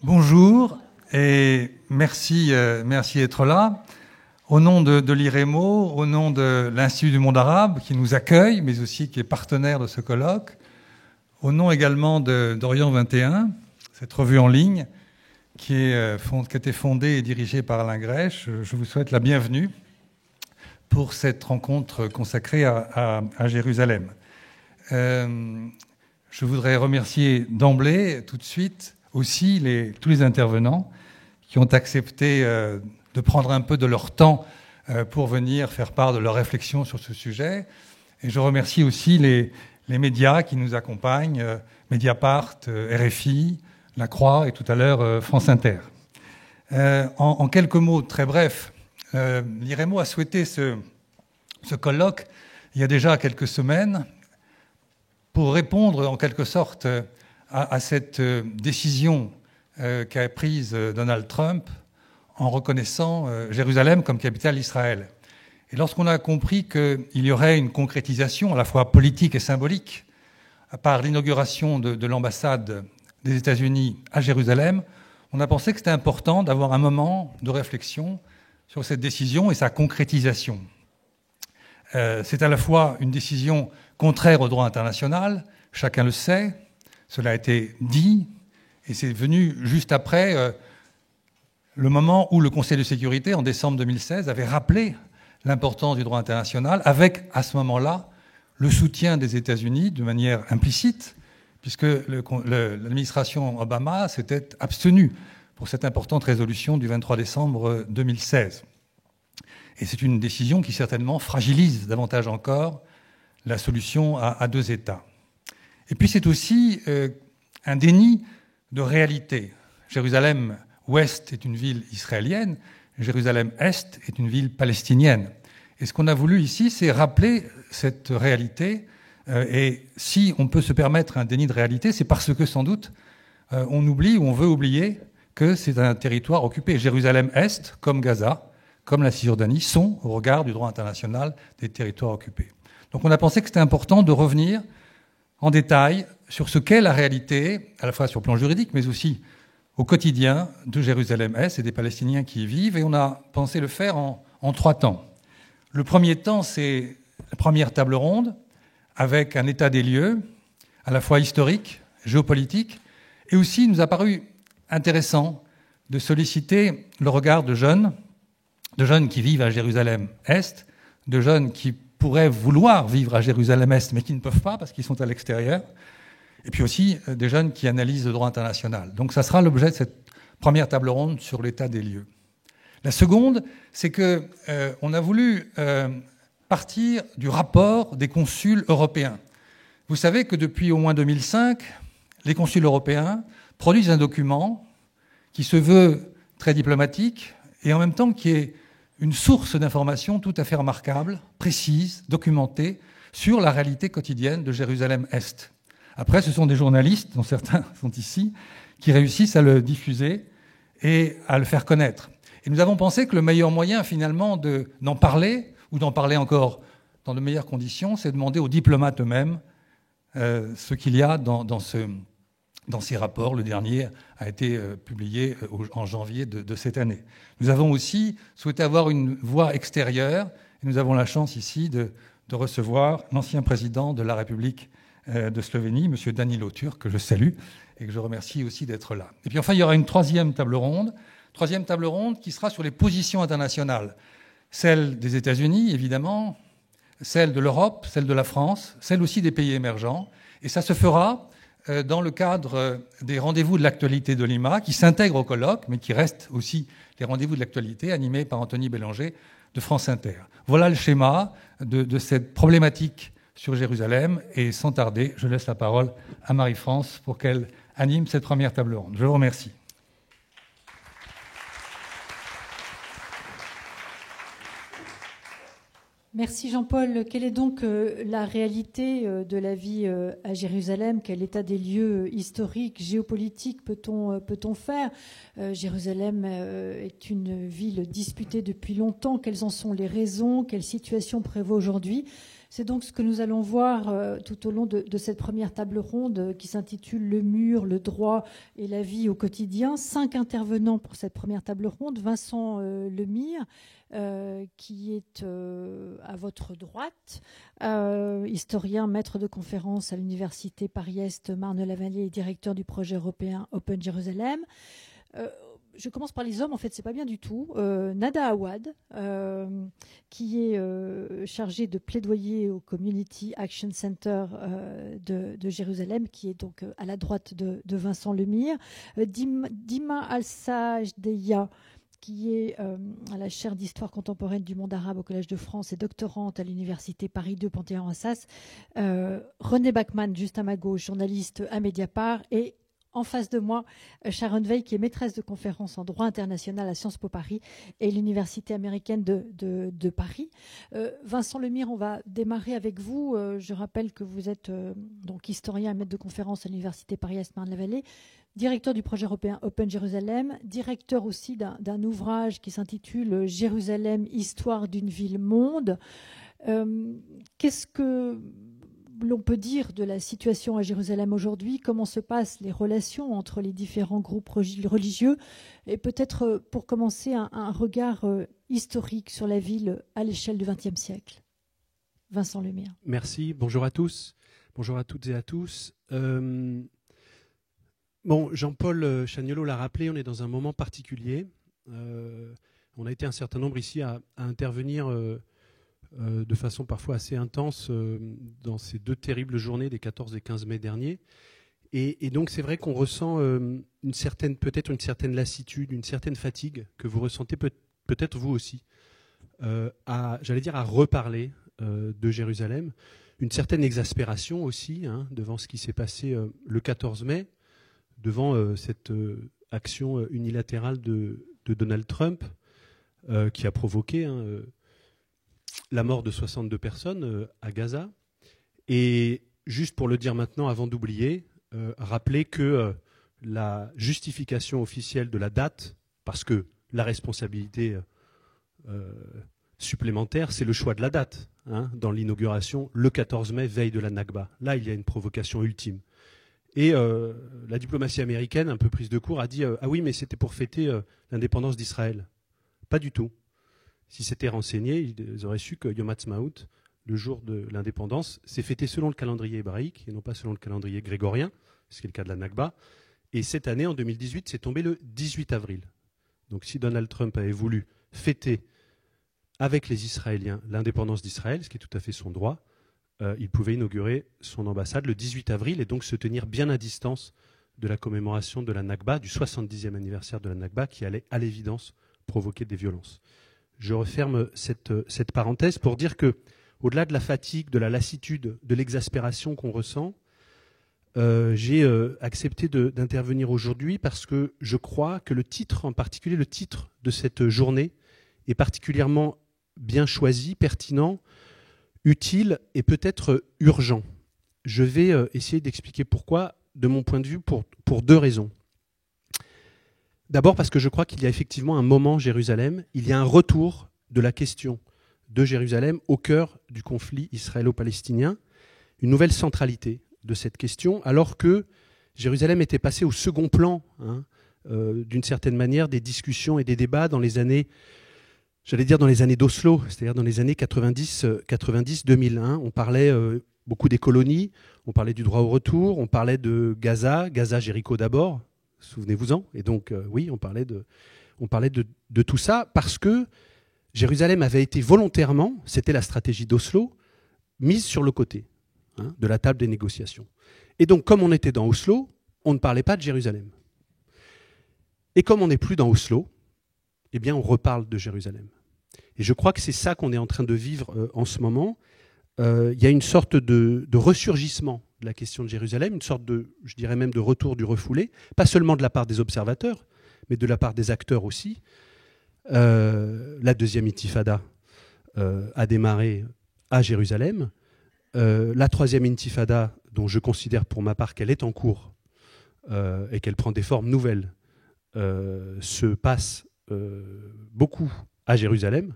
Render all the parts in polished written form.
Bonjour et merci d'être là. Au nom de l'IREMO, au nom de l'Institut du monde arabe qui nous accueille, mais aussi qui est partenaire de ce colloque, au nom également d'Orient 21, cette revue en ligne qui a été fondée et dirigée par Alain Grèche, je vous souhaite la bienvenue pour cette rencontre consacrée à Jérusalem. Je voudrais remercier d'emblée, tout de suite, aussi tous les intervenants qui ont accepté de prendre un peu de leur temps pour venir faire part de leurs réflexions sur ce sujet. Et je remercie aussi les médias qui nous accompagnent, Mediapart, RFI, La Croix et tout à l'heure France Inter. En quelques mots très brefs, l'IREMO a souhaité ce colloque il y a déjà quelques semaines pour répondre en quelque sorte à cette décision qu'a prise Donald Trump en reconnaissant Jérusalem comme capitale d'Israël. Et lorsqu'on a compris qu'il y aurait une concrétisation à la fois politique et symbolique par l'inauguration de l'ambassade des États-Unis à Jérusalem, on a pensé que c'était important d'avoir un moment de réflexion sur cette décision et sa concrétisation. C'est à la fois une décision contraire au droit international, chacun le sait, cela a été dit, et c'est venu juste après le moment où le Conseil de sécurité, en décembre 2016, avait rappelé l'importance du droit international, avec, à ce moment-là, le soutien des États-Unis de manière implicite, puisque l'administration Obama s'était abstenue pour cette importante résolution du 23 décembre 2016. Et c'est une décision qui certainement fragilise davantage encore la solution à deux États. Et puis c'est aussi un déni de réalité. Jérusalem-Ouest est une ville israélienne, Jérusalem-Est est une ville palestinienne. Et ce qu'on a voulu ici, c'est rappeler cette réalité. Et si on peut se permettre un déni de réalité, c'est parce que sans doute on oublie ou on veut oublier que c'est un territoire occupé. Jérusalem-Est, comme Gaza, comme la Cisjordanie, sont, au regard du droit international, des territoires occupés. Donc on a pensé que c'était important de revenir en détail sur ce qu'est la réalité, à la fois sur le plan juridique, mais aussi au quotidien de Jérusalem-Est et des Palestiniens qui y vivent. Et on a pensé le faire en trois temps. Le premier temps, c'est la première table ronde, avec un état des lieux, à la fois historique, géopolitique, et aussi il nous a paru intéressant de solliciter le regard de jeunes qui vivent à Jérusalem-Est, de jeunes qui pourraient vouloir vivre à Jérusalem-Est, mais qui ne peuvent pas parce qu'ils sont à l'extérieur, et puis aussi des jeunes qui analysent le droit international. Donc ça sera l'objet de cette première table ronde sur l'état des lieux. La seconde, c'est qu'on a voulu partir du rapport des consuls européens. Vous savez que depuis au moins 2005, les consuls européens produisent un document qui se veut très diplomatique et en même temps qui est une source d'informations tout à fait remarquable, précise, documentée, sur la réalité quotidienne de Jérusalem-Est. Après, ce sont des journalistes, dont certains sont ici, qui réussissent à le diffuser et à le faire connaître. Et nous avons pensé que le meilleur moyen, finalement, d'en parler, ou d'en parler encore dans de meilleures conditions, c'est de demander aux diplomates eux-mêmes ce qu'il y a dans ces rapports. Le dernier a été publié en janvier de cette année. Nous avons aussi souhaité avoir une voix extérieure, et nous avons la chance ici de recevoir l'ancien président de la République de Slovénie, M. Danilo Turk, que je salue et que je remercie aussi d'être là. Et puis enfin, il y aura une troisième table ronde qui sera sur les positions internationales, celle des États-Unis, évidemment, celle de l'Europe, celle de la France, celle aussi des pays émergents, et ça se fera dans le cadre des rendez-vous de l'actualité de Lima, qui s'intègrent au colloque, mais qui restent aussi les rendez-vous de l'actualité, animés par Anthony Bélanger de France Inter. Voilà le schéma de cette problématique sur Jérusalem, et sans tarder, je laisse la parole à Marie-France pour qu'elle anime cette première table ronde. Je vous remercie. Merci Jean-Paul. Quelle est donc la réalité de la vie à Jérusalem? Quel état des lieux historiques, géopolitiques peut-on faire? Jérusalem est une ville disputée depuis longtemps. Quelles en sont les raisons? Quelle situation prévaut aujourd'hui? C'est donc ce que nous allons voir tout au long de cette première table ronde qui s'intitule « Le mur, le droit et la vie au quotidien ». 5 intervenants pour cette première table ronde. Vincent Lemire, qui est à votre droite, historien, maître de conférence à l'université Paris-Est Marne-la-Vallée et directeur du projet européen Open Jérusalem. Je commence par les hommes, en fait, c'est pas bien du tout. Nada Awad, qui est chargé de plaidoyer au Community Action Center de Jérusalem, qui est donc à la droite de Vincent Lemire. Dima Al-Sajdeya, qui est à la chaire d'histoire contemporaine du monde arabe au Collège de France et doctorante à l'université Paris 2 Panthéon-Assas. René Bachmann, juste à ma gauche, journaliste à Mediapart, et en face de moi, Sharon Veil, qui est maîtresse de conférence en droit international à Sciences Po Paris et l'Université américaine de Paris. Vincent Lemire, on va démarrer avec vous. Je rappelle que vous êtes donc historien et maître de conférence à l'Université Paris-Est Marne-la-Vallée, directeur du projet européen Open Jérusalem, directeur aussi d'un ouvrage qui s'intitule « Jérusalem, histoire d'une ville-monde ». Qu'est-ce que l'on peut dire de la situation à Jérusalem aujourd'hui? Comment se passent les relations entre les différents groupes religieux? Et peut-être, pour commencer, un regard historique sur la ville à l'échelle du XXe siècle. Vincent Lemire. Merci. Bonjour à tous. Bonjour à toutes et à tous. Jean-Paul Chagnolot l'a rappelé, on est dans un moment particulier. On a été un certain nombre ici à intervenir de façon parfois assez intense dans ces 2 terribles journées des 14 et 15 mai derniers. Et donc c'est vrai qu'on ressent peut-être une certaine lassitude, une certaine fatigue que vous ressentez peut-être vous aussi, à reparler de Jérusalem, une certaine exaspération aussi devant ce qui s'est passé le 14 mai, devant cette action unilatérale de Donald Trump qui a provoqué la mort de 62 personnes à Gaza. Et juste pour le dire maintenant, avant d'oublier, rappeler que la justification officielle de la date, parce que la responsabilité supplémentaire, c'est le choix de la date. Dans l'inauguration, le 14 mai, veille de la Nakba. Là, il y a une provocation ultime. Et la diplomatie américaine, un peu prise de court, a dit « Ah oui, mais c'était pour fêter l'indépendance d'Israël ». Pas du tout. Si c'était renseigné, ils auraient su que Yom Ha'atzmaut, le jour de l'indépendance, c'est fêté selon le calendrier hébraïque et non pas selon le calendrier grégorien, ce qui est le cas de la Nakba. Et cette année, en 2018, c'est tombé le 18 avril. Donc si Donald Trump avait voulu fêter avec les Israéliens l'indépendance d'Israël, ce qui est tout à fait son droit, il pouvait inaugurer son ambassade le 18 avril et donc se tenir bien à distance de la commémoration de la Nakba, du 70e anniversaire de la Nakba, qui allait à l'évidence provoquer des violences. Je referme cette parenthèse pour dire que, au-delà de la fatigue, de la lassitude, de l'exaspération qu'on ressent, j'ai accepté d'intervenir aujourd'hui parce que je crois que le titre, en particulier le titre de cette journée, est particulièrement bien choisi, pertinent, utile et peut-être urgent. Je vais essayer d'expliquer pourquoi, de mon point de vue, pour 2 raisons. D'abord parce que je crois qu'il y a effectivement un moment Jérusalem, il y a un retour de la question de Jérusalem au cœur du conflit israélo-palestinien, une nouvelle centralité de cette question, alors que Jérusalem était passée au second plan, d'une certaine manière, des discussions et des débats dans les années, dans les années d'Oslo, c'est-à-dire dans les années 90-2001. On parlait beaucoup des colonies, on parlait du droit au retour, on parlait de Gaza-Jéricho d'abord, souvenez-vous-en. Et donc, oui, on parlait de tout ça parce que Jérusalem avait été volontairement, c'était la stratégie d'Oslo, mise sur le côté de la table des négociations. Et donc, comme on était dans Oslo, on ne parlait pas de Jérusalem. Et comme on n'est plus dans Oslo, eh bien, on reparle de Jérusalem. Et je crois que c'est ça qu'on est en train de vivre en ce moment. Il y a une sorte de ressurgissement de la question de Jérusalem, une sorte de, je dirais même, de retour du refoulé, pas seulement de la part des observateurs, mais de la part des acteurs aussi. La deuxième intifada a démarré à Jérusalem. La troisième intifada, dont je considère pour ma part qu'elle est en cours et qu'elle prend des formes nouvelles, se passe beaucoup à Jérusalem.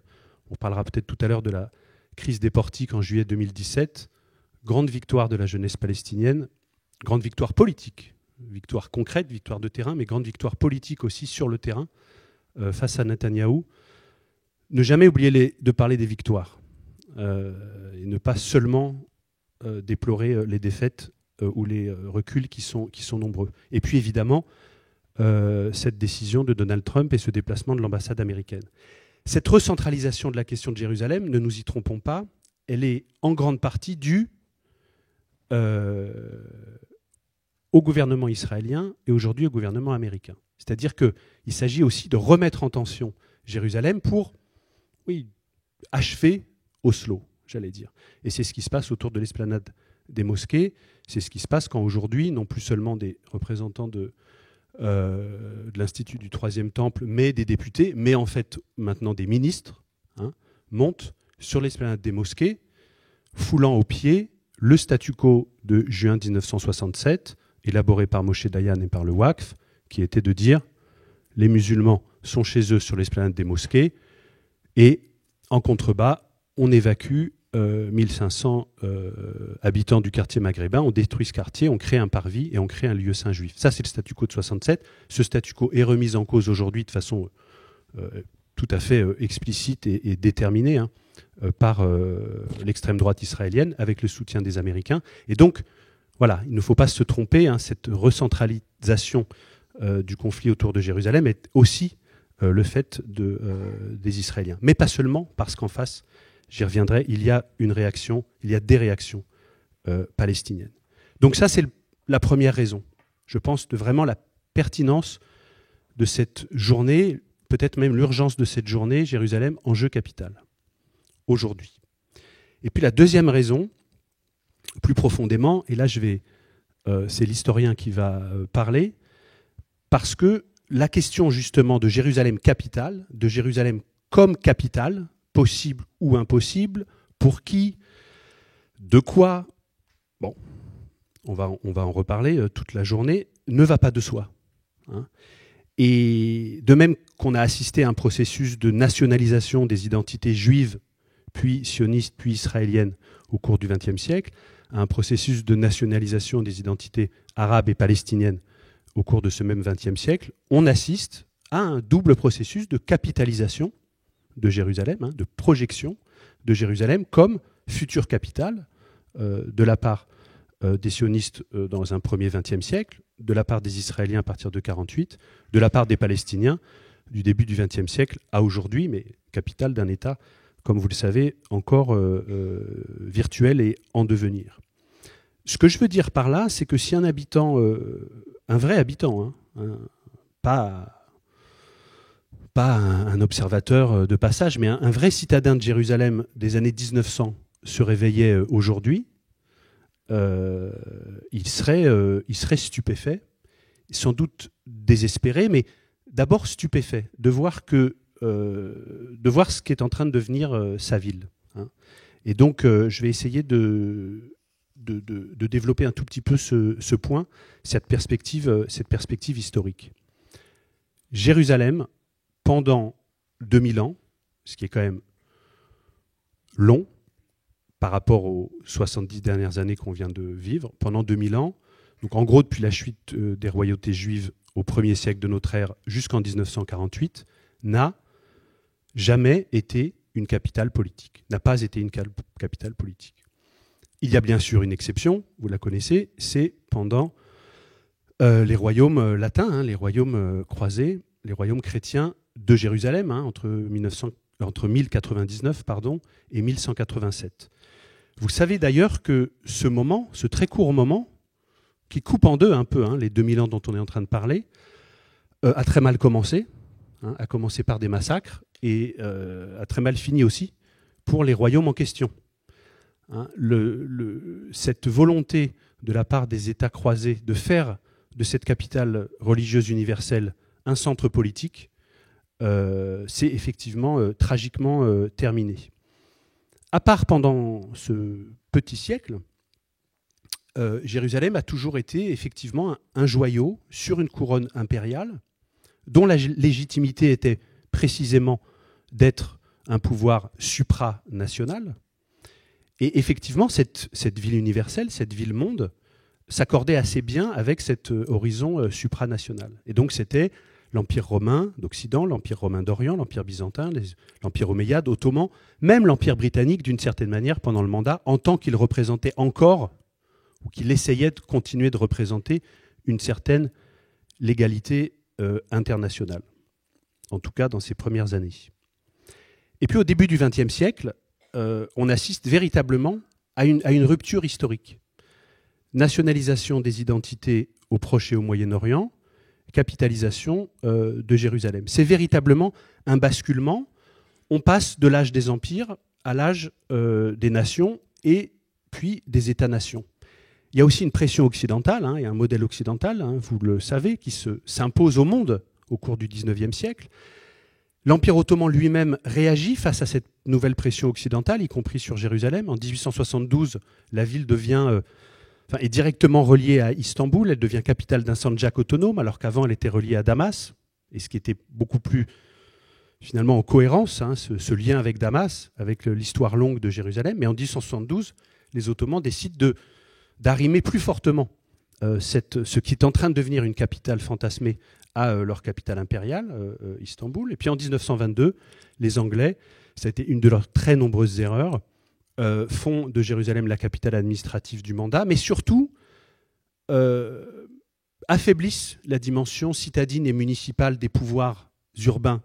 On parlera peut-être tout à l'heure de la crise des portiques en juillet 2017. Grande victoire de la jeunesse palestinienne, grande victoire politique, victoire concrète, victoire de terrain, mais grande victoire politique aussi sur le terrain face à Netanyahou. Ne jamais oublier de parler des victoires et ne pas seulement déplorer les défaites ou les reculs qui sont nombreux. Et puis évidemment, cette décision de Donald Trump et ce déplacement de l'ambassade américaine. Cette recentralisation de la question de Jérusalem, ne nous y trompons pas, elle est en grande partie due au gouvernement israélien et aujourd'hui au gouvernement américain. C'est-à-dire qu'il s'agit aussi de remettre en tension Jérusalem pour, achever Oslo, j'allais dire. Et c'est ce qui se passe autour de l'esplanade des mosquées. C'est ce qui se passe quand aujourd'hui, non plus seulement des représentants de l'Institut du Troisième Temple, mais des députés, mais en fait maintenant des ministres, montent sur l'esplanade des mosquées, foulant aux pieds le statu quo de juin 1967, élaboré par Moshe Dayan et par le Waqf, qui était de dire les musulmans sont chez eux sur l'esplanade des mosquées et en contrebas, on évacue 1500 habitants du quartier maghrébin, on détruit ce quartier, on crée un parvis et on crée un lieu saint juif. Ça, c'est le statu quo de 67. Ce statu quo est remis en cause aujourd'hui de façon tout à fait explicite et déterminée par l'extrême droite israélienne avec le soutien des Américains. Et donc, voilà, il ne faut pas se tromper, cette recentralisation du conflit autour de Jérusalem est aussi le fait des Israéliens. Mais pas seulement, parce qu'en face, j'y reviendrai, il y a des réactions palestiniennes. Donc ça, c'est la première raison, je pense, de vraiment la pertinence de cette journée, peut-être même l'urgence de cette journée, Jérusalem, enjeu capital, aujourd'hui. Et puis la deuxième raison, plus profondément, et là c'est l'historien qui va parler, parce que la question justement de Jérusalem capitale, de Jérusalem comme capitale, possible ou impossible, pour qui, de quoi, bon, on va en reparler toute la journée, ne va pas de soi. Et de même qu'on a assisté à un processus de nationalisation des identités juives, puis sionistes, puis israéliennes au cours du XXe siècle, à un processus de nationalisation des identités arabes et palestiniennes au cours de ce même XXe siècle, on assiste à un double processus de capitalisation de Jérusalem, de projection de Jérusalem comme future capitale de la part des sionistes dans un premier XXe siècle, de la part des Israéliens à partir de 1948, de la part des Palestiniens du début du XXe siècle à aujourd'hui, mais capitale d'un État, comme vous le savez, encore virtuel et en devenir. Ce que je veux dire par là, c'est que si un habitant, un vrai habitant, pas un observateur de passage, mais un vrai citadin de Jérusalem des années 1900 se réveillait aujourd'hui, il serait stupéfait, sans doute désespéré, mais d'abord stupéfait de voir ce qui est en train de devenir sa ville. Et donc, je vais essayer de développer un tout petit peu ce point, cette perspective historique. Jérusalem, pendant 2000 ans, ce qui est quand même long par rapport aux 70 dernières années qu'on vient de vivre, pendant 2000 ans, donc en gros depuis la chute des royautés juives au 1er siècle de notre ère jusqu'en 1948, n'a jamais été une capitale politique, n'a pas été une capitale politique. Il y a bien sûr une exception, vous la connaissez, c'est pendant les royaumes latins, les royaumes croisés, les royaumes chrétiens de Jérusalem, entre 1099 et 1187. Vous savez d'ailleurs que ce moment, ce très court moment, qui coupe en deux un peu les 2000 ans dont on est en train de parler, a très mal commencé, a commencé par des massacres et a très mal fini aussi pour les royaumes en question. Cette volonté de la part des États croisés de faire de cette capitale religieuse universelle un centre politique, c'est effectivement tragiquement terminé. à part pendant ce petit siècle, Jérusalem a toujours été effectivement un joyau sur une couronne impériale dont la légitimité était précisément d'être un pouvoir supranational. Et effectivement, cette ville universelle, cette ville-monde, s'accordait assez bien avec cet horizon supranational. Et donc c'était l'Empire romain d'Occident, l'Empire romain d'Orient, l'Empire byzantin, l'Empire omeyyade, ottoman, même l'Empire britannique d'une certaine manière pendant le mandat, en tant qu'il représentait encore, ou qu'il essayait de continuer de représenter une certaine légalité internationale, en tout cas dans ses premières années. Et puis au début du XXe siècle, on assiste véritablement à une rupture historique. Nationalisation des identités au Proche et au Moyen-Orient, capitalisation de Jérusalem. C'est véritablement un basculement. On passe de l'âge des empires à l'âge des nations et puis des États-nations. Il y a aussi une pression occidentale, et un modèle occidental, vous le savez, qui s'impose au monde au cours du XIXe siècle. L'Empire ottoman lui-même réagit face à cette nouvelle pression occidentale, y compris sur Jérusalem. En 1872, la ville est directement reliée à Istanbul, elle devient capitale d'un sandjak autonome, alors qu'avant elle était reliée à Damas, et ce qui était beaucoup plus finalement en cohérence, ce lien avec Damas, avec l'histoire longue de Jérusalem. Mais en 1872, les Ottomans décident d'arrimer plus fortement ce qui est en train de devenir une capitale fantasmée à leur capitale impériale, Istanbul. Et puis en 1922, les Anglais, ça a été une de leurs très nombreuses erreurs, font de Jérusalem la capitale administrative du mandat, mais surtout affaiblissent la dimension citadine et municipale des pouvoirs urbains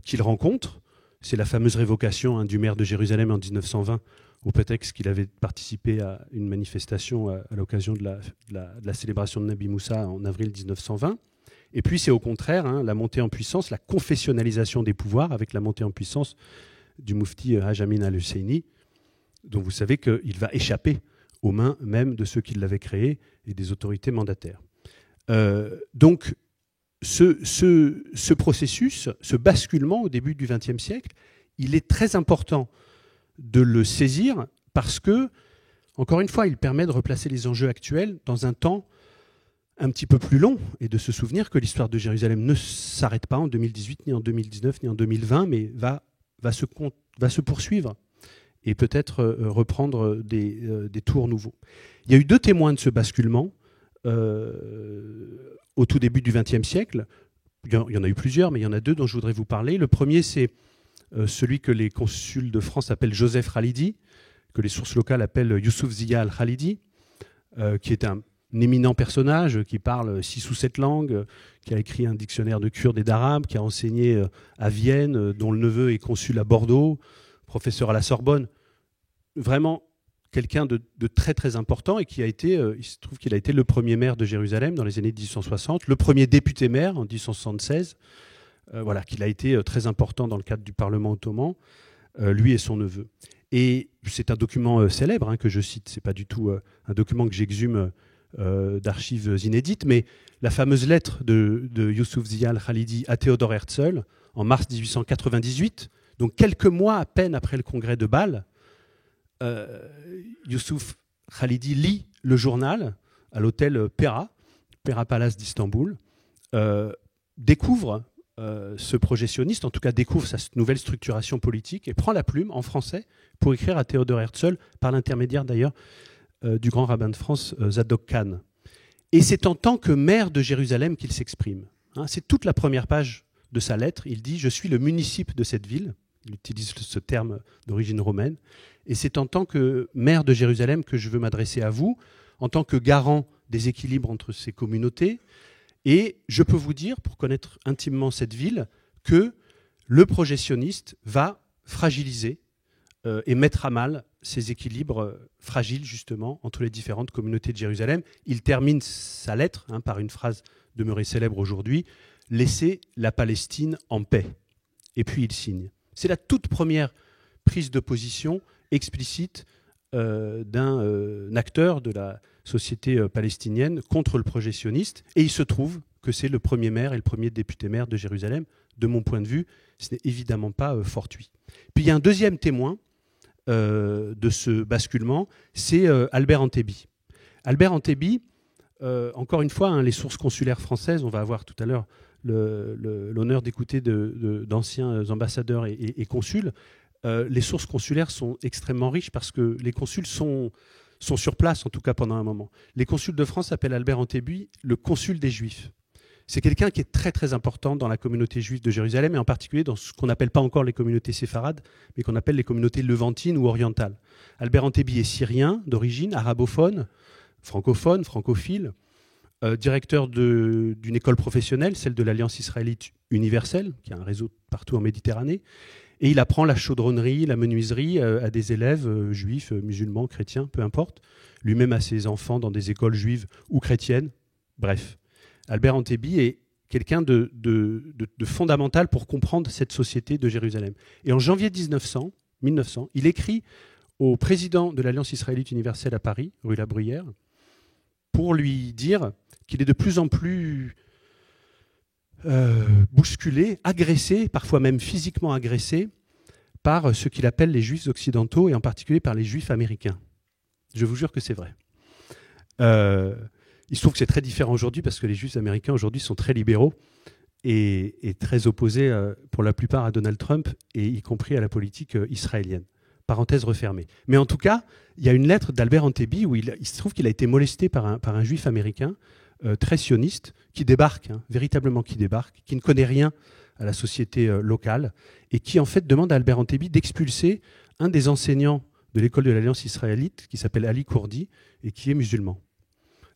qu'ils rencontrent. C'est la fameuse révocation du maire de Jérusalem en 1920, au prétexte qu'il avait participé à une manifestation à l'occasion de la célébration de Nabi Moussa en avril 1920. Et puis c'est au contraire la montée en puissance, la confessionnalisation des pouvoirs avec la montée en puissance du Mufti Haj Amin al-Husseini, dont vous savez qu'il va échapper aux mains même de ceux qui l'avaient créé et des autorités mandataires. Donc ce processus, ce basculement au début du XXe siècle, il est très important de le saisir parce que, encore une fois, il permet de replacer les enjeux actuels dans un temps un petit peu plus long et de se souvenir que l'histoire de Jérusalem ne s'arrête pas en 2018, ni en 2019, ni en 2020, mais va se poursuivre et peut-être reprendre des tours nouveaux. Il y a eu 2 témoins de ce basculement au tout début du XXe siècle. Il y en a eu plusieurs, mais il y en a 2 dont je voudrais vous parler. Le premier, c'est celui que les consuls de France appellent Joseph Khalidi, que les sources locales appellent Youssouf Ziya al-Khalidi, qui est un éminent personnage qui parle 6 ou 7 langues, qui a écrit un dictionnaire de kurde et d'arabe, qui a enseigné à Vienne, dont le neveu est consul à Bordeaux, professeur à la Sorbonne. Vraiment quelqu'un de très très important et qui a été, il se trouve qu'il a été le premier maire de Jérusalem dans les années 1860, le premier député maire en 1876, qu'il a été très important dans le cadre du Parlement ottoman, lui et son neveu. Et c'est un document célèbre que je cite, c'est pas du tout un document que j'exhume d'archives inédites, mais la fameuse lettre de Youssouf Ziya al-Khalidi à Théodore Herzl en mars 1898, donc quelques mois à peine après le congrès de Bâle, Youssouf Khalidi lit le journal à l'hôtel Pera Palace d'Istanbul, découvre ce projet sioniste, en tout cas découvre sa nouvelle structuration politique et prend la plume en français pour écrire à Théodore Herzl, par l'intermédiaire d'ailleurs du grand rabbin de France, Zadok Khan. Et c'est en tant que maire de Jérusalem qu'il s'exprime. C'est toute la première page de sa lettre. Il dit « Je suis le municipe de cette ville ». Il utilise ce terme d'origine romaine. Et c'est en tant que maire de Jérusalem que je veux m'adresser à vous, en tant que garant des équilibres entre ces communautés. Et je peux vous dire, pour connaître intimement cette ville, que le projet sioniste va fragiliser et mettre à mal ces équilibres fragiles, justement, entre les différentes communautés de Jérusalem. Il termine sa lettre par une phrase demeurée célèbre aujourd'hui, « Laissez la Palestine en paix ». Et puis il signe. C'est la toute première prise de position explicite d'un acteur de la société palestinienne contre le projet sioniste. Et il se trouve que c'est le premier maire et le premier député maire de Jérusalem. De mon point de vue, ce n'est évidemment pas fortuit. Puis il y a un deuxième témoin de ce basculement, c'est Albert Antebi. Albert Antebi, encore une fois, les sources consulaires françaises, on va avoir tout à l'heure l'honneur d'écouter d'anciens ambassadeurs et consuls. Les sources consulaires sont extrêmement riches parce que les consuls sont sur place, en tout cas pendant un moment. Les consuls de France appellent Albert Antebi le consul des Juifs. C'est quelqu'un qui est très très important dans la communauté juive de Jérusalem et en particulier dans ce qu'on n'appelle pas encore les communautés séfarades, mais qu'on appelle les communautés levantines ou orientales. Albert Antebi est syrien d'origine, arabophone, francophone, francophile, directeur d'une école professionnelle, celle de l'Alliance israélite universelle, qui a un réseau partout en Méditerranée, et il apprend la chaudronnerie, la menuiserie à des élèves juifs, musulmans, chrétiens, peu importe, lui-même à ses enfants dans des écoles juives ou chrétiennes, bref. Albert Antebi est quelqu'un de fondamental pour comprendre cette société de Jérusalem. Et en janvier 1900, il écrit au président de l'Alliance israélite universelle à Paris, rue La Bruyère, pour lui dire qu'il est de plus en plus bousculé, agressé, parfois même physiquement agressé, par ce qu'il appelle les juifs occidentaux, et en particulier par les juifs américains. Je vous jure que c'est vrai. Il se trouve que c'est très différent aujourd'hui parce que les juifs américains aujourd'hui sont très libéraux et très opposés pour la plupart à Donald Trump et y compris à la politique israélienne. Parenthèse refermée. Mais en tout cas, il y a une lettre d'Albert Antebi où il se trouve qu'il a été molesté par un juif américain très sioniste qui débarque, véritablement qui débarque, qui ne connaît rien à la société locale et qui en fait demande à Albert Antebi d'expulser un des enseignants de l'école de l'Alliance israélite qui s'appelle Ali Kourdi et qui est musulman.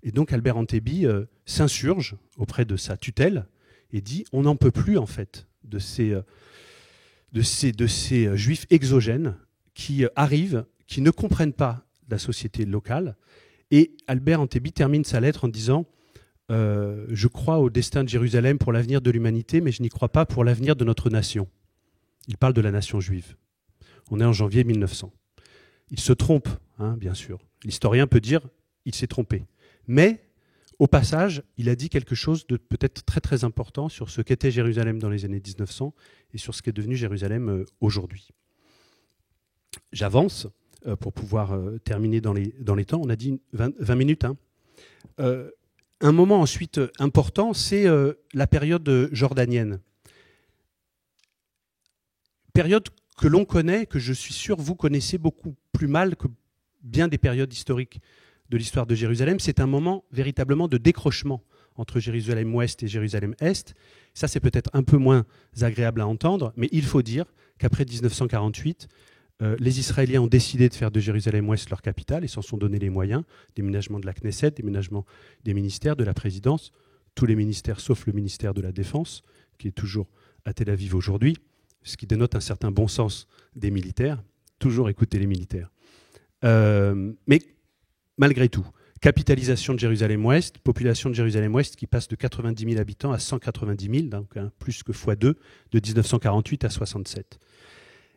Et donc Albert Antebi s'insurge auprès de sa tutelle et dit on n'en peut plus en fait de ces juifs exogènes qui arrivent, qui ne comprennent pas la société locale. Et Albert Antebi termine sa lettre en disant je crois au destin de Jérusalem pour l'avenir de l'humanité, mais je n'y crois pas pour l'avenir de notre nation. Il parle de la nation juive. On est en janvier 1900. Il se trompe, bien sûr. L'historien peut dire il s'est trompé. Mais, au passage, il a dit quelque chose de peut-être très très important sur ce qu'était Jérusalem dans les années 1900 et sur ce qu'est devenu Jérusalem aujourd'hui. J'avance pour pouvoir terminer dans les temps. On a dit 20 minutes. Un moment ensuite important, c'est la période jordanienne. Période que l'on connaît, que je suis sûr vous connaissez beaucoup plus mal que bien des périodes historiques de l'histoire de Jérusalem. C'est un moment véritablement de décrochement entre Jérusalem-Ouest et Jérusalem-Est. Ça, c'est peut-être un peu moins agréable à entendre, mais il faut dire qu'après 1948, les Israéliens ont décidé de faire de Jérusalem-Ouest leur capitale et s'en sont donné les moyens, déménagement de la Knesset, déménagement des ministères, de la présidence, tous les ministères sauf le ministère de la Défense, qui est toujours à Tel Aviv aujourd'hui, ce qui dénote un certain bon sens des militaires, toujours écouter les militaires. Mais malgré tout, capitalisation de Jérusalem-Ouest, population de Jérusalem-Ouest qui passe de 90 000 habitants à 190 000, donc plus que x2, de 1948 à 67.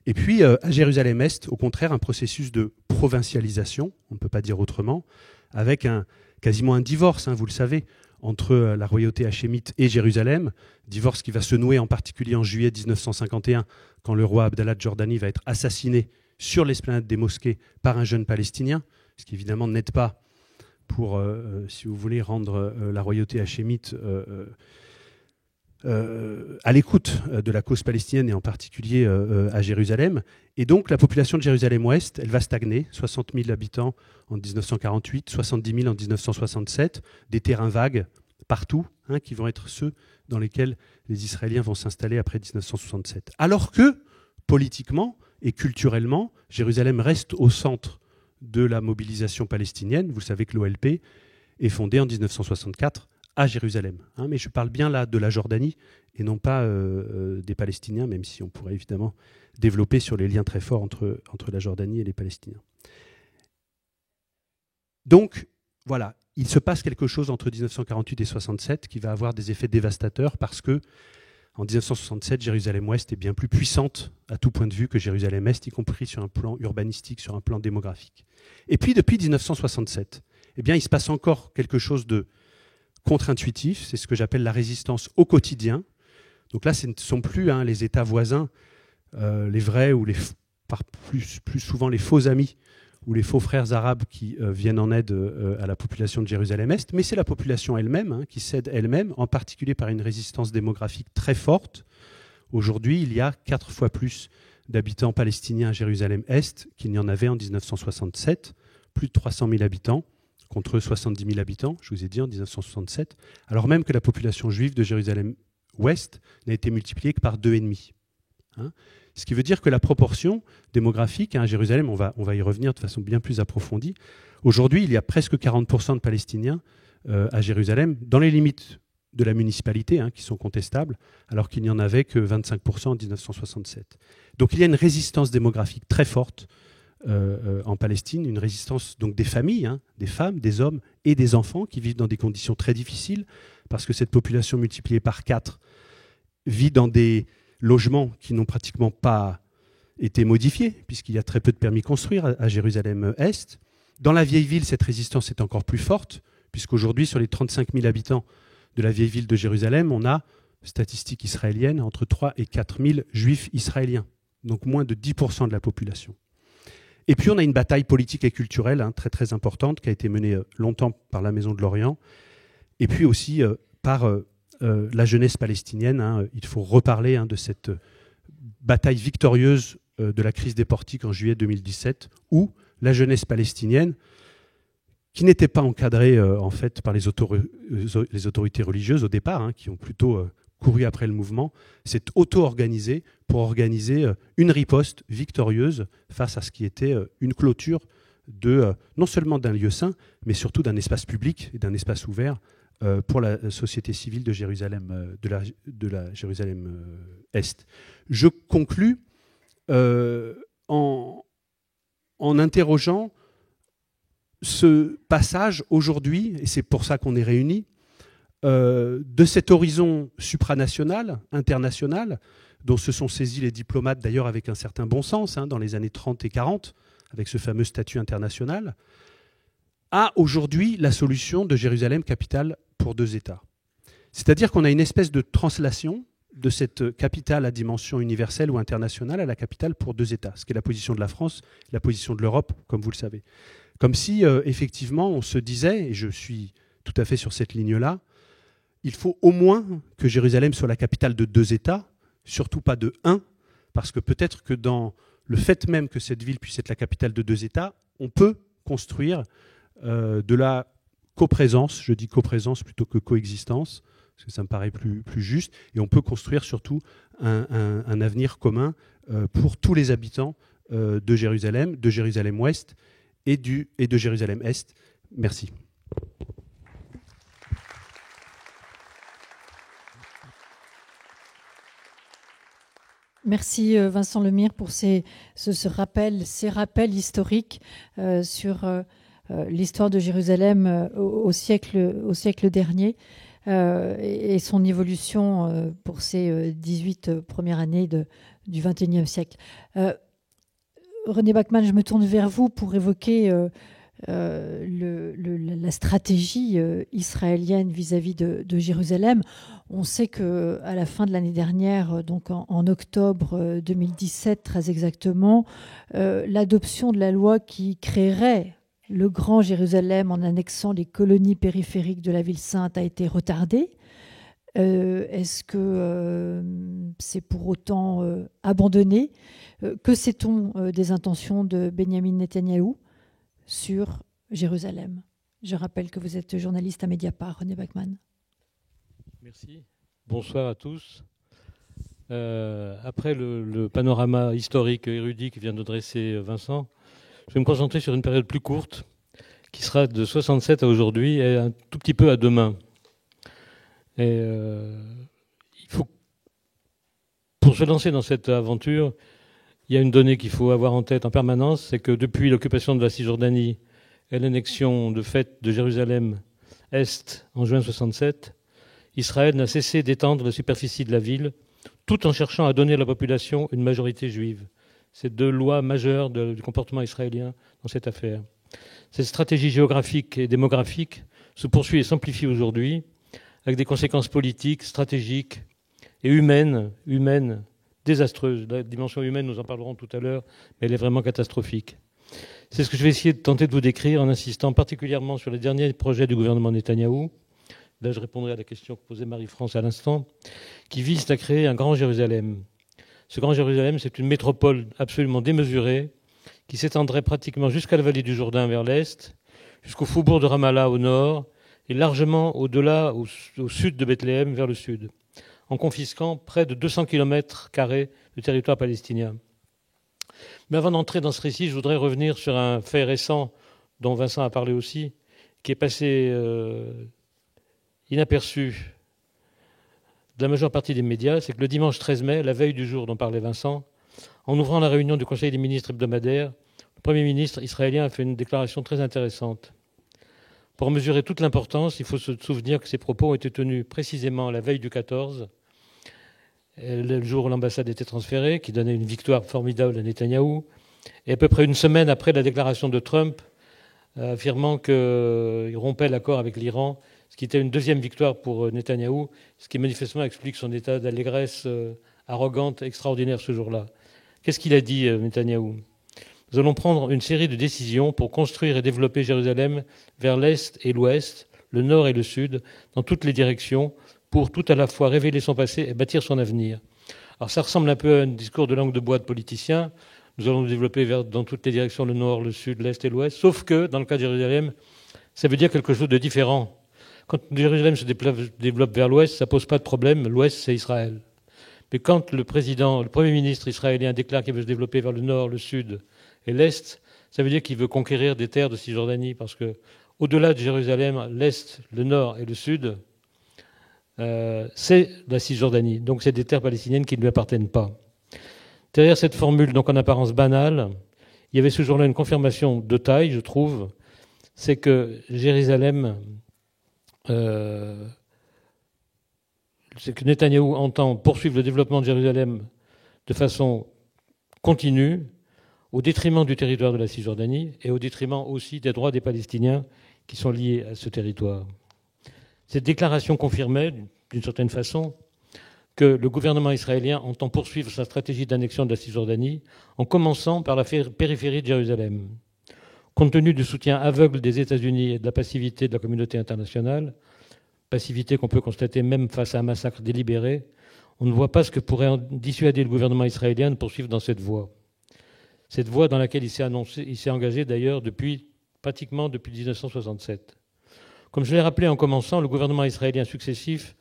Et puis, à Jérusalem-Est, au contraire, un processus de provincialisation, on ne peut pas dire autrement, avec quasiment un divorce, vous le savez, entre la royauté hachémite et Jérusalem, divorce qui va se nouer en particulier en juillet 1951, quand le roi Abdallah de Jordanie va être assassiné sur l'esplanade des mosquées par un jeune Palestinien, ce qui évidemment n'aide pas pour, si vous voulez, rendre la royauté hachémite à l'écoute de la cause palestinienne et en particulier à Jérusalem. Et donc la population de Jérusalem-Ouest, elle va stagner, 60 000 habitants en 1948, 70 000 en 1967, des terrains vagues partout, qui vont être ceux dans lesquels les Israéliens vont s'installer après 1967. Alors que, politiquement et culturellement, Jérusalem reste au centre de la mobilisation palestinienne. Vous savez que l'OLP est fondée en 1964 à Jérusalem. Mais je parle bien là de la Jordanie et non pas des Palestiniens, même si on pourrait évidemment développer sur les liens très forts entre la Jordanie et les Palestiniens. Donc, voilà, il se passe quelque chose entre 1948 et 1967 qui va avoir des effets dévastateurs parce que en 1967, Jérusalem-Ouest est bien plus puissante à tout point de vue que Jérusalem-Est, y compris sur un plan urbanistique, sur un plan démographique. Et puis, depuis 1967, il se passe encore quelque chose de contre-intuitif, c'est ce que j'appelle la résistance au quotidien. Donc là, ce ne sont plus les États voisins, les vrais ou les par plus souvent les faux amis ou les faux frères arabes qui viennent en aide à la population de Jérusalem-Est, mais c'est la population elle-même qui cède elle-même, en particulier par une résistance démographique très forte. Aujourd'hui, il y a 4 fois plus d'habitants palestiniens à Jérusalem-Est qu'il n'y en avait en 1967, plus de 300 000 habitants, contre 70 000 habitants, je vous ai dit, en 1967, alors même que la population juive de Jérusalem-Ouest n'a été multipliée que par 2,5. Ce qui veut dire que la proportion démographique à Jérusalem, on va y revenir de façon bien plus approfondie, aujourd'hui, il y a presque 40% de Palestiniens à Jérusalem, dans les limites de la municipalité, qui sont contestables, alors qu'il n'y en avait que 25% en 1967. Donc il y a une résistance démographique très forte en Palestine, une résistance donc des familles, des femmes, des hommes et des enfants qui vivent dans des conditions très difficiles, parce que cette population multipliée par 4 vit dans des logements qui n'ont pratiquement pas été modifiés, puisqu'il y a très peu de permis de construire à Jérusalem-Est. Dans la vieille ville, cette résistance est encore plus forte, puisqu'aujourd'hui, sur les 35 000 habitants de la vieille ville de Jérusalem, on a, statistiques israéliennes, entre 3 et 4 000 juifs israéliens, donc moins de 10% de la population. Et puis on a une bataille politique et culturelle très très importante qui a été menée longtemps par la Maison de l'Orient, et puis aussi par la jeunesse palestinienne. Il faut reparler de cette bataille victorieuse de la crise des portiques en juillet 2017, où la jeunesse palestinienne, qui n'était pas encadrée en fait par les autorités religieuses au départ, qui ont plutôt couru après le mouvement, s'est auto-organisée pour organiser une riposte victorieuse face à ce qui était une clôture non seulement d'un lieu saint, mais surtout d'un espace public et d'un espace ouvert pour la société civile de Jérusalem, de la Jérusalem-Est. Je conclus en interrogeant ce passage aujourd'hui, et c'est pour ça qu'on est réunis, de cet horizon supranational, international, dont se sont saisis les diplomates d'ailleurs avec un certain bon sens dans les années 30 et 40, avec ce fameux statut international, à aujourd'hui la solution de Jérusalem capitale pour 2 États. C'est-à-dire qu'on a une espèce de translation de cette capitale à dimension universelle ou internationale à la capitale pour 2 États, ce qui est la position de la France, la position de l'Europe, comme vous le savez. Comme si, effectivement, on se disait, et je suis tout à fait sur cette ligne-là, il faut au moins que Jérusalem soit la capitale de 2 États, surtout pas de 1, parce que peut-être que dans le fait même que cette ville puisse être la capitale de 2 États, on peut construire de la coprésence, je dis coprésence plutôt que coexistence, parce que ça me paraît plus juste, et on peut construire surtout un avenir commun pour tous les habitants de Jérusalem-Ouest et de Jérusalem-Est. Merci. Merci Vincent Lemire pour ces rappels historiques sur l'histoire de Jérusalem au siècle dernier et son évolution pour ces 18 premières années du XXIe siècle. René Bachmann, je me tourne vers vous pour évoquer la stratégie israélienne vis-à-vis de Jérusalem. On sait qu'à la fin de l'année dernière, donc en octobre 2017 très exactement, l'adoption de la loi qui créerait le Grand Jérusalem en annexant les colonies périphériques de la ville sainte a été retardée. Est-ce que c'est pour autant abandonné? Que sait-on des intentions de Benjamin Netanyahou sur Jérusalem? Je rappelle que vous êtes journaliste à Mediapart, René Bachmann. Merci. Bonsoir à tous. Après le panorama historique et érudit que vient de dresser Vincent, je vais me concentrer sur une période plus courte, qui sera de 67 à aujourd'hui et un tout petit peu à demain. Et il faut, pour se lancer dans cette aventure, il y a une donnée qu'il faut avoir en tête en permanence, c'est que depuis l'occupation de la Cisjordanie et l'annexion de fait de Jérusalem-Est en juin 67, Israël n'a cessé d'étendre la superficie de la ville, tout en cherchant à donner à la population une majorité juive. C'est 2 lois majeures du comportement israélien dans cette affaire. Cette stratégie géographique et démographique se poursuit et s'amplifie aujourd'hui, avec des conséquences politiques, stratégiques et humaines désastreuse. La dimension humaine, nous en parlerons tout à l'heure, mais elle est vraiment catastrophique. C'est ce que je vais essayer de tenter de vous décrire en insistant particulièrement sur les derniers projets du gouvernement Netanyahou. Là, je répondrai à la question que posait Marie-France à l'instant, qui vise à créer un grand Jérusalem. Ce grand Jérusalem, c'est une métropole absolument démesurée qui s'étendrait pratiquement jusqu'à la vallée du Jourdain vers l'est, jusqu'au faubourg de Ramallah au nord, et largement au-delà, au sud de Bethléem, vers le sud, en confisquant près de 200 km² de territoire palestinien. Mais avant d'entrer dans ce récit, je voudrais revenir sur un fait récent dont Vincent a parlé aussi, qui est passé inaperçu de la majeure partie des médias. C'est que le dimanche 13 mai, la veille du jour dont parlait Vincent, en ouvrant la réunion du Conseil des ministres hebdomadaire, le Premier ministre israélien a fait une déclaration très intéressante. Pour mesurer toute l'importance, il faut se souvenir que ces propos ont été tenus précisément la veille du 14, le jour où l'ambassade était transférée, qui donnait une victoire formidable à Netanyahou, et à peu près une semaine après la déclaration de Trump, affirmant qu'il rompait l'accord avec l'Iran, ce qui était une deuxième victoire pour Netanyahou, ce qui manifestement explique son état d'allégresse arrogante, extraordinaire ce jour-là. Qu'est-ce qu'il a dit, Netanyahou ? Nous allons prendre une série de décisions pour construire et développer Jérusalem vers l'Est et l'Ouest, le Nord et le Sud, dans toutes les directions, pour tout à la fois révéler son passé et bâtir son avenir. Alors ça ressemble un peu à un discours de langue de bois de politicien. Nous allons développer dans toutes les directions, le Nord, le Sud, l'Est et l'Ouest, sauf que, dans le cas de Jérusalem, ça veut dire quelque chose de différent. Quand Jérusalem se développe vers l'Ouest, ça ne pose pas de problème. L'Ouest, c'est Israël. Mais quand le Premier ministre israélien déclare qu'il veut se développer vers le Nord, le Sud et l'Est, ça veut dire qu'il veut conquérir des terres de Cisjordanie, parce que au-delà de Jérusalem, l'Est, le Nord et le Sud, c'est la Cisjordanie. Donc c'est des terres palestiniennes qui ne lui appartiennent pas. Derrière cette formule, donc en apparence banale, il y avait ce jour-là une confirmation de taille, je trouve, c'est que Jérusalem, c'est que Netanyahou entend poursuivre le développement de Jérusalem de façon continue, au détriment du territoire de la Cisjordanie et au détriment aussi des droits des Palestiniens qui sont liés à ce territoire. Cette déclaration confirmait, d'une certaine façon, que le gouvernement israélien entend poursuivre sa stratégie d'annexion de la Cisjordanie en commençant par la périphérie de Jérusalem. Compte tenu du soutien aveugle des États-Unis et de la passivité de la communauté internationale, passivité qu'on peut constater même face à un massacre délibéré, on ne voit pas ce que pourrait en dissuader le gouvernement israélien de poursuivre dans cette voie. Cette voie dans laquelle il s'est engagé d'ailleurs pratiquement depuis 1967. Comme je l'ai rappelé en commençant, le gouvernement israélien successif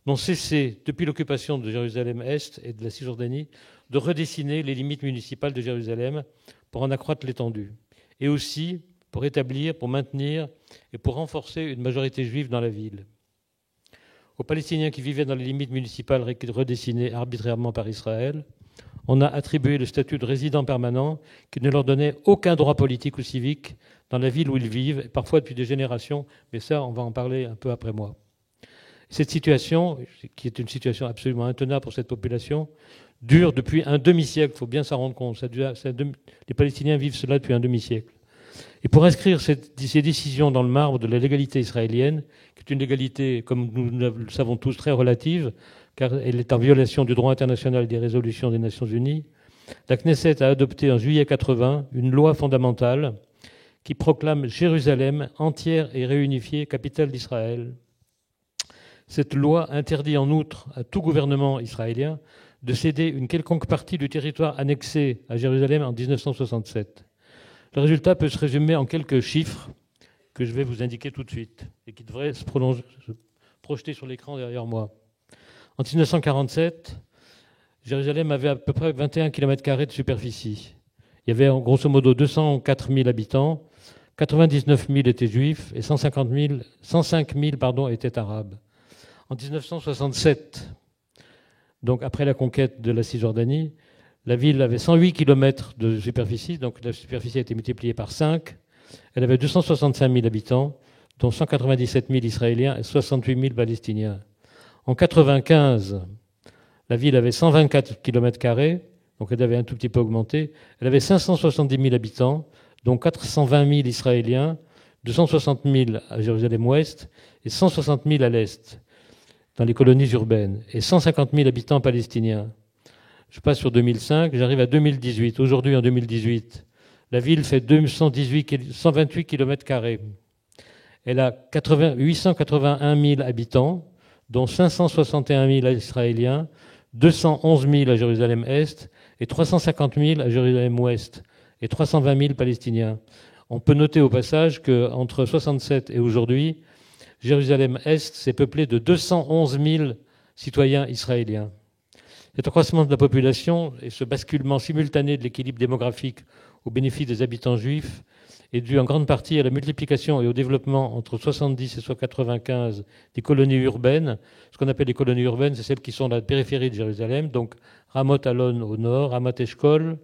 n'ont cessé, depuis l'occupation de Jérusalem-Est et de la Cisjordanie, de redessiner les limites municipales de Jérusalem pour en accroître l'étendue. Et aussi pour établir, pour maintenir et pour renforcer une majorité juive dans la ville. Aux Palestiniens qui vivaient dans les limites municipales redessinées arbitrairement par Israël, on a attribué le statut de résident permanent qui ne leur donnait aucun droit politique ou civique dans la ville où ils vivent, parfois depuis des générations, mais ça, on va en parler un peu après moi. Cette situation, qui est une situation absolument intenable pour cette population, dure depuis un demi-siècle, il faut bien s'en rendre compte. Les Palestiniens vivent cela depuis un demi-siècle. Et pour inscrire ces décisions dans le marbre de la légalité israélienne, qui est une légalité, comme nous le savons tous, très relative, car elle est en violation du droit international et des résolutions des Nations Unies, la Knesset a adopté en juillet 80 une loi fondamentale qui proclame Jérusalem entière et réunifiée capitale d'Israël. Cette loi interdit en outre à tout gouvernement israélien de céder une quelconque partie du territoire annexé à Jérusalem en 1967. Le résultat peut se résumer en quelques chiffres que je vais vous indiquer tout de suite et qui devraient se projeter sur l'écran derrière moi. En 1947, Jérusalem avait à peu près 21 km² de superficie. Il y avait grosso modo 204 000 habitants, 99 000 étaient juifs et 105 000 étaient arabes. En 1967, donc après la conquête de la Cisjordanie, la ville avait 108 km de superficie, donc la superficie a été multipliée par 5. Elle avait 265 000 habitants, dont 197 000 Israéliens et 68 000 Palestiniens. En 1995, la ville avait 124 km², donc elle avait un tout petit peu augmenté. Elle avait 570 000 habitants, dont 420 000 Israéliens, 260 000 à Jérusalem-Ouest et 160 000 à l'Est, dans les colonies urbaines, et 150 000 habitants palestiniens. Je passe sur 2005, j'arrive à 2018. Aujourd'hui, en 2018, la ville fait 128 km². Elle a 881 000 habitants, dont 561 000 Israéliens, 211 000 à Jérusalem-Est et 350 000 à Jérusalem-Ouest et 320 000 Palestiniens. On peut noter au passage qu'entre 1967 et aujourd'hui, Jérusalem-Est s'est peuplé de 211 000 citoyens israéliens. Cet accroissement de la population et ce basculement simultané de l'équilibre démographique au bénéfice des habitants juifs est dû en grande partie à la multiplication et au développement entre 70 et 1995 des colonies urbaines. Ce qu'on appelle les colonies urbaines, c'est celles qui sont à la périphérie de Jérusalem, donc Ramot Alon au nord, Ramat Eshkol,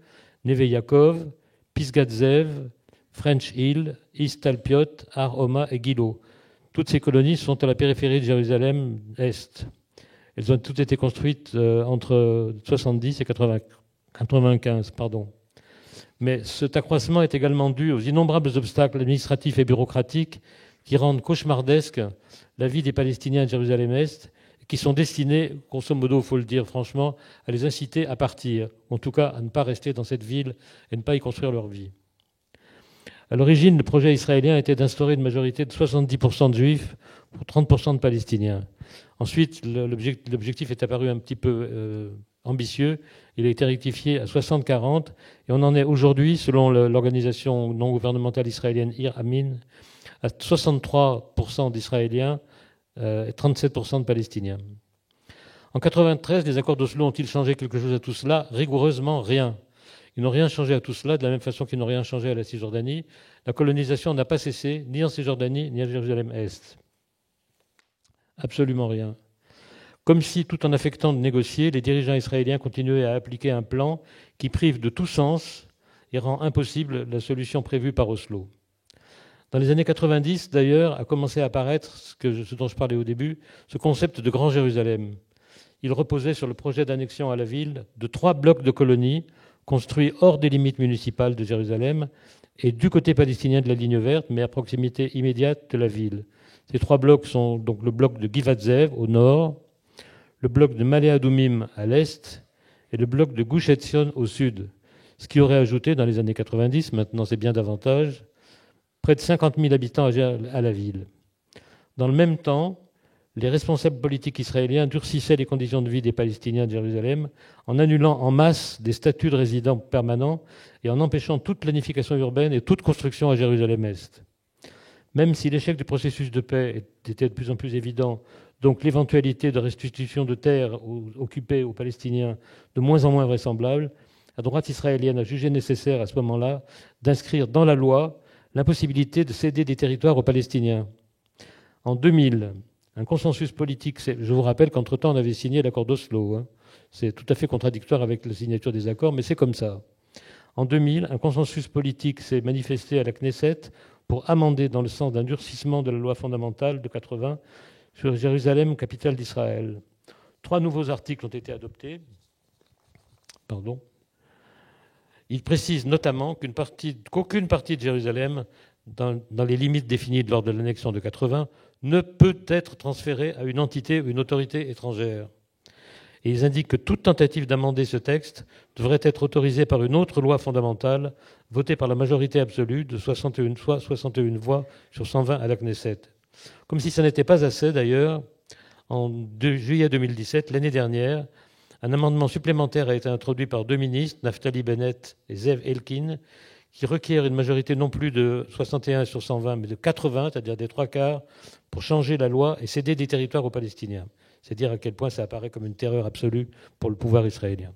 Neve Yaakov, Pisgat Zev, French Hill, East Talpiot, Har Homa et Gilo. Toutes ces colonies sont à la périphérie de Jérusalem-Est. Elles ont toutes été construites entre 70 et 95. Mais cet accroissement est également dû aux innombrables obstacles administratifs et bureaucratiques qui rendent cauchemardesque la vie des Palestiniens de Jérusalem-Est, qui sont destinés, grosso modo, il faut le dire franchement, à les inciter à partir, en tout cas à ne pas rester dans cette ville et ne pas y construire leur vie. À l'origine, le projet israélien était d'instaurer une majorité de 70% de juifs pour 30% de Palestiniens. Ensuite, l'objectif est apparu un petit peu ambitieux. Il a été rectifié à 60-40 et on en est aujourd'hui, selon l'organisation non gouvernementale israélienne Ir Amin, à 63% d'Israéliens et 37% de Palestiniens. En 1993, les accords d'Oslo ont-ils changé quelque chose à tout cela? Rigoureusement rien. Ils n'ont rien changé à tout cela, de la même façon qu'ils n'ont rien changé à la Cisjordanie. La colonisation n'a pas cessé, ni en Cisjordanie, ni à Jérusalem-Est. Absolument rien. Comme si, tout en affectant de négocier, les dirigeants israéliens continuaient à appliquer un plan qui prive de tout sens et rend impossible la solution prévue par Oslo. Dans les années 90, d'ailleurs, a commencé à apparaître, ce dont je parlais au début, ce concept de Grand Jérusalem. Il reposait sur le projet d'annexion à la ville de 3 blocs de colonies construits hors des limites municipales de Jérusalem et du côté palestinien de la ligne verte, mais à proximité immédiate de la ville. Ces 3 blocs sont donc le bloc de Givat Zev au nord, le bloc de Malé Adoumim à l'est et le bloc de Gush Etzion au sud, ce qui aurait ajouté dans les années 90, maintenant c'est bien davantage, près de 50 000 habitants à la ville. Dans le même temps, les responsables politiques israéliens durcissaient les conditions de vie des Palestiniens de Jérusalem en annulant en masse des statuts de résidents permanents et en empêchant toute planification urbaine et toute construction à Jérusalem-Est. Même si l'échec du processus de paix était de plus en plus évident, donc l'éventualité de restitution de terres occupées aux Palestiniens de moins en moins vraisemblable, la droite israélienne a jugé nécessaire à ce moment-là d'inscrire dans la loi l'impossibilité de céder des territoires aux Palestiniens. En 2000, un consensus politique, je vous rappelle qu'entre-temps on avait signé l'accord d'Oslo, c'est tout à fait contradictoire avec la signature des accords, mais c'est comme ça. En 2000, un consensus politique s'est manifesté à la Knesset pour amender dans le sens d'un durcissement de la loi fondamentale de 80 sur Jérusalem, capitale d'Israël. 3 nouveaux articles ont été adoptés. Il précise notamment qu'aucune partie de Jérusalem, dans les limites définies lors de l'annexion de 80, ne peut être transférée à une entité ou une autorité étrangère. Et ils indiquent que toute tentative d'amender ce texte devrait être autorisée par une autre loi fondamentale votée par la majorité absolue de 61 voix sur 120 à la Knesset. Comme si ça n'était pas assez, d'ailleurs, en juillet 2017, l'année dernière, un amendement supplémentaire a été introduit par 2 ministres, Naftali Bennett et Zev Elkin, qui requiert une majorité non plus de 61 sur 120, mais de 80, c'est-à-dire des 3/4, pour changer la loi et céder des territoires aux Palestiniens. C'est dire à quel point ça apparaît comme une terreur absolue pour le pouvoir israélien.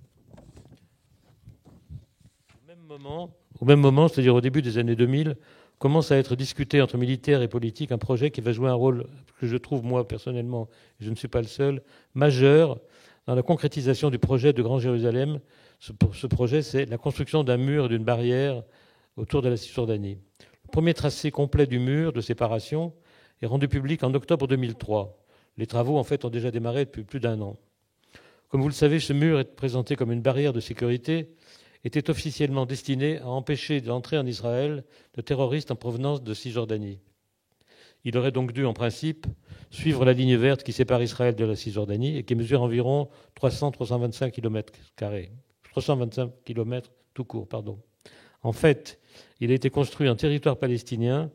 Au même moment, c'est-à-dire au début des années 2000, commence à être discuté entre militaires et politiques un projet qui va jouer un rôle que je trouve, moi, personnellement, je ne suis pas le seul, majeur dans la concrétisation du projet de Grand Jérusalem. Ce projet, c'est la construction d'un mur et d'une barrière autour de la Cisjordanie. Le premier tracé complet du mur de séparation est rendu public en octobre 2003. Les travaux, en fait, ont déjà démarré depuis plus d'1 an. Comme vous le savez, ce mur est présenté comme une barrière de sécurité, était officiellement destiné à empêcher d'entrer en Israël de terroristes en provenance de Cisjordanie. Il aurait donc dû, en principe, suivre la ligne verte qui sépare Israël de la Cisjordanie et qui mesure environ 325 km². 325 km tout court, pardon. En fait, il a été construit en territoire palestinien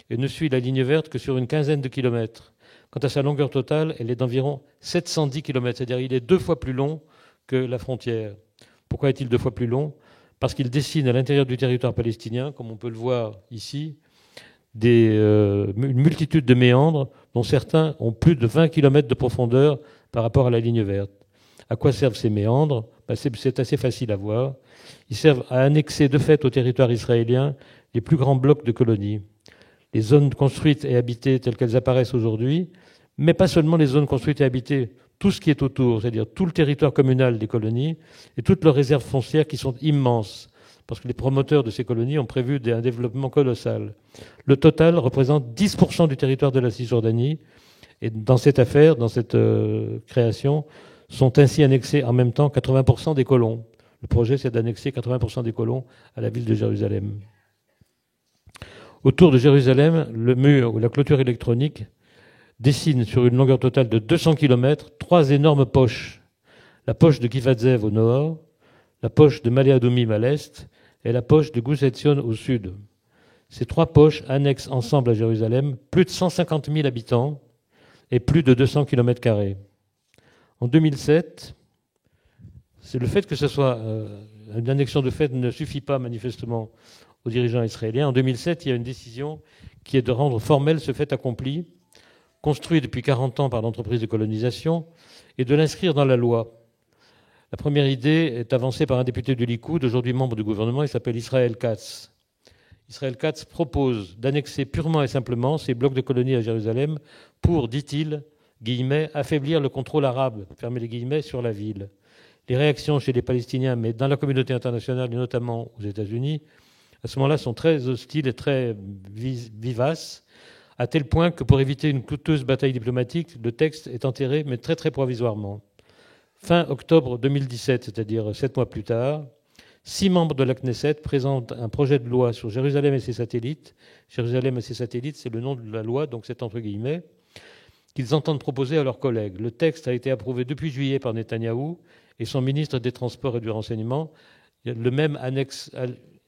et ne suit la ligne verte que sur une quinzaine de kilomètres. Quant à sa longueur totale, elle est d'environ 710 km, c'est-à-dire il est 2 fois plus long que la frontière. Pourquoi est-il 2 fois plus long ? Parce qu'il dessine à l'intérieur du territoire palestinien, comme on peut le voir ici, une multitude de méandres dont certains ont plus de 20 km de profondeur par rapport à la ligne verte. À quoi servent ces méandres ? C'est assez facile à voir. Ils servent à annexer de fait au territoire israélien les plus grands blocs de colonies. Les zones construites et habitées telles qu'elles apparaissent aujourd'hui, mais pas seulement les zones construites et habitées, tout ce qui est autour, c'est-à-dire tout le territoire communal des colonies et toutes leurs réserves foncières qui sont immenses, parce que les promoteurs de ces colonies ont prévu un développement colossal. Le total représente 10% du territoire de la Cisjordanie, et dans cette affaire, dans cette création, sont ainsi annexés en même temps 80% des colons. Le projet, c'est d'annexer 80% des colons à la ville de Jérusalem. Autour de Jérusalem, le mur ou la clôture électronique dessine sur une longueur totale de 200 km 3 énormes poches. La poche de Givat Zev au nord, la poche de Male Adumim à l'est et la poche de Gush Etzion au sud. Ces 3 poches annexent ensemble à Jérusalem plus de 150 000 habitants et plus de 200 km². En 2007, c'est le fait que ce soit une annexion de fait ne suffit pas manifestement aux dirigeants israéliens. En 2007, il y a une décision qui est de rendre formel ce fait accompli, construit depuis 40 ans par l'entreprise de colonisation, et de l'inscrire dans la loi. La première idée est avancée par un député du Likoud, aujourd'hui membre du gouvernement, il s'appelle Israël Katz. Israël Katz propose d'annexer purement et simplement ces blocs de colonies à Jérusalem pour, dit-il, guillemets, affaiblir le contrôle arabe, fermez les guillemets, sur la ville. Les réactions chez les Palestiniens, mais dans la communauté internationale et notamment aux États-Unis, à ce moment-là, sont très hostiles et très vivaces, à tel point que pour éviter une coûteuse bataille diplomatique, le texte est enterré, mais très très provisoirement. Fin octobre 2017, c'est-à-dire 7 mois plus tard, 6 membres de la Knesset présentent un projet de loi sur Jérusalem et ses satellites. Jérusalem et ses satellites, c'est le nom de la loi, donc c'est entre guillemets, qu'ils entendent proposer à leurs collègues. Le texte a été approuvé depuis juillet par Netanyahou et son ministre des Transports et du Renseignement. Le même annexe,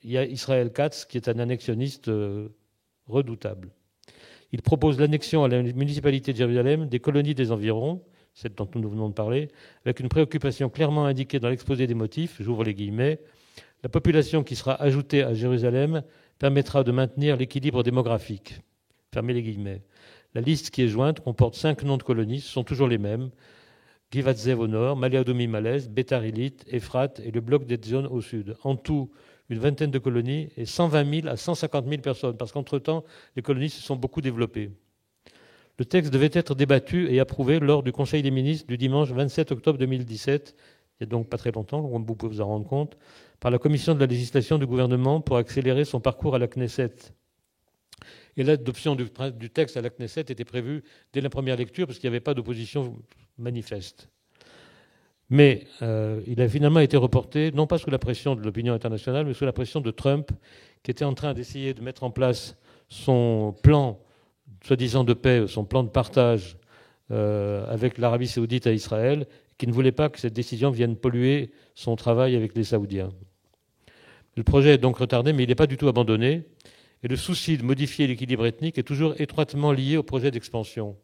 il y a Israël Katz, qui est un annexionniste redoutable. Il propose l'annexion à la municipalité de Jérusalem des colonies des environs, celle dont nous venons de parler, avec une préoccupation clairement indiquée dans l'exposé des motifs, j'ouvre les guillemets, la population qui sera ajoutée à Jérusalem permettra de maintenir l'équilibre démographique. Fermez les guillemets. La liste qui est jointe comporte 5 noms de colonies, ce sont toujours les mêmes. Givat Zev au nord, Male Adumim à l'est, Beitar Illit, Ephrat et le bloc d'Etzion au sud. En tout, une vingtaine de colonies et 120 000 à 150 000 personnes, parce qu'entre-temps, les colonies se sont beaucoup développées. Le texte devait être débattu et approuvé lors du Conseil des ministres du dimanche 27 octobre 2017, il n'y a donc pas très longtemps, comme vous pouvez vous en rendre compte, par la Commission de la législation du gouvernement pour accélérer son parcours à la Knesset. Et l'adoption du texte à la Knesset était prévue dès la première lecture, parce qu'il n'y avait pas d'opposition manifeste. Mais il a finalement été reporté, non pas sous la pression de l'opinion internationale, mais sous la pression de Trump, qui était en train d'essayer de mettre en place son plan, soi-disant de paix, son plan de partage avec l'Arabie saoudite à Israël, qui ne voulait pas que cette décision vienne polluer son travail avec les Saoudiens. Le projet est donc retardé, mais il n'est pas du tout abandonné. Et le souci de modifier l'équilibre ethnique est toujours étroitement lié au projet d'expansion.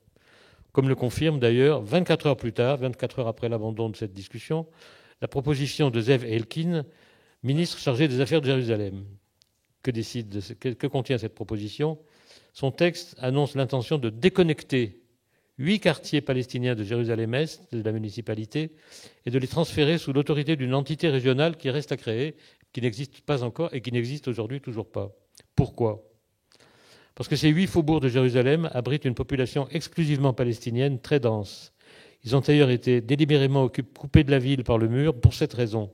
Comme le confirme d'ailleurs, 24 heures plus tard, 24 heures après l'abandon de cette discussion, la proposition de Zev Elkin, ministre chargé des Affaires de Jérusalem. Que contient cette proposition ? Son texte annonce l'intention de déconnecter 8 quartiers palestiniens de Jérusalem-Est, de la municipalité, et de les transférer sous l'autorité d'une entité régionale qui reste à créer, qui n'existe pas encore et qui n'existe aujourd'hui toujours pas. Pourquoi ? Parce que ces 8 faubourgs de Jérusalem abritent une population exclusivement palestinienne très dense. Ils ont d'ailleurs été délibérément coupés de la ville par le mur pour cette raison,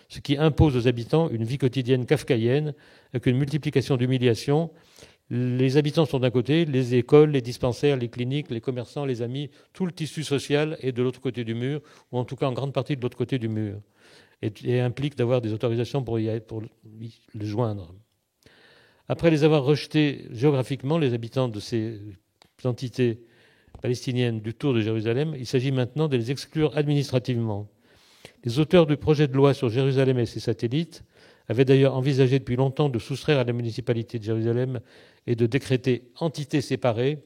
ce qui impose aux habitants une vie quotidienne kafkaïenne, avec une multiplication d'humiliations. Les habitants sont d'un côté, les écoles, les dispensaires, les cliniques, les commerçants, les amis, tout le tissu social est de l'autre côté du mur, ou en tout cas en grande partie de l'autre côté du mur, et implique d'avoir des autorisations pour le joindre. Après les avoir rejetés géographiquement, les habitants de ces entités palestiniennes du Tour de Jérusalem, il s'agit maintenant de les exclure administrativement. Les auteurs du projet de loi sur Jérusalem et ses satellites avaient d'ailleurs envisagé depuis longtemps de soustraire à la municipalité de Jérusalem et de décréter entité séparée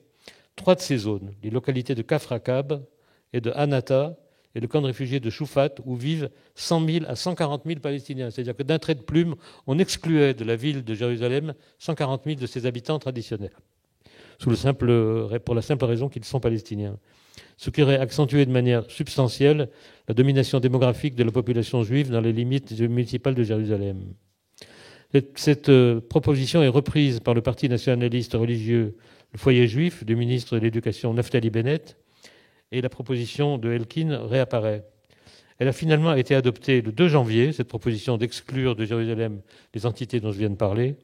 3 de ces zones, les localités de Kafr Akab et de Hanata et le camp de réfugiés de Choufat, où vivent 100 000 à 140 000 Palestiniens. C'est-à-dire que d'un trait de plume, on excluait de la ville de Jérusalem 140 000 de ses habitants traditionnels, pour la simple raison qu'ils sont palestiniens. Ce qui aurait accentué de manière substantielle la domination démographique de la population juive dans les limites municipales de Jérusalem. Cette proposition est reprise par le parti nationaliste religieux, le Foyer juif, du ministre de l'Éducation Naftali Bennett, et la proposition de Elkin réapparaît. Elle a finalement été adoptée le 2 janvier, cette proposition d'exclure de Jérusalem les entités dont je viens de parler,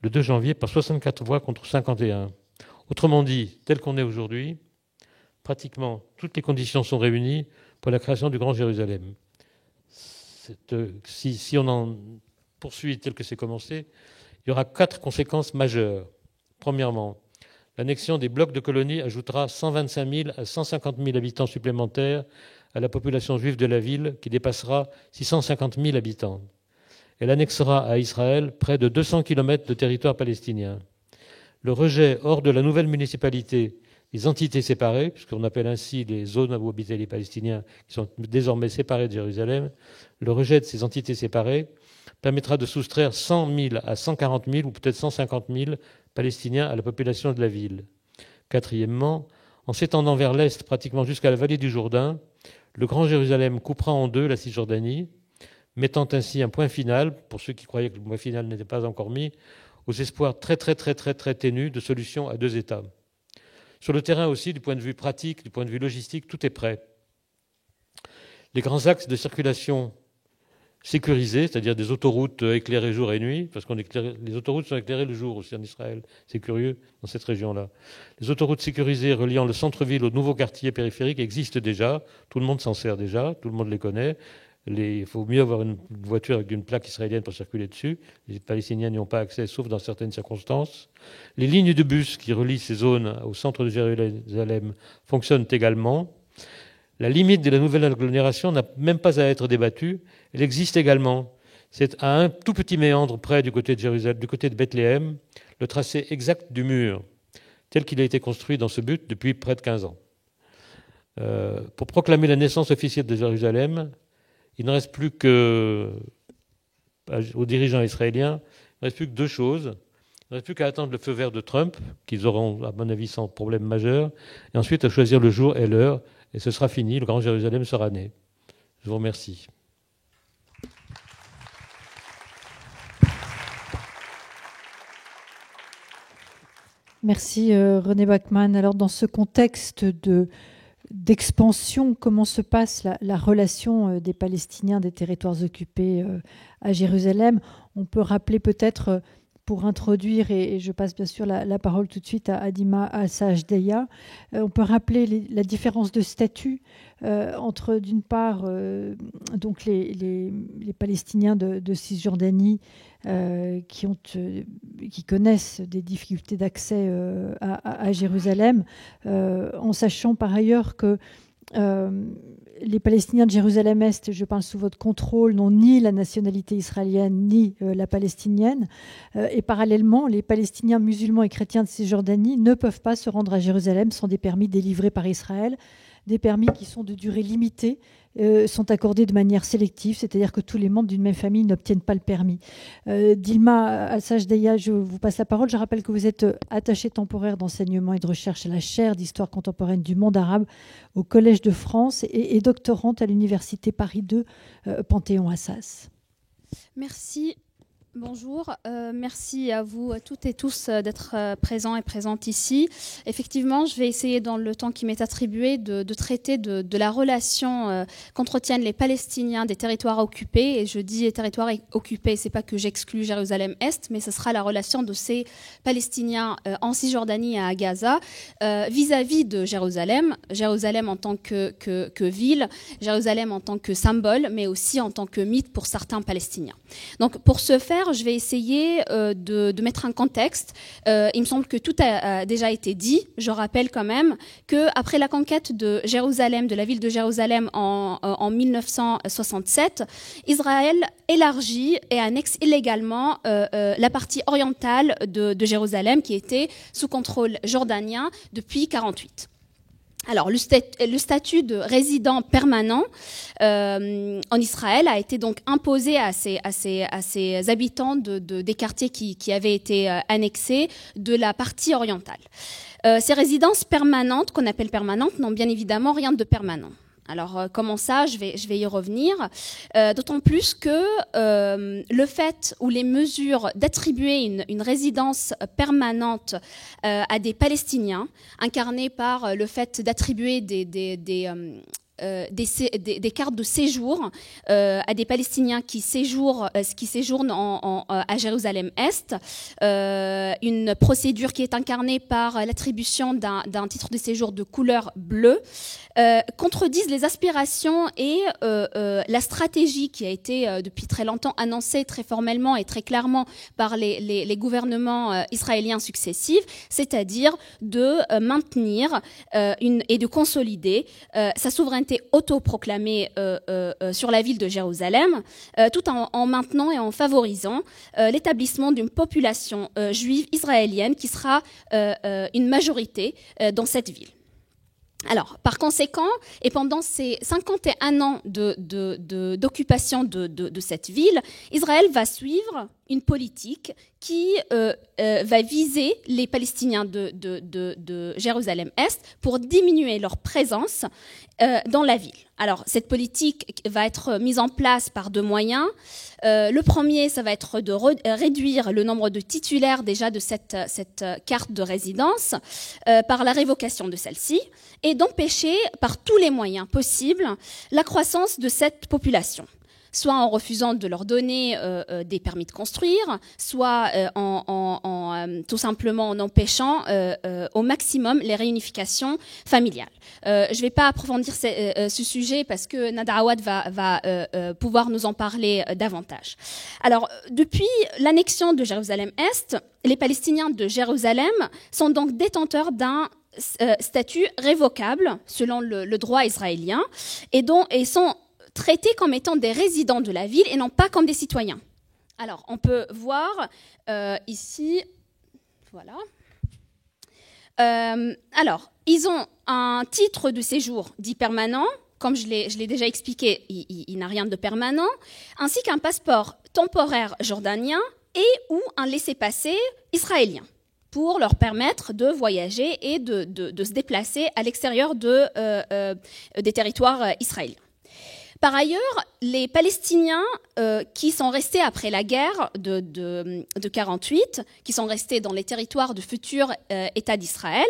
le 2 janvier par 64 voix contre 51. Autrement dit, tel qu'on est aujourd'hui, pratiquement toutes les conditions sont réunies pour la création du Grand Jérusalem. Si on en poursuit tel que c'est commencé, il y aura 4 conséquences majeures. Premièrement, l'annexion des blocs de colonies ajoutera 125 000 à 150 000 habitants supplémentaires à la population juive de la ville, qui dépassera 650 000 habitants. Elle annexera à Israël près de 200 km de territoire palestinien. Le rejet hors de la nouvelle municipalité des entités séparées, puisqu'on appelle ainsi les zones où habitaient les Palestiniens, qui sont désormais séparées de Jérusalem, le rejet de ces entités séparées permettra de soustraire 100 000 à 140 000 ou peut-être 150 000 Palestiniens à la population de la ville. Quatrièmement, en s'étendant vers l'est, pratiquement jusqu'à la vallée du Jourdain, le Grand Jérusalem coupera en 2 la Cisjordanie, mettant ainsi un point final, pour ceux qui croyaient que le point final n'était pas encore mis, aux espoirs très ténus de solution à 2 États. Sur le terrain aussi, du point de vue pratique, du point de vue logistique, tout est prêt. Les grands axes de circulation sécurisés, c'est-à-dire des autoroutes éclairées jour et nuit, parce que les autoroutes sont éclairées le jour aussi en Israël, c'est curieux dans cette région-là. Les autoroutes sécurisées reliant le centre-ville aux nouveaux quartiers périphériques existent déjà, tout le monde s'en sert déjà, tout le monde les connaît. Il faut mieux avoir une voiture avec une plaque israélienne pour circuler dessus. Les Palestiniens n'y ont pas accès, sauf dans certaines circonstances. Les lignes de bus qui relient ces zones au centre de Jérusalem fonctionnent également. La limite de la nouvelle agglomération n'a même pas à être débattue. Elle existe également. C'est à un tout petit méandre près du côté de Jérusalem, du côté de Bethléem, le tracé exact du mur, tel qu'il a été construit dans ce but depuis près de 15 ans. Pour proclamer la naissance officielle de Jérusalem, il ne reste plus aux dirigeants israéliens, il ne reste plus que 2 choses. Il ne reste plus qu'à attendre le feu vert de Trump, qu'ils auront, à mon avis, sans problème majeur, et ensuite à choisir le jour et l'heure, et ce sera fini, le Grand Jérusalem sera né. Je vous remercie. Merci René Bachmann. Alors dans ce contexte d'expansion, comment se passe la relation des Palestiniens des territoires occupés à Jérusalem? On peut rappeler peut-être, pour introduire, et je passe bien sûr la parole tout de suite à Adima Al-Sajdeya, on peut rappeler la différence de statut entre, d'une part, donc les Palestiniens de Cisjordanie qui connaissent des difficultés d'accès à Jérusalem, en sachant par ailleurs que les Palestiniens de Jérusalem-Est, je parle sous votre contrôle, n'ont ni la nationalité israélienne ni la palestinienne. Et parallèlement, les Palestiniens musulmans et chrétiens de Cisjordanie ne peuvent pas se rendre à Jérusalem sans des permis délivrés par Israël. Des permis qui sont de durée limitée, sont accordés de manière sélective, c'est-à-dire que tous les membres d'une même famille n'obtiennent pas le permis. Dilma Al-Sajdeya, je vous passe la parole. Je rappelle que vous êtes attachée temporaire d'enseignement et de recherche à la chaire d'histoire contemporaine du monde arabe au Collège de France et doctorante à l'Université Paris II, Panthéon-Assas. Merci. Bonjour, merci à vous à toutes et tous d'être présents et présentes ici. Effectivement, je vais essayer dans le temps qui m'est attribué de traiter de la relation qu'entretiennent les Palestiniens des territoires occupés. Et je dis les territoires occupés, c'est pas que j'exclus Jérusalem-Est, mais ce sera la relation de ces Palestiniens en Cisjordanie et à Gaza vis-à-vis de Jérusalem. Jérusalem en tant que ville, Jérusalem en tant que symbole, mais aussi en tant que mythe pour certains Palestiniens. Donc pour ce faire, faire, je vais essayer de mettre un contexte. Il me semble que tout a déjà été dit. Je rappelle quand même qu'après la conquête de Jérusalem, de la ville de Jérusalem en 1967, Israël élargit et annexe illégalement la partie orientale de Jérusalem qui était sous contrôle jordanien depuis 1948. Alors, le statut de résident permanent en Israël a été donc imposé à ces habitants des quartiers qui avaient été annexés de la partie orientale. Ces résidences permanentes, qu'on appelle permanentes, n'ont bien évidemment rien de permanent. Alors, comment ça, je vais y revenir. D'autant plus que le fait ou les mesures d'attribuer une résidence permanente à des Palestiniens, incarnées par le fait d'attribuer des cartes de séjour à des Palestiniens qui séjournent à Jérusalem-Est, une procédure qui est incarnée par l'attribution d'un titre de séjour de couleur bleue, contredisent les aspirations et la stratégie qui a été depuis très longtemps annoncée très formellement et très clairement par les gouvernements israéliens successifs, c'est-à-dire de maintenir et de consolider sa souveraineté autoproclamée sur la ville de Jérusalem, tout en maintenant et en favorisant l'établissement d'une population juive israélienne qui sera une majorité dans cette ville. Alors, par conséquent, et pendant ces 51 ans d'occupation de cette ville, Israël va suivre une politique qui va viser les Palestiniens de Jérusalem-Est pour diminuer leur présence dans la ville. Alors, cette politique va être mise en place par deux moyens. Le premier, ça va être de réduire le nombre de titulaires déjà de cette carte de résidence par la révocation de celle-ci et d'empêcher par tous les moyens possibles la croissance de cette population, soit en refusant de leur donner des permis de construire, soit tout simplement en empêchant au maximum les réunifications familiales. Je ne vais pas approfondir ce sujet parce que Nada Awad va pouvoir nous en parler davantage. Alors, depuis l'annexion de Jérusalem-Est, les Palestiniens de Jérusalem sont donc détenteurs d'un statut révocable selon le droit israélien et sont traités comme étant des résidents de la ville et non pas comme des citoyens. Alors, on peut voir ici, voilà. Alors, ils ont un titre de séjour dit permanent, comme je l'ai déjà expliqué, il n'a rien de permanent, ainsi qu'un passeport temporaire jordanien et ou un laissez-passer israélien, pour leur permettre de voyager et de se déplacer à l'extérieur des territoires israéliens. Par ailleurs, les Palestiniens qui sont restés après la guerre de 1948, qui sont restés dans les territoires du futur État d'Israël,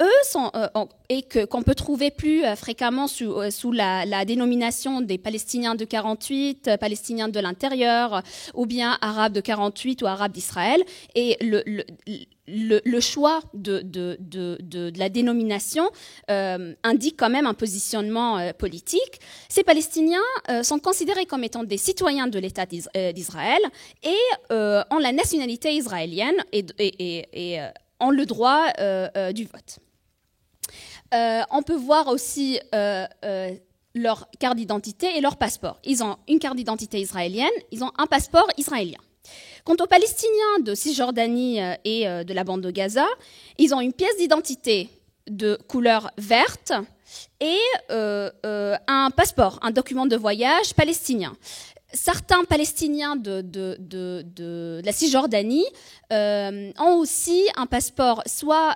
eux qu'on peut trouver plus fréquemment sous la dénomination des Palestiniens de 1948, Palestiniens de l'intérieur, ou bien Arabes de 1948 ou Arabes d'Israël, et le choix de la dénomination indique quand même un positionnement politique. Ces Palestiniens sont considérés comme étant des citoyens de l'État d'Israël et ont la nationalité israélienne et ont le droit du vote. On peut voir aussi leur carte d'identité et leur passeport. Ils ont une carte d'identité israélienne, ils ont un passeport israélien. Quant aux Palestiniens de Cisjordanie et de la bande de Gaza, ils ont une pièce d'identité de couleur verte et un passeport, un document de voyage palestinien. Certains Palestiniens de la Cisjordanie ont aussi un passeport soit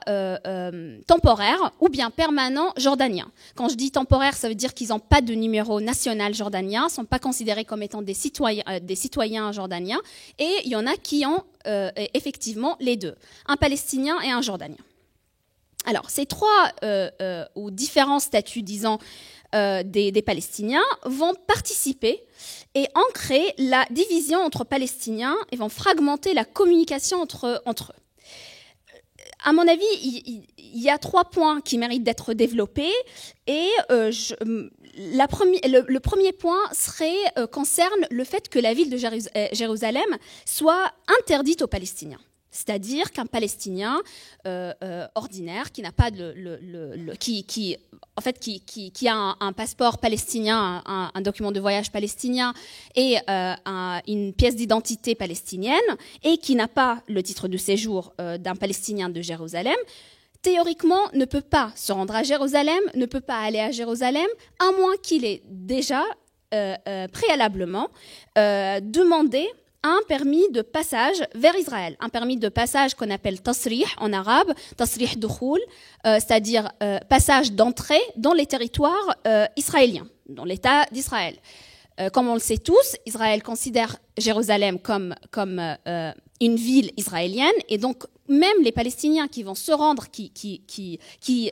temporaire ou bien permanent jordanien. Quand je dis temporaire, ça veut dire qu'ils n'ont pas de numéro national jordanien, ne sont pas considérés comme étant des citoyens jordaniens, et il y en a qui ont effectivement les deux, un Palestinien et un Jordanien. Alors, ces trois ou différents statuts, disons, des Palestiniens vont participer et ancrer la division entre Palestiniens et vont fragmenter la communication entre eux. à mon avis, il y a 3 points qui méritent d'être développés. Et le premier point concerne le fait que la ville de Jérusalem soit interdite aux Palestiniens. C'est-à-dire qu'un Palestinien ordinaire qui n'a pas qui a un passeport palestinien, un document de voyage palestinien et une pièce d'identité palestinienne et qui n'a pas le titre de séjour d'un Palestinien de Jérusalem, théoriquement ne peut pas se rendre à Jérusalem, ne peut pas aller à Jérusalem, à moins qu'il ait déjà préalablement demandé un permis de passage vers Israël, un permis de passage qu'on appelle tasrih en arabe, tasrih dukhul, c'est-à-dire passage d'entrée dans les territoires israéliens, dans l'État d'Israël. Comme on le sait tous, Israël considère Jérusalem comme une ville israélienne, et donc même les Palestiniens qui vont se rendre, qui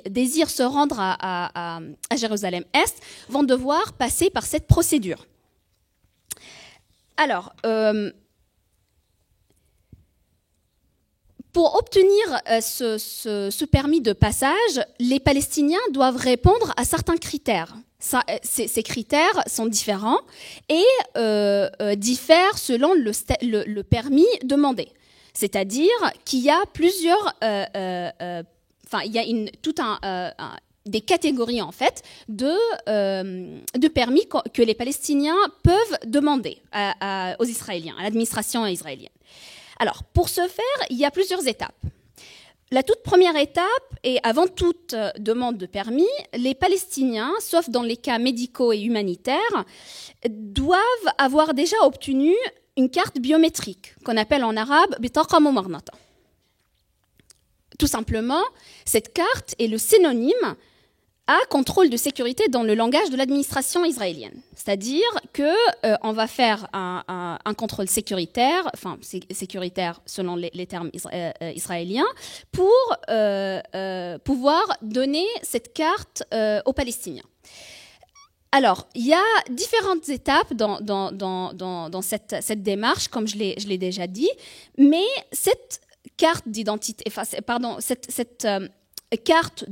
désirent se rendre à Jérusalem-Est, vont devoir passer par cette procédure. Alors, pour obtenir ce permis de passage, les Palestiniens doivent répondre à certains critères. Ces critères sont différents et diffèrent selon le permis demandé. C'est-à-dire qu'il y a plusieurs... il y a des catégories en fait de permis que les Palestiniens peuvent demander aux Israéliens, à l'administration israélienne. Alors, pour ce faire, il y a plusieurs étapes. La toute première étape, et avant toute demande de permis, les Palestiniens, sauf dans les cas médicaux et humanitaires, doivent avoir déjà obtenu une carte biométrique, qu'on appelle en arabe « bitaqa mumarnata ». Tout simplement, cette carte est le synonyme à contrôle de sécurité dans le langage de l'administration israélienne. C'est-à-dire qu'on va faire un contrôle sécuritaire, enfin sécuritaire selon les termes israéliens, pour pouvoir donner cette carte aux Palestiniens. Alors, il y a différentes étapes dans cette démarche, comme je l'ai déjà dit, mais cette carte d'identité, cette carte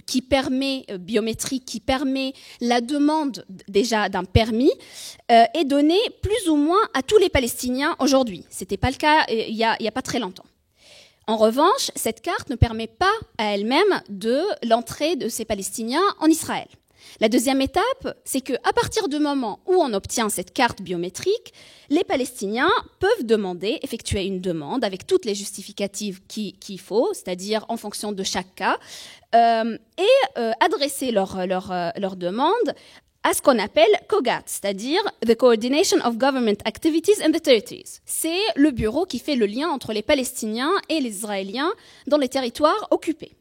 qui permet biométrique, qui permet la demande déjà d'un permis, est donnée plus ou moins à tous les Palestiniens aujourd'hui. C'était pas le cas il y a pas très longtemps. En revanche, cette carte ne permet pas à elle-même de l'entrée de ces Palestiniens en Israël. La deuxième étape, c'est qu'à partir du moment où on obtient cette carte biométrique, les Palestiniens peuvent effectuer une demande avec toutes les justificatives qu'il faut, c'est-à-dire en fonction de chaque cas, et adresser leur demande à ce qu'on appelle COGAT, c'est-à-dire The Coordination of Government Activities in the Territories. C'est le bureau qui fait le lien entre les Palestiniens et les Israéliens dans les territoires occupés.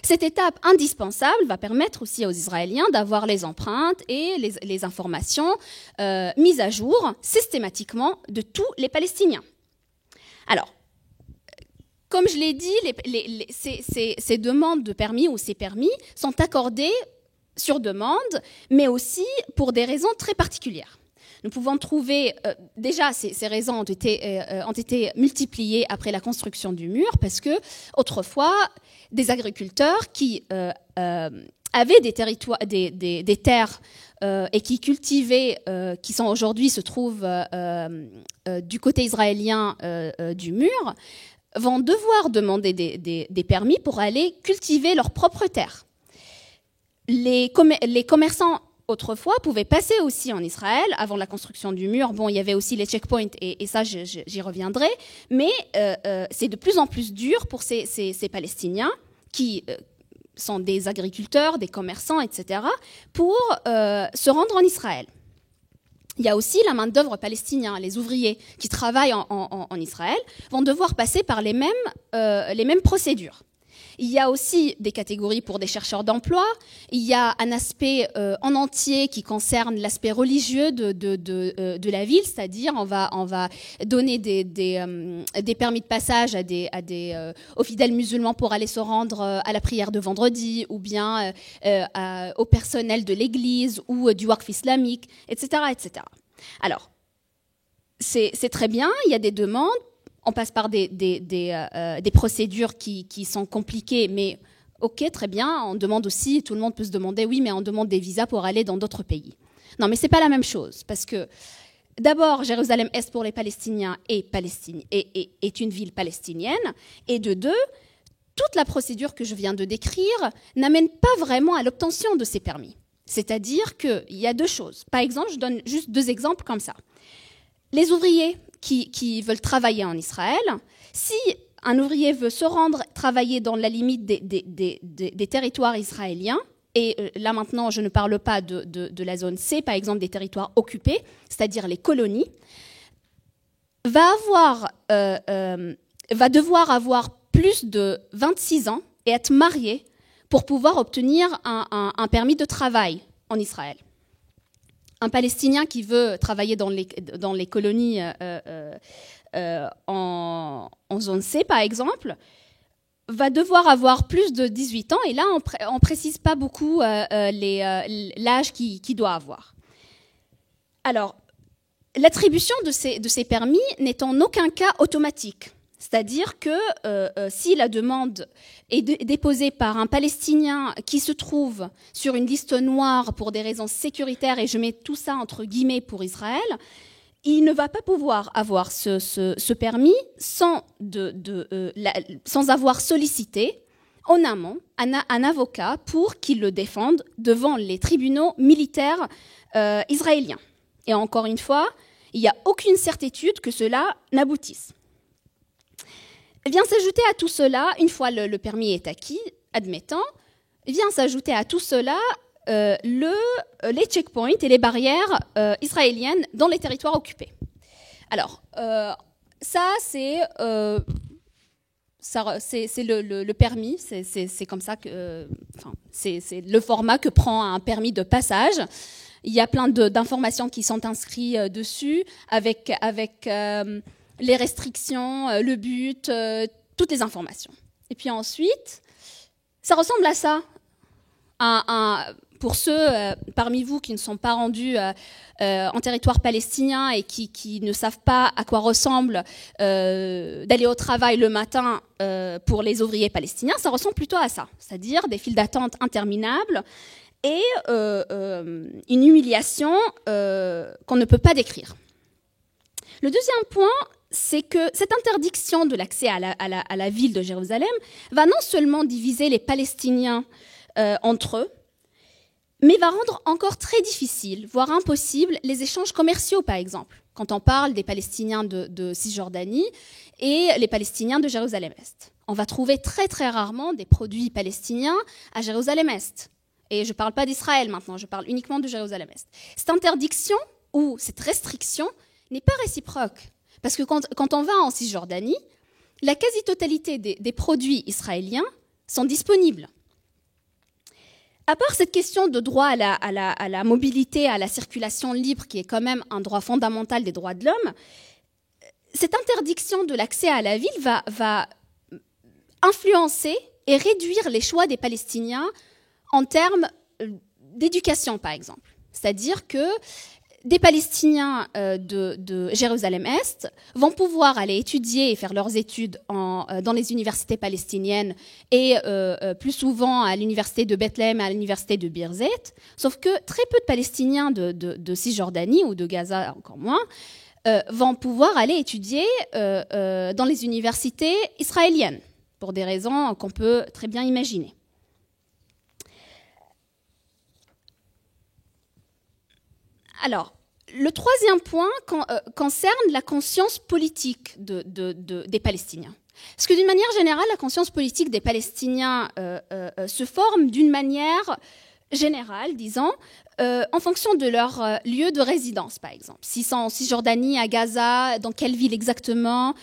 Cette étape indispensable va permettre aussi aux Israéliens d'avoir les empreintes et les informations mises à jour systématiquement de tous les Palestiniens. Alors, comme je l'ai dit, ces demandes de permis ou ces permis sont accordés sur demande, mais aussi pour des raisons très particulières. Nous pouvons trouver, déjà ces raisons ont été multipliées après la construction du mur, parce que autrefois, des agriculteurs qui avaient des territoires, des terres et qui cultivaient, qui sont aujourd'hui se trouvent du côté israélien du mur, vont devoir demander des permis pour aller cultiver leurs propres terres. Les commerçants autrefois pouvaient passer aussi en Israël avant la construction du mur. Bon, il y avait aussi les checkpoints et ça, j'y reviendrai. Mais c'est de plus en plus dur pour ces Palestiniens qui sont des agriculteurs, des commerçants, etc., pour se rendre en Israël. Il y a aussi la main-d'œuvre palestinienne, les ouvriers qui travaillent en Israël vont devoir passer par les mêmes procédures. Il y a aussi des catégories pour des chercheurs d'emploi. Il y a un aspect en entier qui concerne l'aspect religieux de la ville, c'est-à-dire on va donner des permis de passage aux fidèles musulmans pour aller se rendre à la prière de vendredi, ou bien au personnel de l'église ou du Waqf islamique, etc., etc. Alors, c'est très bien, il y a des demandes. on passe par des procédures qui sont compliquées, mais ok, très bien, on demande aussi, tout le monde peut se demander, oui, mais on demande des visas pour aller dans d'autres pays. Non, mais c'est pas la même chose, parce que d'abord, Jérusalem-Est pour les Palestiniens est une ville palestinienne, et de deux, toute la procédure que je viens de décrire n'amène pas vraiment à l'obtention de ces permis. C'est-à-dire qu'il y a deux choses. Par exemple, je donne juste deux exemples comme ça. Les ouvriers qui veulent travailler en Israël, si un ouvrier veut se rendre travailler dans la limite des territoires israéliens, et là maintenant je ne parle pas de la zone C, par exemple des territoires occupés, c'est-à-dire les colonies, va devoir avoir plus de 26 ans et être marié pour pouvoir obtenir un permis de travail en Israël. Un Palestinien qui veut travailler dans les colonies en zone C, par exemple, va devoir avoir plus de 18 ans, et là, on ne précise pas beaucoup l'âge qu'il doit avoir. Alors, l'attribution de ces permis n'est en aucun cas automatique. C'est-à-dire que si la demande est déposée par un Palestinien qui se trouve sur une liste noire pour des raisons sécuritaires, et je mets tout ça entre guillemets pour Israël, il ne va pas pouvoir avoir ce permis sans avoir sollicité en amont un avocat pour qu'il le défende devant les tribunaux militaires israéliens. Et encore une fois, il n'y a aucune certitude que cela n'aboutisse. Vient s'ajouter à tout cela, une fois le permis est acquis, admettant, vient s'ajouter à tout cela les checkpoints et les barrières israéliennes dans les territoires occupés. Alors, ça c'est le permis, c'est comme ça que, c'est le format que prend un permis de passage. Il y a plein d'informations qui sont inscrites dessus, avec les restrictions, le but, toutes les informations. Et puis ensuite, ça ressemble à ça. Pour ceux parmi vous qui ne sont pas rendus en territoire palestinien et qui ne savent pas à quoi ressemble d'aller au travail le matin pour les ouvriers palestiniens, ça ressemble plutôt à ça. C'est-à-dire des files d'attente interminables et une humiliation qu'on ne peut pas décrire. Le deuxième point, c'est que cette interdiction de l'accès à la ville de Jérusalem va non seulement diviser les Palestiniens entre eux, mais va rendre encore très difficile, voire impossible, les échanges commerciaux, par exemple, quand on parle des Palestiniens de Cisjordanie et les Palestiniens de Jérusalem-Est. On va trouver très très rarement des produits palestiniens à Jérusalem-Est. Et je ne parle pas d'Israël maintenant, je parle uniquement de Jérusalem-Est. Cette interdiction ou cette restriction n'est pas réciproque. Parce que quand on va en Cisjordanie, la quasi-totalité des produits israéliens sont disponibles. À part cette question de droit à la mobilité, à la circulation libre, qui est quand même un droit fondamental des droits de l'homme, cette interdiction de l'accès à la ville va influencer et réduire les choix des Palestiniens en termes d'éducation, par exemple. C'est-à-dire que des Palestiniens de Jérusalem-Est vont pouvoir aller étudier et faire leurs études dans les universités palestiniennes et plus souvent à l'université de Bethléem et à l'université de Birzeit, sauf que très peu de Palestiniens de Cisjordanie ou de Gaza encore moins vont pouvoir aller étudier dans les universités israéliennes pour des raisons qu'on peut très bien imaginer. Alors, le troisième point concerne la conscience politique des Palestiniens. Parce que d'une manière générale, la conscience politique des Palestiniens se forme d'une manière générale, disons, en fonction de leur lieu de résidence, par exemple. S'ils sont en Cisjordanie, à Gaza, dans quelle ville exactement,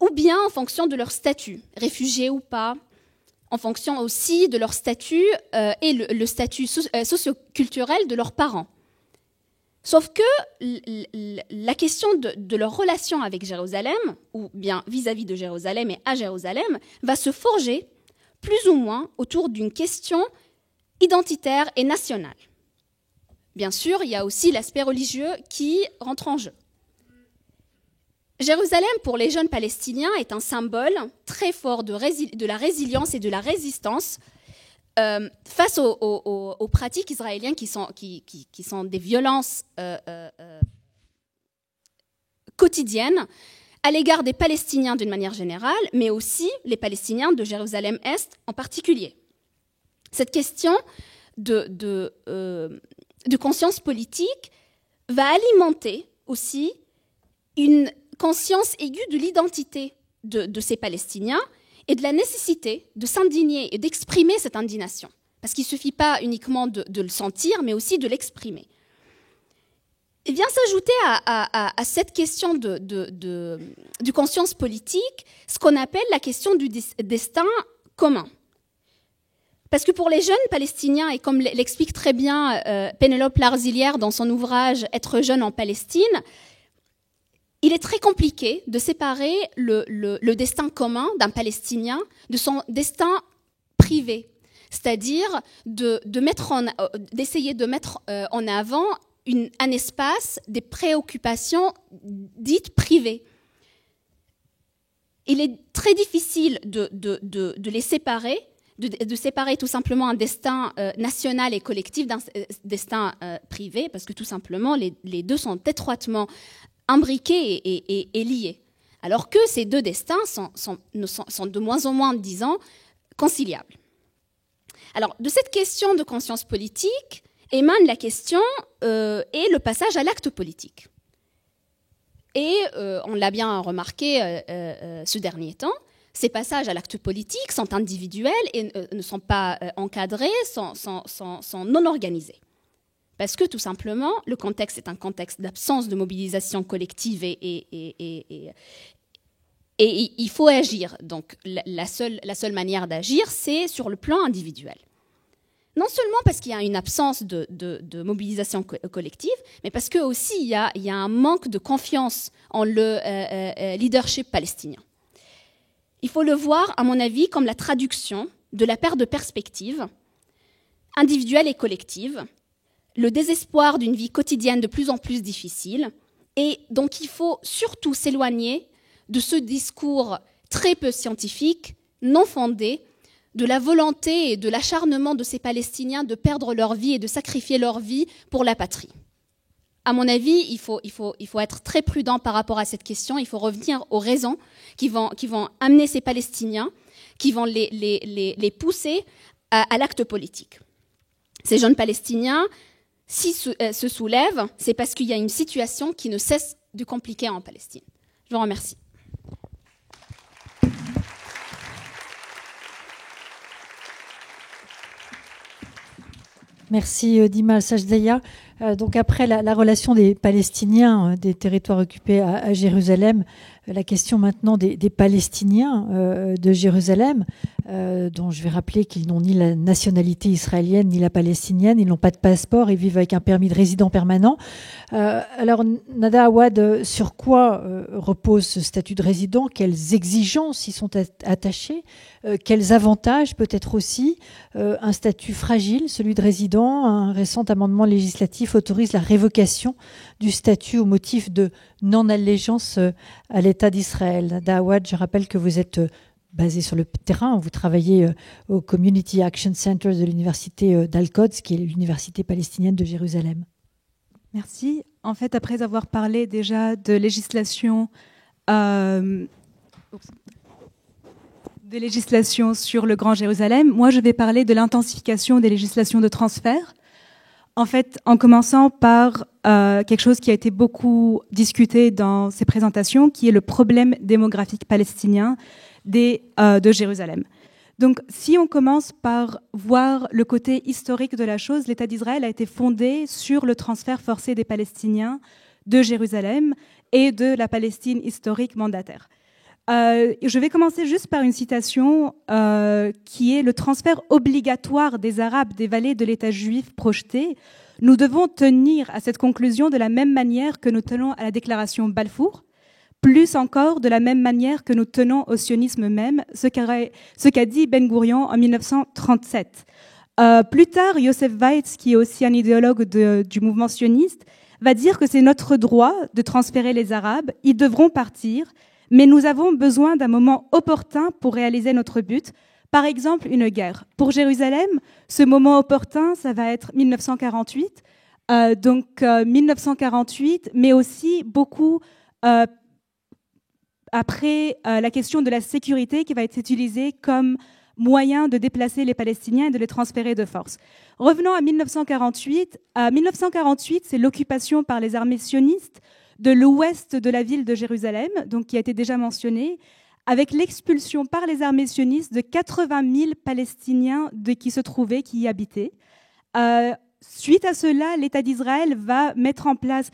ou bien en fonction de leur statut, réfugiés ou pas, en fonction aussi de leur statut et le statut socioculturel de leurs parents. Sauf que la question de leur relation avec Jérusalem, ou bien vis-à-vis de Jérusalem et à Jérusalem, va se forger plus ou moins autour d'une question identitaire et nationale. Bien sûr, il y a aussi l'aspect religieux qui rentre en jeu. Jérusalem, pour les jeunes Palestiniens, est un symbole très fort de la résilience et de la résistance face aux pratiques israéliennes qui sont des violences quotidiennes à l'égard des Palestiniens d'une manière générale, mais aussi les Palestiniens de Jérusalem-Est en particulier. Cette question de conscience politique va alimenter aussi une conscience aiguë de l'identité de ces Palestiniens et de la nécessité de s'indigner et d'exprimer cette indignation. Parce qu'il ne suffit pas uniquement de le sentir, mais aussi de l'exprimer. Et vient s'ajouter à cette question de conscience politique ce qu'on appelle la question du destin commun. Parce que pour les jeunes Palestiniens, et comme l'explique très bien Pénélope Larzilière dans son ouvrage « Être jeune en Palestine », il est très compliqué de séparer le destin commun d'un Palestinien de son destin privé, c'est-à-dire d'essayer de mettre en avant un espace des préoccupations dites privées. Il est très difficile de les séparer, de séparer tout simplement un destin national et collectif d'un destin privé, parce que tout simplement, les deux sont étroitement imbriqués et liés. Alors que ces deux destins sont de moins en moins, disons, conciliables. Alors, de cette question de conscience politique émane la question et le passage à l'acte politique. Et on l'a bien remarqué ce dernier temps, ces passages à l'acte politique sont individuels et ne sont pas encadrés, sont non organisés. Parce que tout simplement, le contexte est un contexte d'absence de mobilisation collective et il faut agir. Donc la seule manière d'agir, c'est sur le plan individuel. Non seulement parce qu'il y a une absence de mobilisation collective, mais parce que aussi il y a un manque de confiance en le leadership palestinien. Il faut le voir, à mon avis, comme la traduction de la perte de perspective individuelle et collective, le désespoir d'une vie quotidienne de plus en plus difficile, et donc il faut surtout s'éloigner de ce discours très peu scientifique, non fondé, de la volonté et de l'acharnement de ces Palestiniens de perdre leur vie et de sacrifier leur vie pour la patrie. À mon avis, il faut être très prudent par rapport à cette question. Il faut revenir aux raisons qui vont amener ces Palestiniens, qui vont les pousser à l'acte politique. Ces jeunes Palestiniens, s'ils se soulèvent, c'est parce qu'il y a une situation qui ne cesse de compliquer en Palestine. Je vous remercie. Merci Dima Sachdaya. Donc après la relation des Palestiniens des territoires occupés à Jérusalem, la question maintenant des Palestiniens de Jérusalem, dont je vais rappeler qu'ils n'ont ni la nationalité israélienne ni la palestinienne, ils n'ont pas de passeport et vivent avec un permis de résident permanent. Alors Nada Awad, sur quoi repose ce statut de résident? Quelles exigences y sont attachées? Quels avantages peut-être aussi? Un statut fragile, celui de résident. Un récent amendement législatif autorise la révocation du statut au motif de non-allégeance à l'État d'Israël. Nada Awad, je rappelle que vous êtes basé sur le terrain, vous travaillez au Community Action Center de l'université d'Al-Quds, qui est l'université palestinienne de Jérusalem. Merci. En fait, après avoir parlé déjà de législation sur le Grand Jérusalem, moi je vais parler de l'intensification des législations de transfert. En fait, en commençant par quelque chose qui a été beaucoup discuté dans ces présentations, qui est le problème démographique palestinien de Jérusalem. Donc, si on commence par voir le côté historique de la chose, l'État d'Israël a été fondé sur le transfert forcé des Palestiniens de Jérusalem et de la Palestine historique mandataire. Je vais commencer juste par une citation qui est « Le transfert obligatoire des Arabes des vallées de l'État juif projeté. Nous devons tenir à cette conclusion de la même manière que nous tenons à la déclaration Balfour, plus encore de la même manière que nous tenons au sionisme même, ce qu'a dit Ben Gourion en 1937. » Plus tard, Yosef Weitz, qui est aussi un idéologue du mouvement sioniste, va dire que c'est notre droit de transférer les Arabes, ils devront partir, mais nous avons besoin d'un moment opportun pour réaliser notre but, par exemple une guerre. Pour Jérusalem, ce moment opportun, ça va être 1948, 1948, mais aussi beaucoup après la question de la sécurité qui va être utilisée comme moyen de déplacer les Palestiniens et de les transférer de force. Revenons à 1948. 1948, c'est l'occupation par les armées sionistes de l'ouest de la ville de Jérusalem, donc qui a été déjà mentionnée, avec l'expulsion par les armées sionistes de 80 000 Palestiniens qui se trouvaient, qui y habitaient. Suite à cela, l'État d'Israël va mettre en place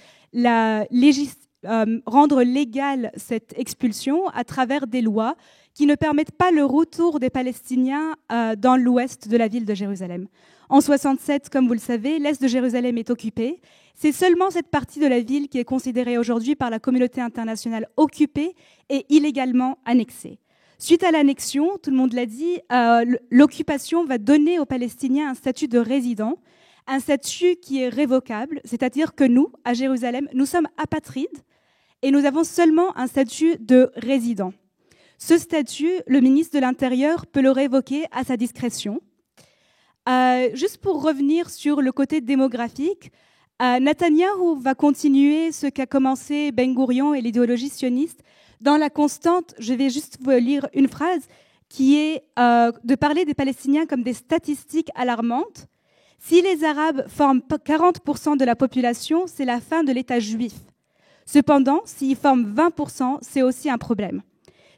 rendre légale cette expulsion à travers des lois qui ne permettent pas le retour des Palestiniens dans l'ouest de la ville de Jérusalem. En 1967, comme vous le savez, l'est de Jérusalem est occupé. C'est seulement cette partie de la ville qui est considérée aujourd'hui par la communauté internationale occupée et illégalement annexée. Suite à l'annexion, tout le monde l'a dit, l'occupation va donner aux Palestiniens un statut de résident, un statut qui est révocable, c'est-à-dire que nous, à Jérusalem, nous sommes apatrides et nous avons seulement un statut de résident. Ce statut, le ministre de l'Intérieur peut le révoquer à sa discrétion. Juste pour revenir sur le côté démographique, Netanyahou va continuer ce qu'a commencé Ben Gourion et l'idéologie sioniste dans la constante, je vais juste vous lire une phrase, qui est de parler des Palestiniens comme des statistiques alarmantes. Si les Arabes forment 40% de la population, c'est la fin de l'État juif. Cependant, s'ils forment 20%, c'est aussi un problème.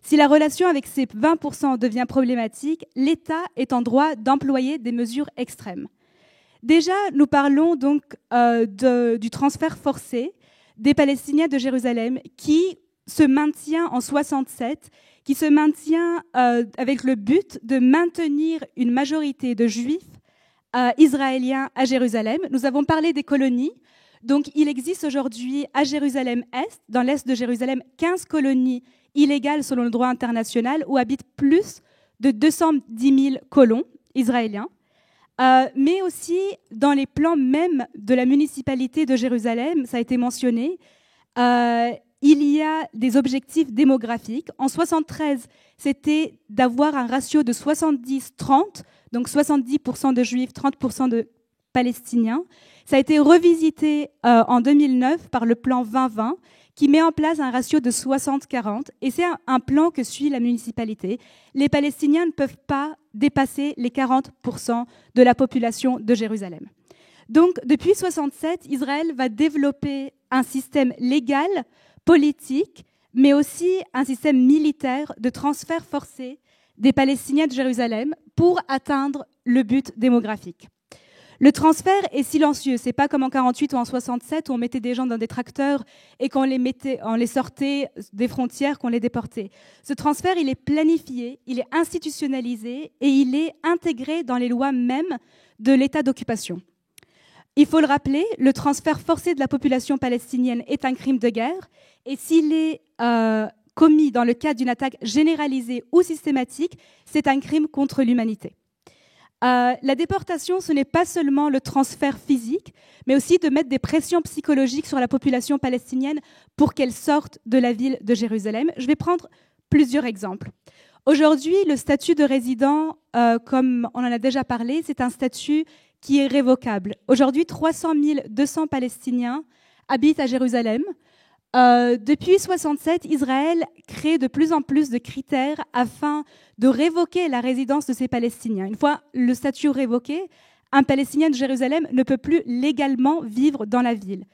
Si la relation avec ces 20% devient problématique, l'État est en droit d'employer des mesures extrêmes. Déjà, nous parlons donc du transfert forcé des Palestiniens de Jérusalem qui se maintient en 1967, qui se maintient avec le but de maintenir une majorité de Juifs israéliens à Jérusalem. Nous avons parlé des colonies. Donc, il existe aujourd'hui à Jérusalem-Est, dans l'Est de Jérusalem, 15 colonies illégales selon le droit international où habitent plus de 210 000 colons israéliens. Mais aussi dans les plans même de la municipalité de Jérusalem, ça a été mentionné, il y a des objectifs démographiques. En 1973, c'était d'avoir un ratio de 70-30, donc 70% de Juifs, 30% de Palestiniens. Ça a été revisité en 2009 par le plan 2020, qui met en place un ratio de 60-40, et c'est un plan que suit la municipalité. Les Palestiniens ne peuvent pas dépasser les 40% de la population de Jérusalem. Donc, depuis 1967, Israël va développer un système légal, politique, mais aussi un système militaire de transfert forcé des Palestiniens de Jérusalem pour atteindre le but démographique. Le transfert est silencieux. C'est pas comme en 1948 ou en 1967 où on mettait des gens dans des tracteurs et qu'on les sortait des frontières, qu'on les déportait. Ce transfert, il est planifié, il est institutionnalisé et il est intégré dans les lois mêmes de l'état d'occupation. Il faut le rappeler, le transfert forcé de la population palestinienne est un crime de guerre et s'il est commis dans le cadre d'une attaque généralisée ou systématique, c'est un crime contre l'humanité. La déportation, ce n'est pas seulement le transfert physique, mais aussi de mettre des pressions psychologiques sur la population palestinienne pour qu'elle sorte de la ville de Jérusalem. Je vais prendre plusieurs exemples. Aujourd'hui, le statut de résident, comme on en a déjà parlé, c'est un statut qui est révocable. Aujourd'hui, 300 200 Palestiniens habitent à Jérusalem. Depuis 1967, Israël crée de plus en plus de critères afin de révoquer la résidence de ces Palestiniens. Une fois le statut révoqué, un Palestinien de Jérusalem ne peut plus légalement vivre dans la ville.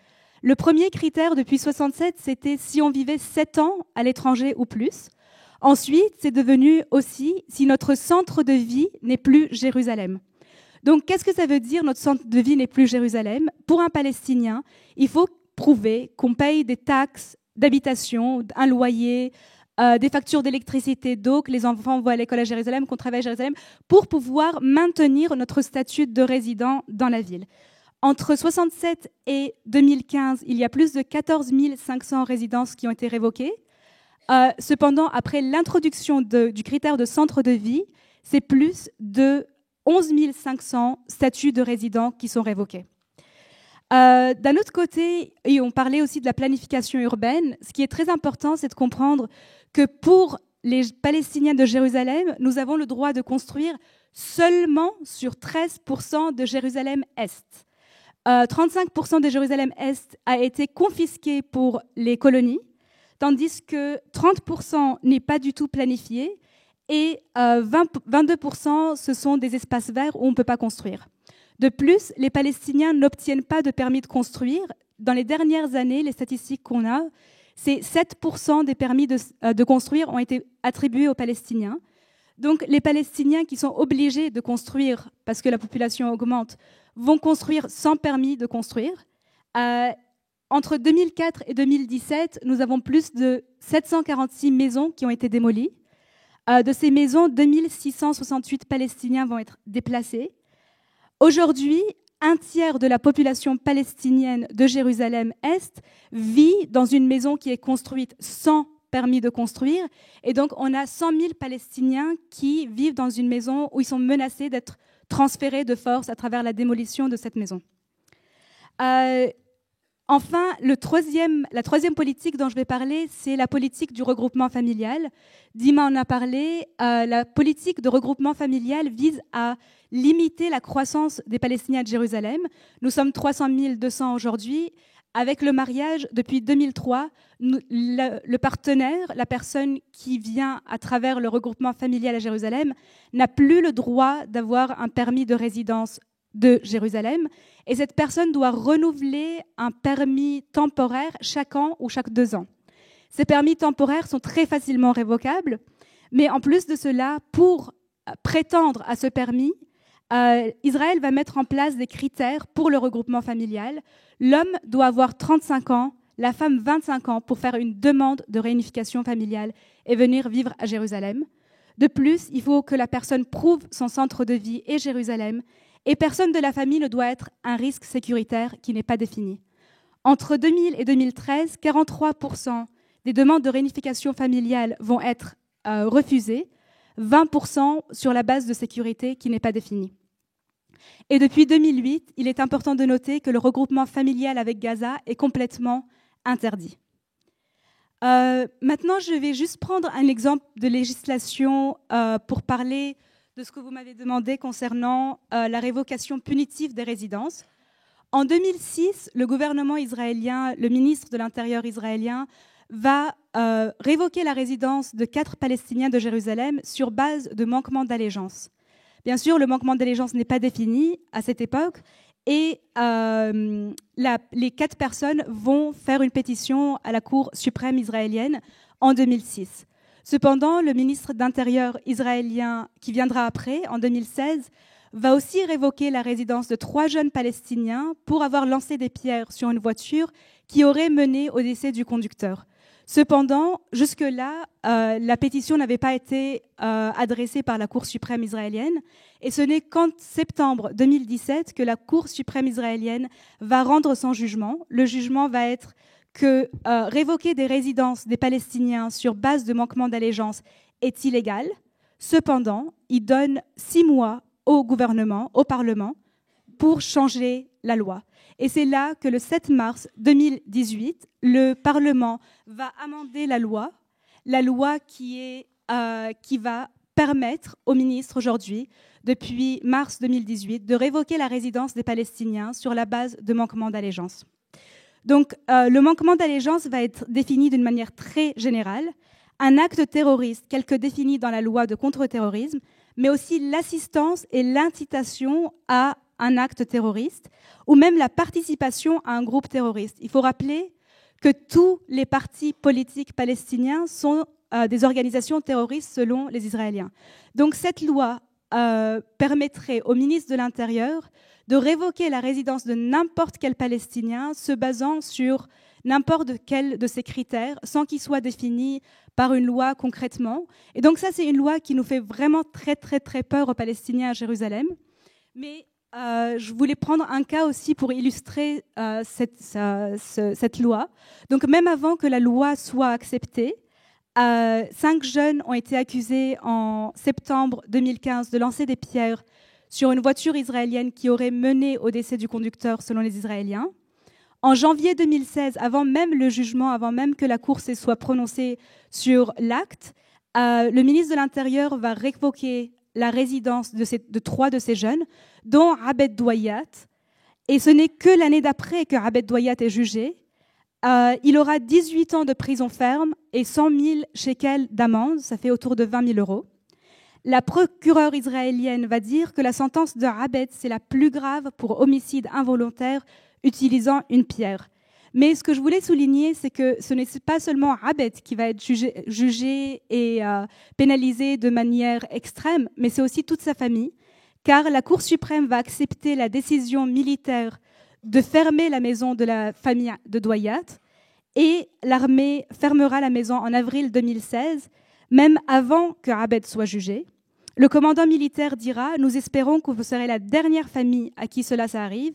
Le premier critère depuis 1967, c'était si on vivait 7 ans à l'étranger ou plus. Ensuite, c'est devenu aussi si notre centre de vie n'est plus Jérusalem. Donc, qu'est-ce que ça veut dire, notre centre de vie n'est plus Jérusalem? Pour un Palestinien, il faut prouver qu'on paye des taxes d'habitation, un loyer, des factures d'électricité, d'eau, que les enfants vont à l'école à Jérusalem, qu'on travaille à Jérusalem, pour pouvoir maintenir notre statut de résident dans la ville. Entre 1967 et 2015, il y a plus de 14 500 résidences qui ont été révoquées. Cependant, après l'introduction du critère de centre de vie, c'est plus de 11 500 statuts de résidents qui sont révoqués. D'un autre côté, et on parlait aussi de la planification urbaine, ce qui est très important, c'est de comprendre que pour les Palestiniens de Jérusalem, nous avons le droit de construire seulement sur 13% de Jérusalem-Est. 35% de Jérusalem-Est a été confisqué pour les colonies, tandis que 30% n'est pas du tout planifié et 22% ce sont des espaces verts où on ne peut pas construire. De plus, les Palestiniens n'obtiennent pas de permis de construire. Dans les dernières années, les statistiques qu'on a, c'est 7% des permis de construire ont été attribués aux Palestiniens. Donc les Palestiniens qui sont obligés de construire, parce que la population augmente, vont construire sans permis de construire. Entre 2004 et 2017, nous avons plus de 746 maisons qui ont été démolies. De ces maisons, 2668 Palestiniens vont être déplacés. Aujourd'hui, un tiers de la population palestinienne de Jérusalem-Est vit dans une maison qui est construite sans permis de construire. Et donc, on a 100 000 Palestiniens qui vivent dans une maison où ils sont menacés d'être transférés de force à travers la démolition de cette maison. Enfin, la troisième politique dont je vais parler, c'est la politique du regroupement familial. Dima en a parlé. La politique de regroupement familial vise à limiter la croissance des Palestiniens de Jérusalem. Nous sommes 300 200 aujourd'hui. Avec le mariage, depuis 2003, le partenaire, la personne qui vient à travers le regroupement familial à Jérusalem, n'a plus le droit d'avoir un permis de résidence de Jérusalem. Et cette personne doit renouveler un permis temporaire chaque an ou chaque 2 ans. Ces permis temporaires sont très facilement révocables. Mais en plus de cela, pour prétendre à ce permis, Israël va mettre en place des critères pour le regroupement familial. L'homme doit avoir 35 ans, la femme 25 ans pour faire une demande de réunification familiale et venir vivre à Jérusalem. De plus, il faut que la personne prouve son centre de vie est Jérusalem et personne de la famille ne doit être un risque sécuritaire qui n'est pas défini. Entre 2000 et 2013, 43% des demandes de réunification familiale vont être refusées, 20% sur la base de sécurité qui n'est pas définie. Et depuis 2008, il est important de noter que le regroupement familial avec Gaza est complètement interdit. Maintenant, je vais juste prendre un exemple de législation pour parler de ce que vous m'avez demandé concernant la révocation punitive des résidences. En 2006, le gouvernement israélien, le ministre de l'Intérieur israélien, va révoquer la résidence de 4 Palestiniens de Jérusalem sur base de manquement d'allégeance. Bien sûr, le manquement d'allégeance n'est pas défini à cette époque et les 4 personnes vont faire une pétition à la Cour suprême israélienne en 2006. Cependant, le ministre d'Intérieur israélien qui viendra après, en 2016, va aussi révoquer la résidence de 3 jeunes Palestiniens pour avoir lancé des pierres sur une voiture qui aurait mené au décès du conducteur. Cependant, jusque-là, la pétition n'avait pas été adressée par la Cour suprême israélienne et ce n'est qu'en septembre 2017 que la Cour suprême israélienne va rendre son jugement. Le jugement va être que révoquer des résidences des Palestiniens sur base de manquement d'allégeance est illégal. Cependant, il donne 6 mois au gouvernement, au Parlement, pour changer la loi. Et c'est là que le 7 mars 2018, le Parlement va amender la loi qui va permettre aux ministres aujourd'hui, depuis mars 2018, de révoquer la résidence des Palestiniens sur la base de manquement d'allégeance. Donc, le manquement d'allégeance va être défini d'une manière très générale. Un acte terroriste, tel que défini dans la loi de contre-terrorisme, mais aussi l'assistance et l'incitation à un acte terroriste, ou même la participation à un groupe terroriste. Il faut rappeler que tous les partis politiques palestiniens sont des organisations terroristes selon les Israéliens. Donc cette loi permettrait au ministre de l'Intérieur de révoquer la résidence de n'importe quel Palestinien se basant sur n'importe quel de ces critères, sans qu'ils soient définis par une loi concrètement. Et donc ça, c'est une loi qui nous fait vraiment très, très, très peur aux Palestiniens à Jérusalem. Mais je voulais prendre un cas aussi pour illustrer cette loi. Donc même avant que la loi soit acceptée, 5 jeunes ont été accusés en septembre 2015 de lancer des pierres sur une voiture israélienne qui aurait mené au décès du conducteur selon les Israéliens. En janvier 2016, avant même le jugement, avant même que la Cour se soit prononcée sur l'acte, le ministre de l'Intérieur va révoquer la résidence de 3 de ces jeunes, dont Abed Douayat. Et ce n'est que l'année d'après que Abed Douayat est jugé. Il aura 18 ans de prison ferme et 100 000 shekels d'amende, ça fait autour de 20 000 euros. La procureure israélienne va dire que la sentence de Abed, c'est la plus grave pour homicide involontaire utilisant une pierre. Mais ce que je voulais souligner, c'est que ce n'est pas seulement Abed qui va être jugé et pénalisé de manière extrême, mais c'est aussi toute sa famille, car la Cour suprême va accepter la décision militaire de fermer la maison de la famille de Douayat, et l'armée fermera la maison en avril 2016, même avant que Abed soit jugé. Le commandant militaire dira « Nous espérons que vous serez la dernière famille à qui cela arrive.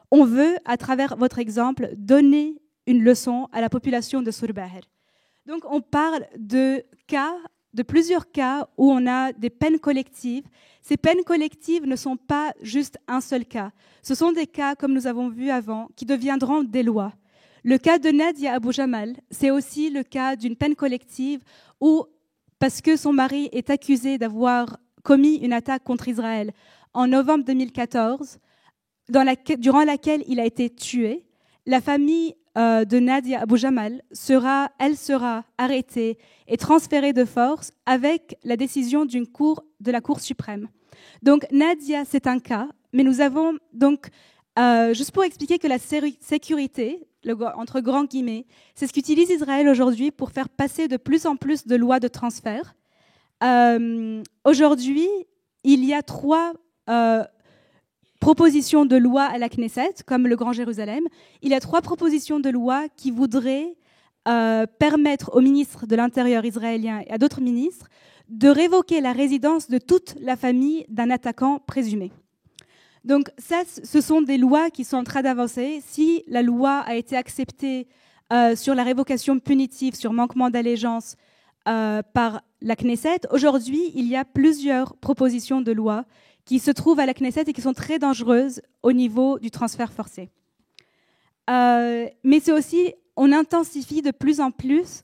On veut, à travers votre exemple, donner une leçon à la population de Surbaher. » Donc on parle de plusieurs cas où on a des peines collectives. Ces peines collectives ne sont pas juste un seul cas. Ce sont des cas, comme nous avons vu avant, qui deviendront des lois. Le cas de Nadia Abou Jamal, c'est aussi le cas d'une peine collective où, parce que son mari est accusé d'avoir commis une attaque contre Israël en novembre 2014, durant laquelle il a été tué, la famille de Nadia Abou Jamal sera arrêtée et transférée de force avec la décision de la Cour suprême. Donc Nadia, c'est un cas, mais nous avons donc, juste pour expliquer que la sécurité, entre grands guillemets, c'est ce qu'utilise Israël aujourd'hui pour faire passer de plus en plus de lois de transfert. Aujourd'hui, il y a 3 propositions de loi à la Knesset, comme le Grand Jérusalem. Il y a 3 propositions de loi qui voudraient permettre au ministre de l'Intérieur israélien et à d'autres ministres de révoquer la résidence de toute la famille d'un attaquant présumé. Donc ça, ce sont des lois qui sont en train d'avancer. Si la loi a été acceptée sur la révocation punitive, sur manquement d'allégeance par la Knesset, aujourd'hui, il y a plusieurs propositions de loi qui se trouvent à la Knesset et qui sont très dangereuses au niveau du transfert forcé. Mais c'est aussi, on intensifie de plus en plus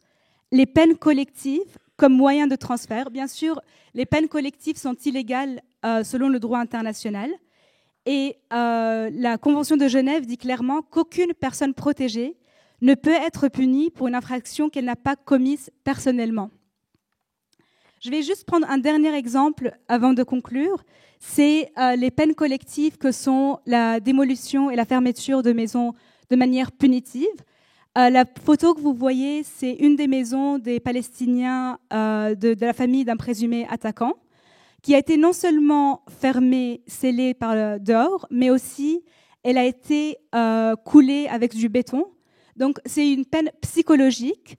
les peines collectives comme moyen de transfert. Bien sûr, les peines collectives sont illégales selon le droit international. Et la Convention de Genève dit clairement qu'aucune personne protégée ne peut être punie pour une infraction qu'elle n'a pas commise personnellement. Je vais juste prendre un dernier exemple avant de conclure. C'est les peines collectives que sont la démolition et la fermeture de maisons de manière punitive. La photo que vous voyez, c'est une des maisons des Palestiniens de la famille d'un présumé attaquant, qui a été non seulement fermée, scellée par dehors, mais aussi elle a été coulée avec du béton. Donc c'est une peine psychologique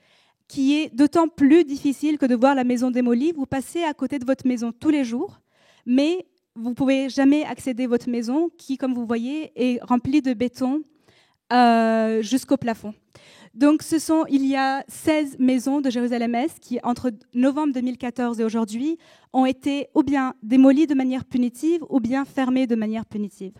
qui est d'autant plus difficile que de voir la maison démolie. Vous passez à côté de votre maison tous les jours, mais vous ne pouvez jamais accéder à votre maison qui, comme vous voyez, est remplie de béton jusqu'au plafond. Donc il y a 16 maisons de Jérusalem-Est qui, entre novembre 2014 et aujourd'hui, ont été ou bien démolies de manière punitive ou bien fermées de manière punitive.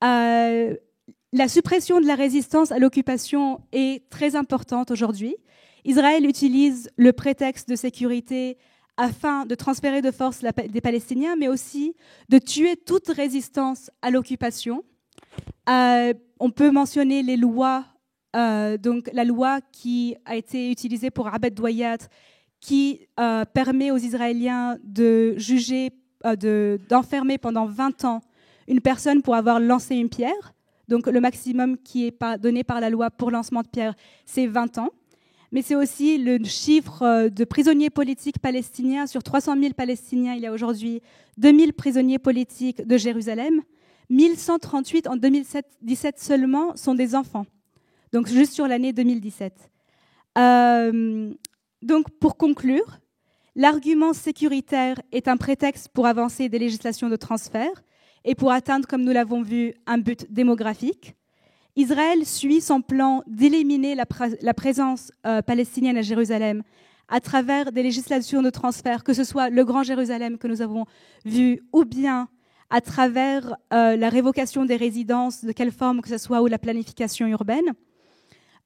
La suppression de la résistance à l'occupation est très importante aujourd'hui. Israël utilise le prétexte de sécurité afin de transférer de force des Palestiniens, mais aussi de tuer toute résistance à l'occupation. On peut mentionner les lois, donc la loi qui a été utilisée pour Abed Douayat, qui permet aux Israéliens de juger, d'enfermer pendant 20 ans une personne pour avoir lancé une pierre. Donc le maximum qui est donné par la loi pour lancement de pierre, c'est 20 ans. Mais c'est aussi le chiffre de prisonniers politiques palestiniens. Sur 300 000 Palestiniens, il y a aujourd'hui 2 000 prisonniers politiques de Jérusalem. 1 138 en 2017 seulement sont des enfants. Donc juste sur l'année 2017. Donc pour conclure, l'argument sécuritaire est un prétexte pour avancer des législations de transfert et pour atteindre, comme nous l'avons vu, un but démographique. Israël suit son plan d'éliminer la présence palestinienne à Jérusalem à travers des législations de transfert, que ce soit le Grand Jérusalem que nous avons vu, ou bien à travers la révocation des résidences, de quelle forme que ce soit, ou la planification urbaine.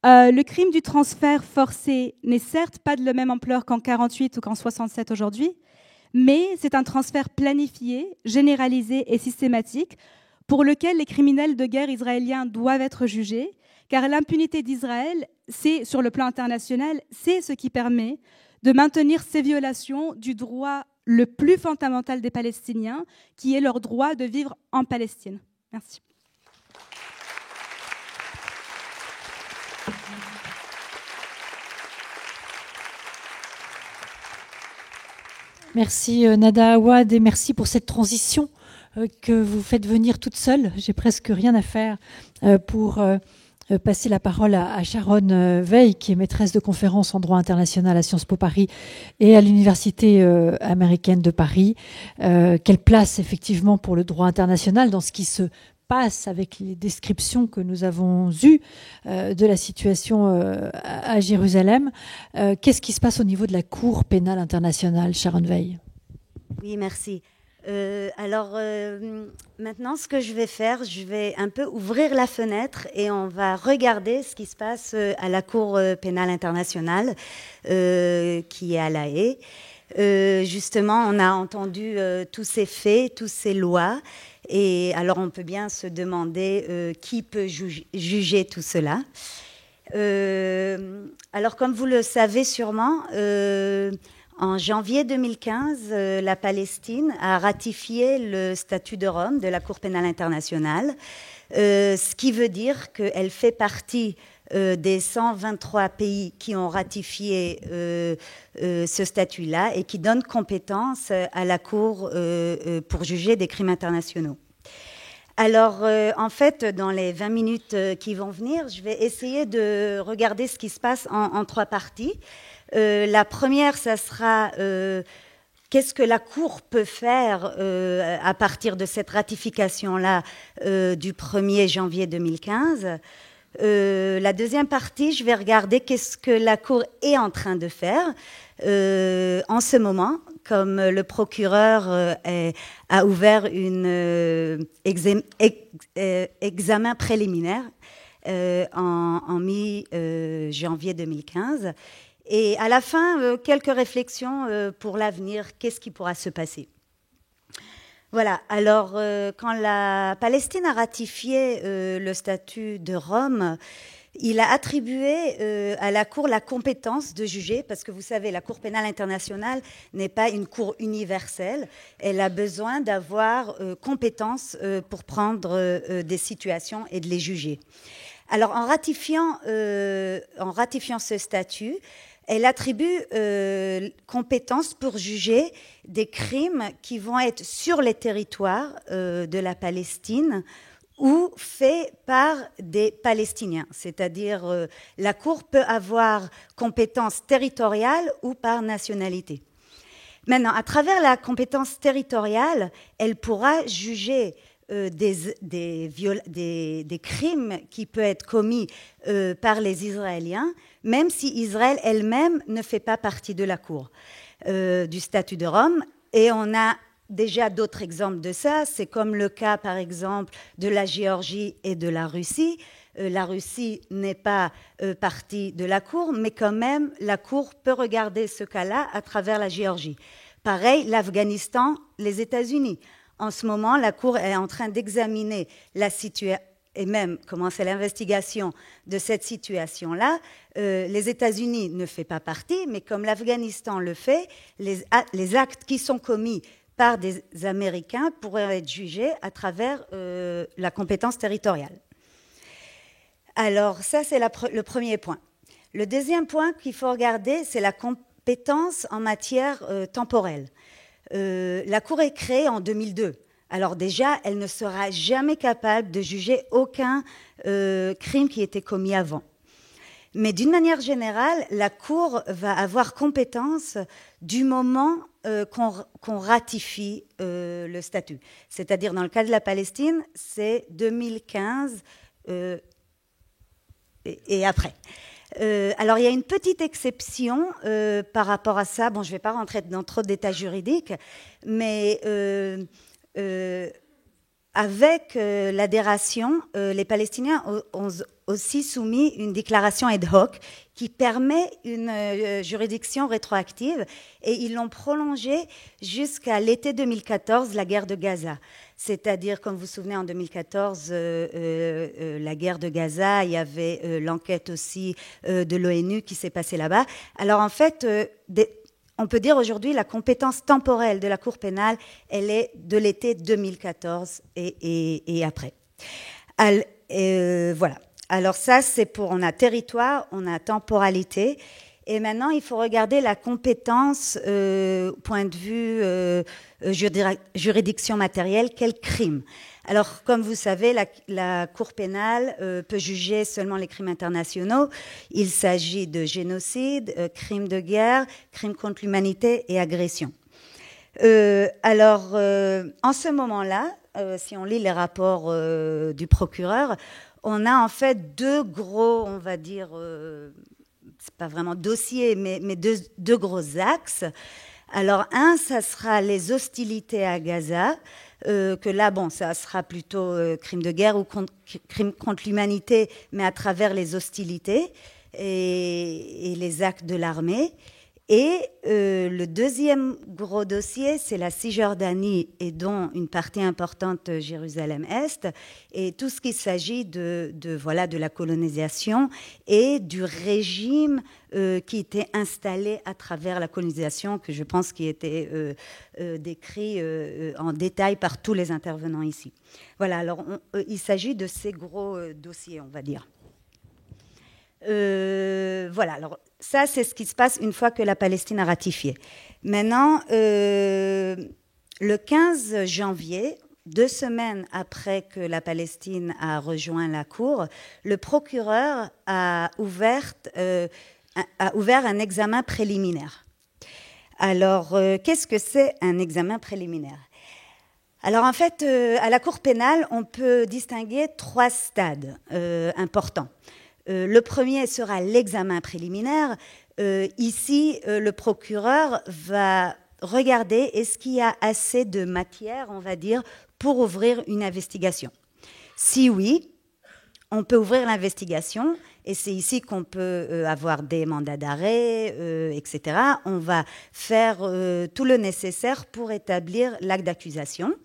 Le crime du transfert forcé n'est certes pas de la même ampleur qu'en 48 ou qu'en 67 aujourd'hui, mais c'est un transfert planifié, généralisé et systématique pour lequel les criminels de guerre israéliens doivent être jugés, car l'impunité d'Israël, c'est, sur le plan international, c'est ce qui permet de maintenir ces violations du droit le plus fondamental des Palestiniens, qui est leur droit de vivre en Palestine. Merci. Merci Nada Awad et merci pour cette transition que vous faites venir toute seule. J'ai presque rien à faire pour passer la parole à Sharon Veil, qui est maîtresse de conférences en droit international à Sciences Po Paris et à l'Université américaine de Paris. Quelle place effectivement pour le droit international dans ce qui se passe avec les descriptions que nous avons eues de la situation à Jérusalem. Qu'est-ce qui se passe au niveau de la Cour pénale internationale, Sharon Veil? Oui, merci. Maintenant, ce que je vais faire, je vais un peu ouvrir la fenêtre et on va regarder ce qui se passe à la Cour pénale internationale qui est à La Haye. Justement, on a entendu tous ces faits, toutes ces lois. Et alors, on peut bien se demander qui peut juger tout cela. Alors, comme vous le savez sûrement, en janvier 2015, la Palestine a ratifié le statut de Rome de la Cour pénale internationale, ce qui veut dire qu'elle fait partie des 123 pays qui ont ratifié ce statut-là et qui donnent compétence à la Cour pour juger des crimes internationaux. Alors, en fait, dans les 20 minutes qui vont venir, je vais essayer de regarder ce qui se passe en 3 parties. La première, ça sera qu'est-ce que la Cour peut faire à partir de cette ratification-là du 1er janvier 2015. La deuxième partie, je vais regarder qu'est-ce que la Cour est en train de faire en ce moment, comme le procureur a ouvert un examen préliminaire en mi-janvier 2015. Et à la fin, quelques réflexions pour l'avenir, qu'est-ce qui pourra se passer. Voilà, alors quand la Palestine a ratifié le statut de Rome, il a attribué à la Cour la compétence de juger, parce que vous savez, la Cour pénale internationale n'est pas une cour universelle, elle a besoin d'avoir compétence pour prendre des situations et de les juger. Alors en ratifiant ce statut, elle attribue compétence pour juger des crimes qui vont être sur les territoires de la Palestine ou faits par des Palestiniens. C'est-à-dire, la Cour peut avoir compétence territoriale ou par nationalité. Maintenant, à travers la compétence territoriale, elle pourra juger des crimes qui peuvent être commis par les Israéliens, même si Israël elle-même ne fait pas partie de la Cour du statut de Rome. Et on a déjà d'autres exemples de ça. C'est comme le cas, par exemple, de la Géorgie et de la Russie. La Russie n'est pas partie de la Cour, mais quand même, la Cour peut regarder ce cas-là à travers la Géorgie. Pareil, l'Afghanistan, les États-Unis. En ce moment, la Cour est en train d'examiner la situation et même commencer l'investigation de cette situation-là. Les États-Unis ne font pas partie, mais comme l'Afghanistan le fait, les actes qui sont commis par des Américains pourraient être jugés à travers la compétence territoriale. Alors ça, c'est le premier point. Le deuxième point qu'il faut regarder, c'est la compétence en matière temporelle. La Cour est créée en 2002. Alors déjà, elle ne sera jamais capable de juger aucun crime qui était commis avant. Mais d'une manière générale, la Cour va avoir compétence du moment qu'on ratifie le statut. C'est-à-dire, dans le cas de la Palestine, c'est 2015 et après. Alors, il y a une petite exception par rapport à ça. Bon, je ne vais pas rentrer dans trop de détails juridiques, mais avec l'adhération, les Palestiniens ont aussi soumis une déclaration ad hoc qui permet une juridiction rétroactive, et ils l'ont prolongée jusqu'à l'été 2014, la guerre de Gaza. C'est-à-dire, comme vous vous souvenez, en 2014, la guerre de Gaza, il y avait l'enquête aussi de l'ONU qui s'est passée là-bas. Alors en fait, on peut dire aujourd'hui la compétence temporelle de la Cour pénale, elle est de l'été 2014 et après. Voilà. Alors ça, c'est pour, on a territoire, on a temporalité, et maintenant il faut regarder la compétence point de vue juridiction matérielle, quel crime. Alors, comme vous savez, la Cour pénale peut juger seulement les crimes internationaux. Il s'agit de génocide, crimes de guerre, crimes contre l'humanité et agression. Alors, en ce moment-là, si on lit les rapports du procureur, on a en fait deux gros, on va dire, c'est pas vraiment dossiers, mais deux gros axes. Alors, un, ça sera les hostilités à Gaza, que là, bon, ça sera plutôt crime de guerre ou crime contre l'humanité, mais à travers les hostilités et les actes de l'armée. Et le deuxième gros dossier, c'est la Cisjordanie, et dont une partie importante Jérusalem-Est, et tout ce qui s'agit de la colonisation et du régime qui était installé à travers la colonisation, que je pense qui était décrit en détail par tous les intervenants ici. Voilà, alors il s'agit de ces gros dossiers, on va dire. Voilà, alors ça, c'est ce qui se passe une fois que la Palestine a ratifié. Maintenant, le 15 janvier, 2 semaines après que la Palestine a rejoint la Cour, le procureur a ouvert un examen préliminaire. Alors, qu'est-ce que c'est un examen préliminaire ? Alors, en fait, à la Cour pénale, on peut distinguer 3 stades importants. Le premier sera l'examen préliminaire. Ici, le procureur va regarder est-ce qu'il y a assez de matière, on va dire, pour ouvrir une investigation. Si oui, on peut ouvrir l'investigation, et c'est ici qu'on peut avoir des mandats d'arrêt, etc. On va faire tout le nécessaire pour établir l'acte d'accusation.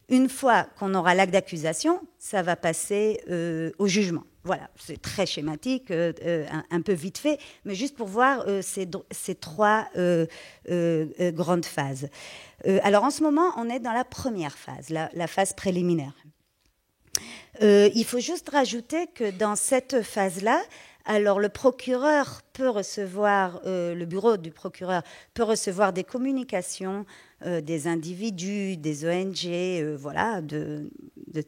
Une fois qu'on aura l'acte d'accusation, ça va passer au jugement. Voilà, c'est très schématique, un peu vite fait, mais juste pour voir ces 3 grandes phases. Alors en ce moment, on est dans la première phase, la phase préliminaire. Il faut juste rajouter que dans cette phase-là, alors le procureur peut recevoir, le bureau du procureur peut recevoir des communications des individus, des ONG, voilà, de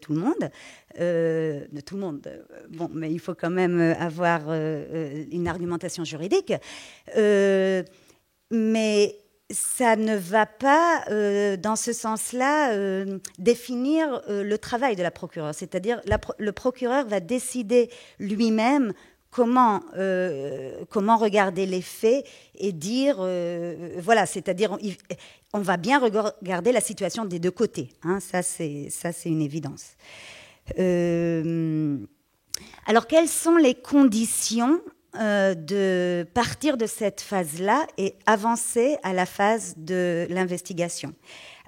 tout le monde. Bon, mais il faut quand même avoir une argumentation juridique. Mais ça ne va pas, dans ce sens-là, définir le travail de la procureure. C'est-à-dire, le procureur va décider lui-même comment regarder les faits et dire, voilà, c'est-à-dire, on va bien regarder la situation des deux côtés. Hein, ça, c'est une évidence. Alors, quelles sont les conditions de partir de cette phase-là et avancer à la phase de l'investigation?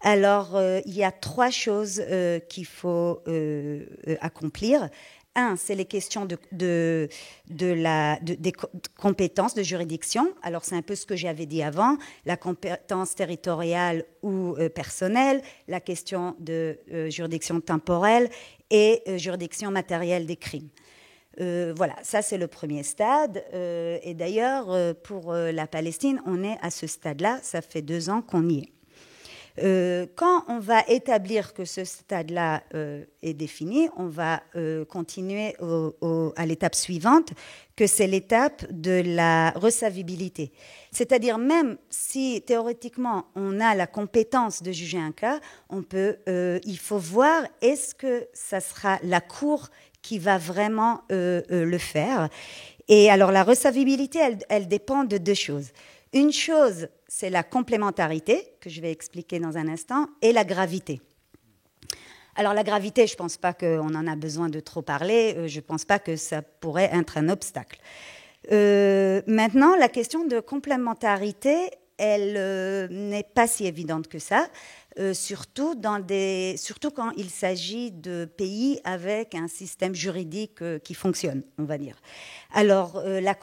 Alors, il y a 3 choses qu'il faut accomplir. 1, c'est les questions des compétences de juridiction. Alors, c'est un peu ce que j'avais dit avant, la compétence territoriale ou personnelle, la question de juridiction temporelle et juridiction matérielle des crimes. Voilà, ça c'est le premier stade. Et d'ailleurs, pour la Palestine, on est à ce stade-là, ça fait 2 ans qu'on y est. Quand on va établir que ce stade-là est défini, on va continuer à l'étape suivante, que c'est l'étape de la recevabilité. C'est-à-dire, même si théoriquement on a la compétence de juger un cas, il faut voir est-ce que ça sera la Cour qui va vraiment le faire. Et alors la recevabilité, elle dépend de 2 choses. Une chose, c'est la complémentarité, que je vais expliquer dans un instant, et la gravité. Alors la gravité, je ne pense pas qu'on en a besoin de trop parler, je ne pense pas que ça pourrait être un obstacle. Maintenant, la question de complémentarité, elle n'est pas si évidente que ça, surtout quand il s'agit de pays avec un système juridique qui fonctionne, on va dire. Alors, la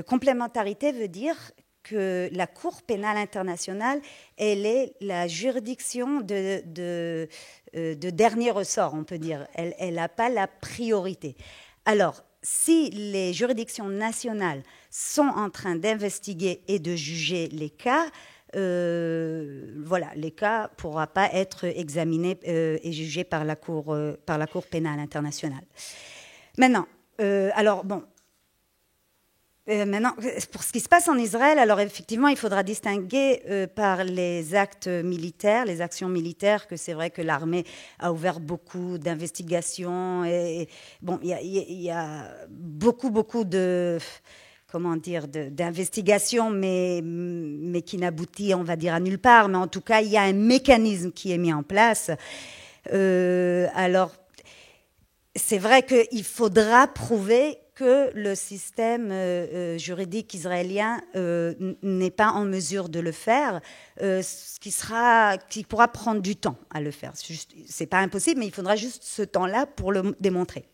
complémentarité veut dire que la Cour pénale internationale, elle est la juridiction de dernier ressort, on peut dire. Elle n'a pas la priorité. Alors, si les juridictions nationales sont en train d'investiguer et de juger les cas, voilà, les cas ne pourront pas être examinés et jugés par la Cour pénale internationale. Maintenant, maintenant, pour ce qui se passe en Israël, alors effectivement, il faudra distinguer par les actes militaires, les actions militaires, que c'est vrai que l'armée a ouvert beaucoup d'investigations. Et bon, il y a beaucoup de, comment dire, d'investigations, mais qui n'aboutit, on va dire, à nulle part. Mais en tout cas, il y a un mécanisme qui est mis en place. Alors, c'est vrai qu'il faudra prouver que le système juridique israélien n'est pas en mesure de le faire, ce qui pourra prendre du temps à le faire. C'est pas impossible, mais il faudra juste ce temps-là pour le démontrer.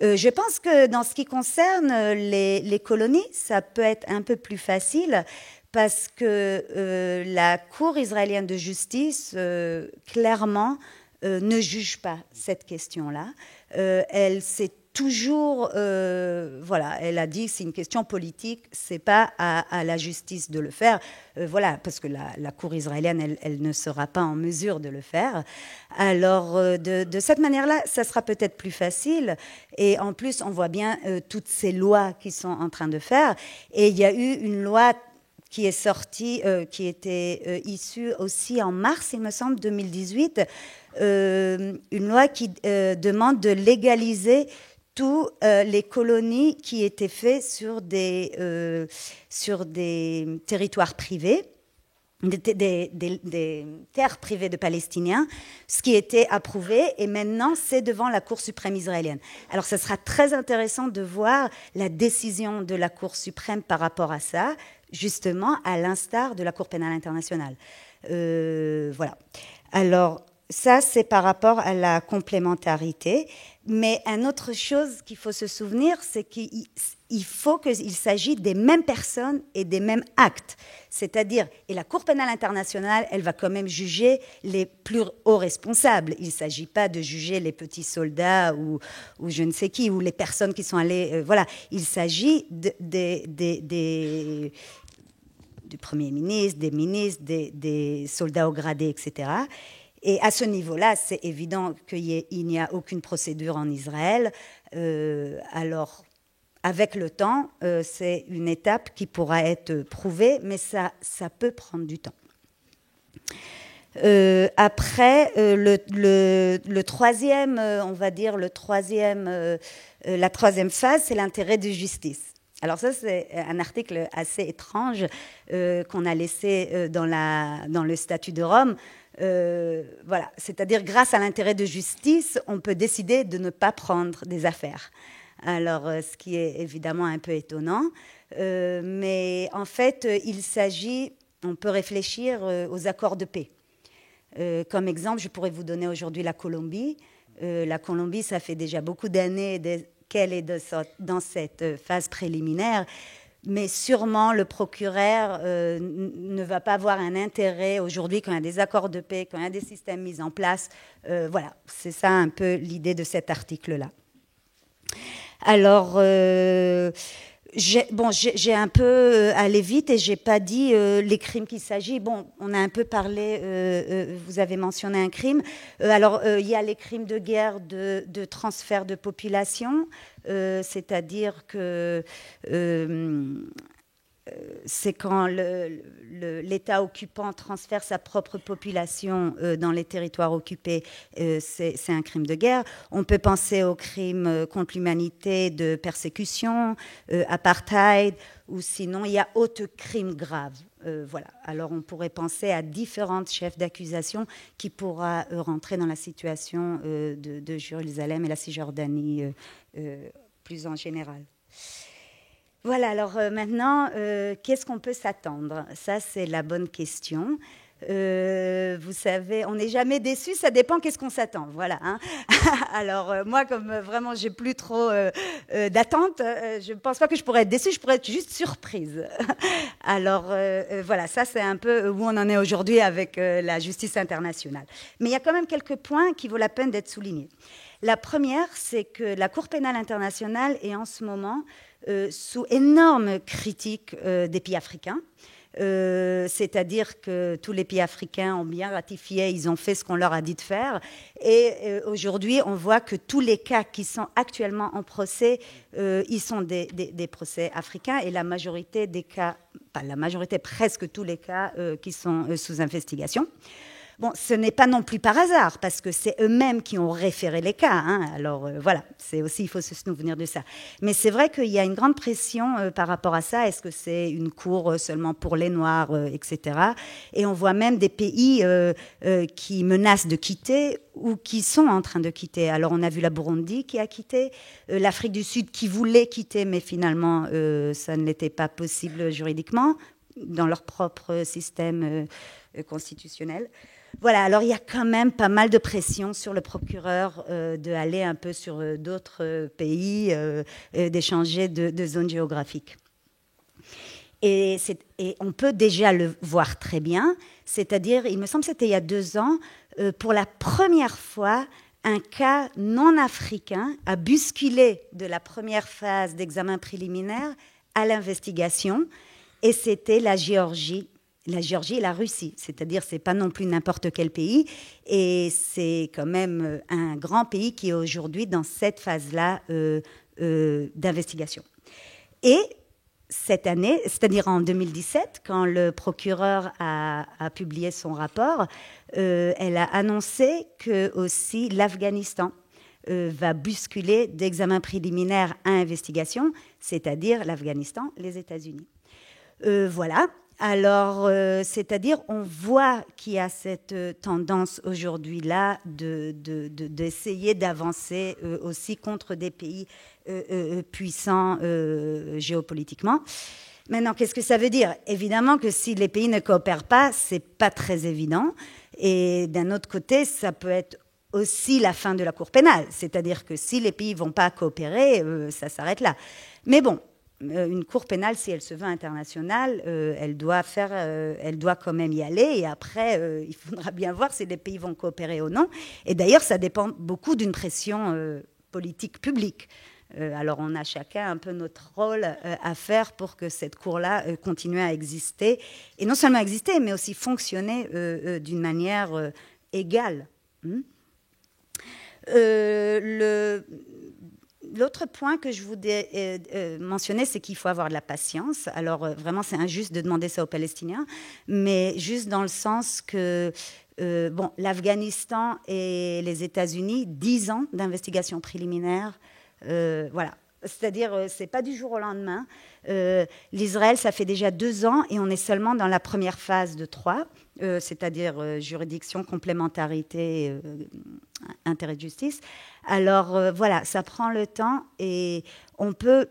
Je pense que dans ce qui concerne les colonies, ça peut être un peu plus facile parce que la Cour israélienne de justice, clairement, ne juge pas cette question-là. Elle s'est toujours, voilà, elle a dit que c'est une question politique, c'est pas à la justice de le faire, voilà, parce que la Cour israélienne, elle ne sera pas en mesure de le faire. Alors, de cette manière-là, ça sera peut-être plus facile. Et en plus, on voit bien toutes ces lois qui sont en train de faire. Et il y a eu une loi qui est sortie, qui était issue aussi en mars, il me semble, 2018, une loi qui demande de légaliser tous les colonies qui étaient faites sur des territoires privés, des terres privées de Palestiniens, ce qui était approuvé, et maintenant c'est devant la Cour suprême israélienne. Alors ça sera très intéressant de voir la décision de la Cour suprême par rapport à ça, justement à l'instar de la Cour pénale internationale. Voilà. Alors ça, c'est par rapport à la complémentarité. Mais une autre chose qu'il faut se souvenir, c'est qu'il faut qu'il s'agisse des mêmes personnes et des mêmes actes. C'est-à-dire, et la Cour pénale internationale, elle va quand même juger les plus hauts responsables. Il ne s'agit pas de juger les petits soldats ou je ne sais qui, ou les personnes qui sont allées... voilà, il s'agit du Premier ministre, des ministres, des soldats au gradé, etc. Et à ce niveau-là, c'est évident qu'il n'y a aucune procédure en Israël. Alors, avec le temps, c'est une étape qui pourra être prouvée, mais ça peut prendre du temps. Après, le troisième, on va dire, la troisième phase, c'est l'intérêt de justice. Alors ça, c'est un article assez étrange qu'on a laissé dans le statut de Rome. Voilà, c'est-à-dire grâce à l'intérêt de justice, on peut décider de ne pas prendre des affaires. Alors, ce qui est évidemment un peu étonnant, mais en fait, on peut réfléchir aux accords de paix. Comme exemple, je pourrais vous donner aujourd'hui la Colombie. La Colombie, ça fait déjà beaucoup d'années qu'elle est dans cette phase préliminaire. Mais sûrement, le procureur ne va pas avoir un intérêt aujourd'hui quand il y a des accords de paix, quand il y a des systèmes mis en place. Voilà, c'est ça un peu l'idée de cet article-là. Alors, j'ai un peu allé vite et je n'ai pas dit les crimes qu'il s'agit. Bon, on a un peu parlé, vous avez mentionné un crime. Alors, il y a les crimes de guerre de transfert de population, c'est-à-dire que c'est quand l'État occupant transfère sa propre population dans les territoires occupés, c'est un crime de guerre. On peut penser aux crimes contre l'humanité de persécution, apartheid, ou sinon il y a autres crimes graves. Voilà. Alors on pourrait penser à différents chefs d'accusation qui pourra rentrer dans la situation de Jérusalem et la Cisjordanie plus en général. Voilà, alors maintenant, qu'est-ce qu'on peut s'attendre? Ça, c'est la bonne question. Vous savez, on n'est jamais déçu, ça dépend qu'est-ce qu'on s'attend. Voilà. Hein. Alors moi, comme vraiment j'ai plus trop d'attente, je ne pense pas que je pourrais être déçue, je pourrais être juste surprise. Alors voilà, ça c'est un peu où on en est aujourd'hui avec la justice internationale. Mais il y a quand même quelques points qui vaut la peine d'être soulignés. La première, c'est que la Cour pénale internationale est en ce moment sous énorme critique des pays africains. C'est-à-dire que tous les pays africains ont bien ratifié, ils ont fait ce qu'on leur a dit de faire. Et aujourd'hui, on voit que tous les cas qui sont actuellement en procès, ils sont des procès africains et la majorité des cas, pas la majorité, presque tous les cas qui sont sous investigation. Bon, ce n'est pas non plus par hasard, parce que c'est eux-mêmes qui ont référé les cas. Hein. Alors voilà, c'est aussi, il faut se souvenir de ça. Mais c'est vrai qu'il y a une grande pression par rapport à ça. Est-ce que c'est une cour seulement pour les Noirs, etc. Et on voit même des pays qui menacent de quitter ou qui sont en train de quitter. Alors on a vu la Burundi qui a quitté, l'Afrique du Sud qui voulait quitter, mais finalement ça ne l'était pas possible juridiquement dans leur propre système constitutionnel. Voilà, alors il y a quand même pas mal de pression sur le procureur d'aller un peu sur d'autres pays, d'échanger de zones géographiques. Et on peut déjà le voir très bien, c'est-à-dire, il me semble que c'était il y a 2 ans, pour la première fois, un cas non africain a bousculé de la première phase d'examen préliminaire à l'investigation, et c'était la Géorgie et la Russie, c'est-à-dire c'est pas non plus n'importe quel pays, et c'est quand même un grand pays qui est aujourd'hui dans cette phase-là d'investigation. Et cette année, c'est-à-dire en 2017, quand le procureur a publié son rapport, elle a annoncé que aussi l'Afghanistan va bousculer d'examen préliminaire à investigation, c'est-à-dire l'Afghanistan, les États-Unis. Voilà. Alors, c'est-à-dire, on voit qu'il y a cette tendance aujourd'hui-là d'essayer d'avancer aussi contre des pays puissants géopolitiquement. Maintenant, qu'est-ce que ça veut dire? Évidemment que si les pays ne coopèrent pas, c'est pas très évident. Et d'un autre côté, ça peut être aussi la fin de la Cour pénale. C'est-à-dire que si les pays ne vont pas coopérer, ça s'arrête là. Mais bon, une cour pénale, si elle se veut internationale, elle doit quand même y aller. Et après, il faudra bien voir si les pays vont coopérer ou non. Et d'ailleurs, ça dépend beaucoup d'une pression politique publique. Alors, on a chacun un peu notre rôle à faire pour que cette cour-là continue à exister. Et non seulement exister, mais aussi fonctionner d'une manière égale. L'autre point que je voulais mentionner, c'est qu'il faut avoir de la patience. Alors, vraiment, c'est injuste de demander ça aux Palestiniens, mais juste dans le sens que, l'Afghanistan et les États-Unis, 10 ans d'investigation préliminaire, voilà. C'est-à-dire, c'est pas du jour au lendemain. L'Israël, ça fait déjà 2 ans et on est seulement dans la première phase de 3, c'est-à-dire juridiction, complémentarité, intérêt de justice. Alors, voilà, ça prend le temps et on peut...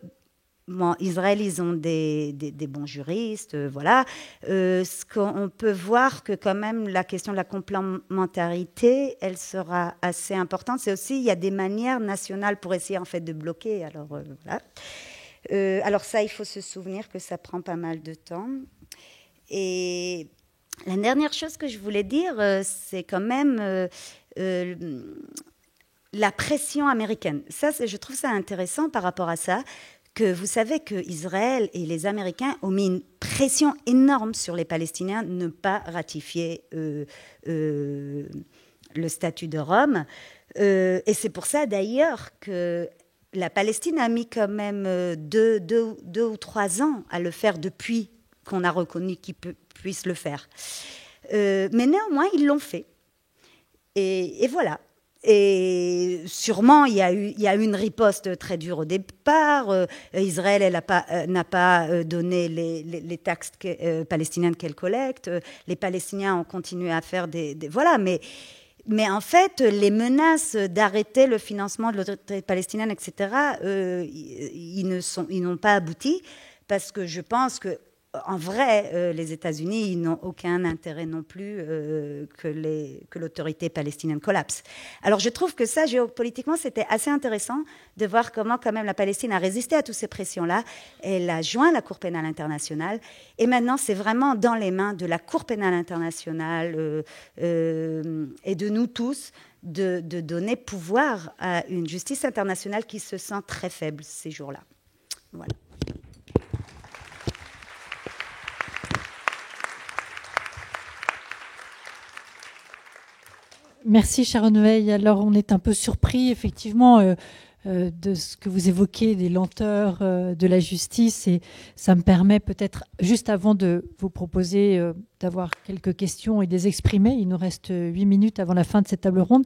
Bon, Israël, ils ont des bons juristes, voilà. Ce qu'on peut voir que quand même la question de la complémentarité, elle sera assez importante. C'est aussi, il y a des manières nationales pour essayer en fait de bloquer. Alors voilà. Alors ça, il faut se souvenir que ça prend pas mal de temps. Et la dernière chose que je voulais dire, c'est quand même la pression américaine. Ça, je trouve ça intéressant par rapport à ça. Que vous savez que Israël et les Américains ont mis une pression énorme sur les Palestiniens de ne pas ratifier le statut de Rome. Et c'est pour ça d'ailleurs que la Palestine a mis quand même 2 ou 3 ans à le faire depuis qu'on a reconnu qu'ils puissent le faire. Mais néanmoins, ils l'ont fait. Et voilà. Et sûrement, il y a eu une riposte très dure au départ. Israël n'a pas donné les taxes palestiniennes qu'elle collecte. Les Palestiniens ont continué à faire voilà, mais en fait, les menaces d'arrêter le financement de l'autorité palestinienne, etc., ils n'ont pas abouti, parce que je pense que en vrai, les États-Unis, ils n'ont aucun intérêt non plus que l'autorité palestinienne collapse. Alors je trouve que ça, géopolitiquement, c'était assez intéressant de voir comment quand même la Palestine a résisté à toutes ces pressions-là. Elle a joint la Cour pénale internationale. Et maintenant, c'est vraiment dans les mains de la Cour pénale internationale et de nous tous de donner pouvoir à une justice internationale qui se sent très faible ces jours-là. Voilà. Merci Sharon Veil. Alors on est un peu surpris effectivement de ce que vous évoquez, des lenteurs de la justice, et ça me permet peut-être, juste avant de vous proposer d'avoir quelques questions et de les exprimer, il nous reste 8 minutes avant la fin de cette table ronde,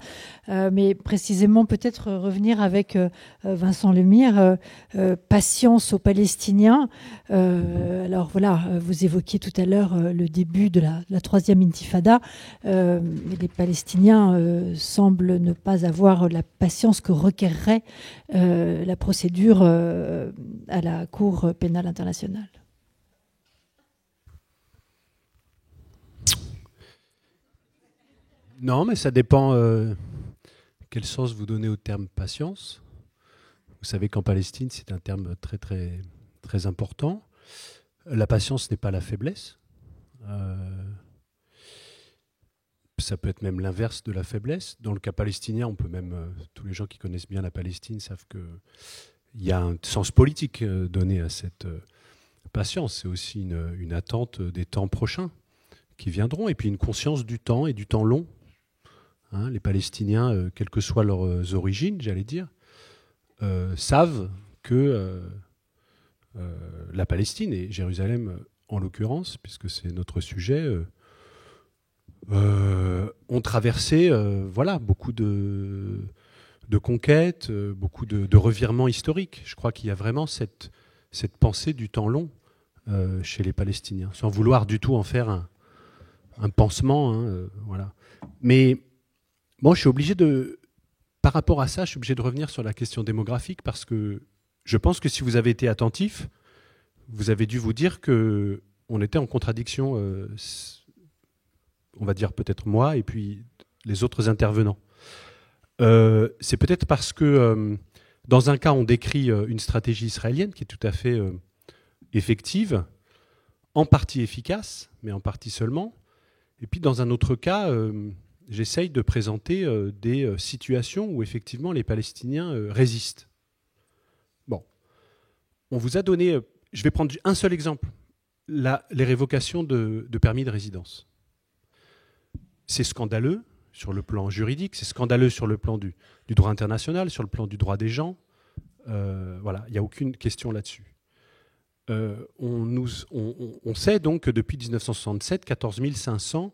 mais précisément peut-être revenir avec Vincent Lemire, patience aux Palestiniens. Alors voilà, vous évoquiez tout à l'heure le début de la troisième intifada. Les Palestiniens semblent ne pas avoir la patience que requerrait la procédure à la Cour pénale internationale. Non, mais ça dépend quel sens vous donnez au terme patience. Vous savez qu'en Palestine, c'est un terme très, très, très important. La patience n'est pas la faiblesse. Ça peut être même l'inverse de la faiblesse. Dans le cas palestinien, on peut même, tous les gens qui connaissent bien la Palestine savent qu'il y a un sens politique donné à cette patience. C'est aussi une attente des temps prochains qui viendront, et puis une conscience du temps et du temps long. Hein, les Palestiniens, quelles que soient leurs origines, j'allais dire, savent que la Palestine, et Jérusalem en l'occurrence, puisque c'est notre sujet, ont traversé voilà, beaucoup de conquêtes, beaucoup de revirements historiques. Je crois qu'il y a vraiment cette pensée du temps long chez les Palestiniens, sans vouloir du tout en faire un pansement. Hein, voilà. Mais bon, je suis obligé par rapport à ça, je suis obligé de revenir sur la question démographique, parce que je pense que si vous avez été attentif, vous avez dû vous dire qu'on était en contradiction, on va dire peut-être moi et puis les autres intervenants. C'est peut-être parce que dans un cas, on décrit une stratégie israélienne qui est tout à fait effective, en partie efficace, mais en partie seulement. Et puis dans un autre cas, j'essaye de présenter des situations où effectivement les Palestiniens résistent. Bon, on vous a donné, je vais prendre un seul exemple, les révocations de permis de résidence. C'est scandaleux sur le plan juridique, c'est scandaleux sur le plan du droit international, sur le plan du droit des gens. Voilà, il n'y a aucune question là-dessus. On sait donc que depuis 1967, 14 500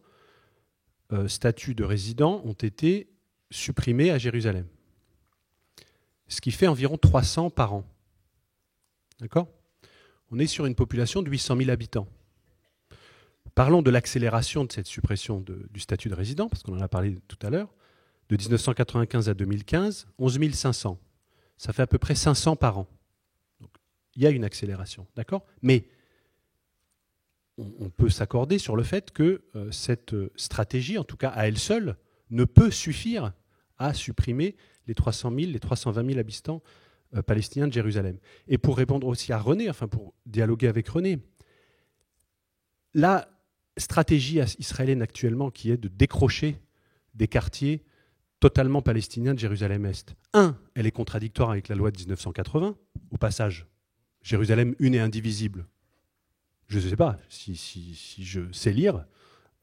statuts de résidents ont été supprimés à Jérusalem. Ce qui fait environ 300 par an. D'accord ? On est sur une population de 800 000 habitants. Parlons de l'accélération de cette suppression du statut de résident, parce qu'on en a parlé tout à l'heure. De 1995 à 2015, 11 500. Ça fait à peu près 500 par an. Donc, il y a une accélération, d'accord ? Mais on peut s'accorder sur le fait que cette stratégie, en tout cas à elle seule, ne peut suffire à supprimer les 300 000, les 320 000 habitants palestiniens de Jérusalem. Et pour répondre aussi à René, enfin pour dialoguer avec René, la stratégie israélienne actuellement qui est de décrocher des quartiers totalement palestiniens de Jérusalem-Est. Elle est contradictoire avec la loi de 1980. Au passage, Jérusalem une et indivisible. Je ne sais pas si je sais lire.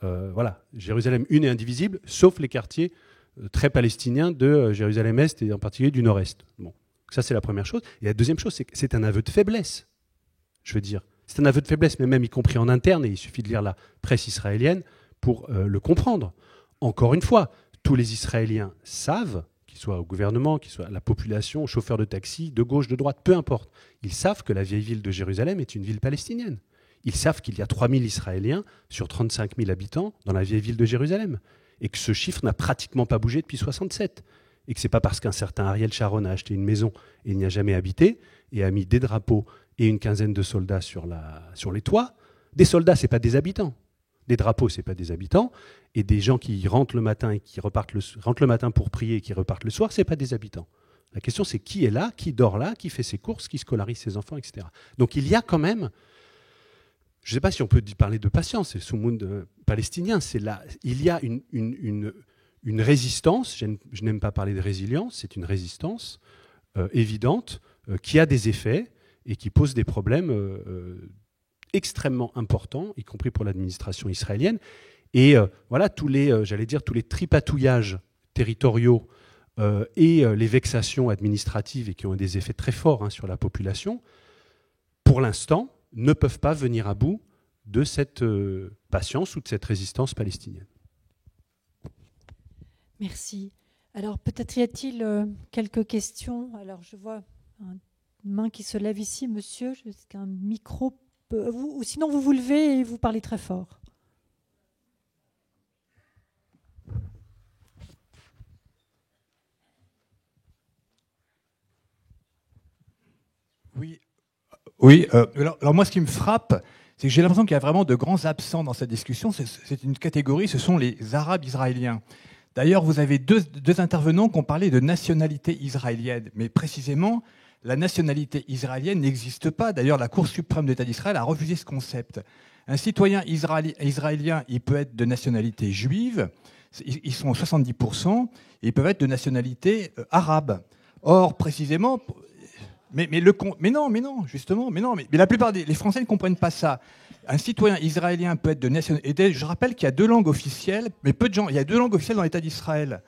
Voilà, Jérusalem une et indivisible, sauf les quartiers très palestiniens de Jérusalem-Est et en particulier du Nord-Est. Bon, ça c'est la première chose. Et la deuxième chose, c'est que c'est un aveu de faiblesse. Je veux dire, c'est un aveu de faiblesse, mais même y compris en interne, et il suffit de lire la presse israélienne pour le comprendre. Encore une fois, tous les Israéliens savent qu'ils soient au gouvernement, qu'ils soient à la population, aux chauffeurs de taxi, de gauche, de droite, peu importe. Ils savent que la vieille ville de Jérusalem est une ville palestinienne. Ils savent qu'il y a 3 000 Israéliens sur 35 000 habitants dans la vieille ville de Jérusalem. Et que ce chiffre n'a pratiquement pas bougé depuis 1967. Et que ce n'est pas parce qu'un certain Ariel Sharon a acheté une maison et n'y a jamais habité, et a mis des drapeaux et une quinzaine de soldats sur les toits. Des soldats, ce n'est pas des habitants. Des drapeaux, ce n'est pas des habitants. Et des gens qui rentrent le matin et qui rentrent le matin pour prier et qui repartent le soir, ce n'est pas des habitants. La question, c'est qui est là, qui dort là, qui fait ses courses, qui scolarise ses enfants, etc. Donc il y a quand même, je ne sais pas si on peut parler de patience, c'est le Soumoun palestinien, il y a une résistance, je n'aime pas parler de résilience, c'est une résistance évidente qui a des effets et qui pose des problèmes extrêmement importants, y compris pour l'administration israélienne. Et voilà, tous les tripatouillages territoriaux et les vexations administratives et qui ont des effets très forts sur la population, pour l'instant, ne peuvent pas venir à bout de cette patience ou de cette résistance palestinienne. Merci. Alors peut-être y a-t-il quelques questions. Alors je vois une main qui se lève ici, monsieur. Est-ce qu'un micro peut... ou sinon vous vous levez et vous parlez très fort. Oui. Alors moi, ce qui me frappe, c'est que j'ai l'impression qu'il y a vraiment de grands absents dans cette discussion. C'est une catégorie, ce sont les Arabes israéliens. D'ailleurs, vous avez deux intervenants qui ont parlé de nationalité israélienne. Mais précisément, la nationalité israélienne n'existe pas. D'ailleurs, la Cour suprême d'État d'Israël a refusé ce concept. Un citoyen israélien, il peut être de nationalité juive, ils sont 70%, et ils peuvent être de nationalité arabe. Or, précisément... Mais non, justement, mais la plupart des Français ne comprennent pas ça. Un citoyen israélien peut être de nationalité. Je rappelle qu'il y a 2 langues officielles, mais peu de gens. Il y a 2 langues officielles dans l'État d'Israël.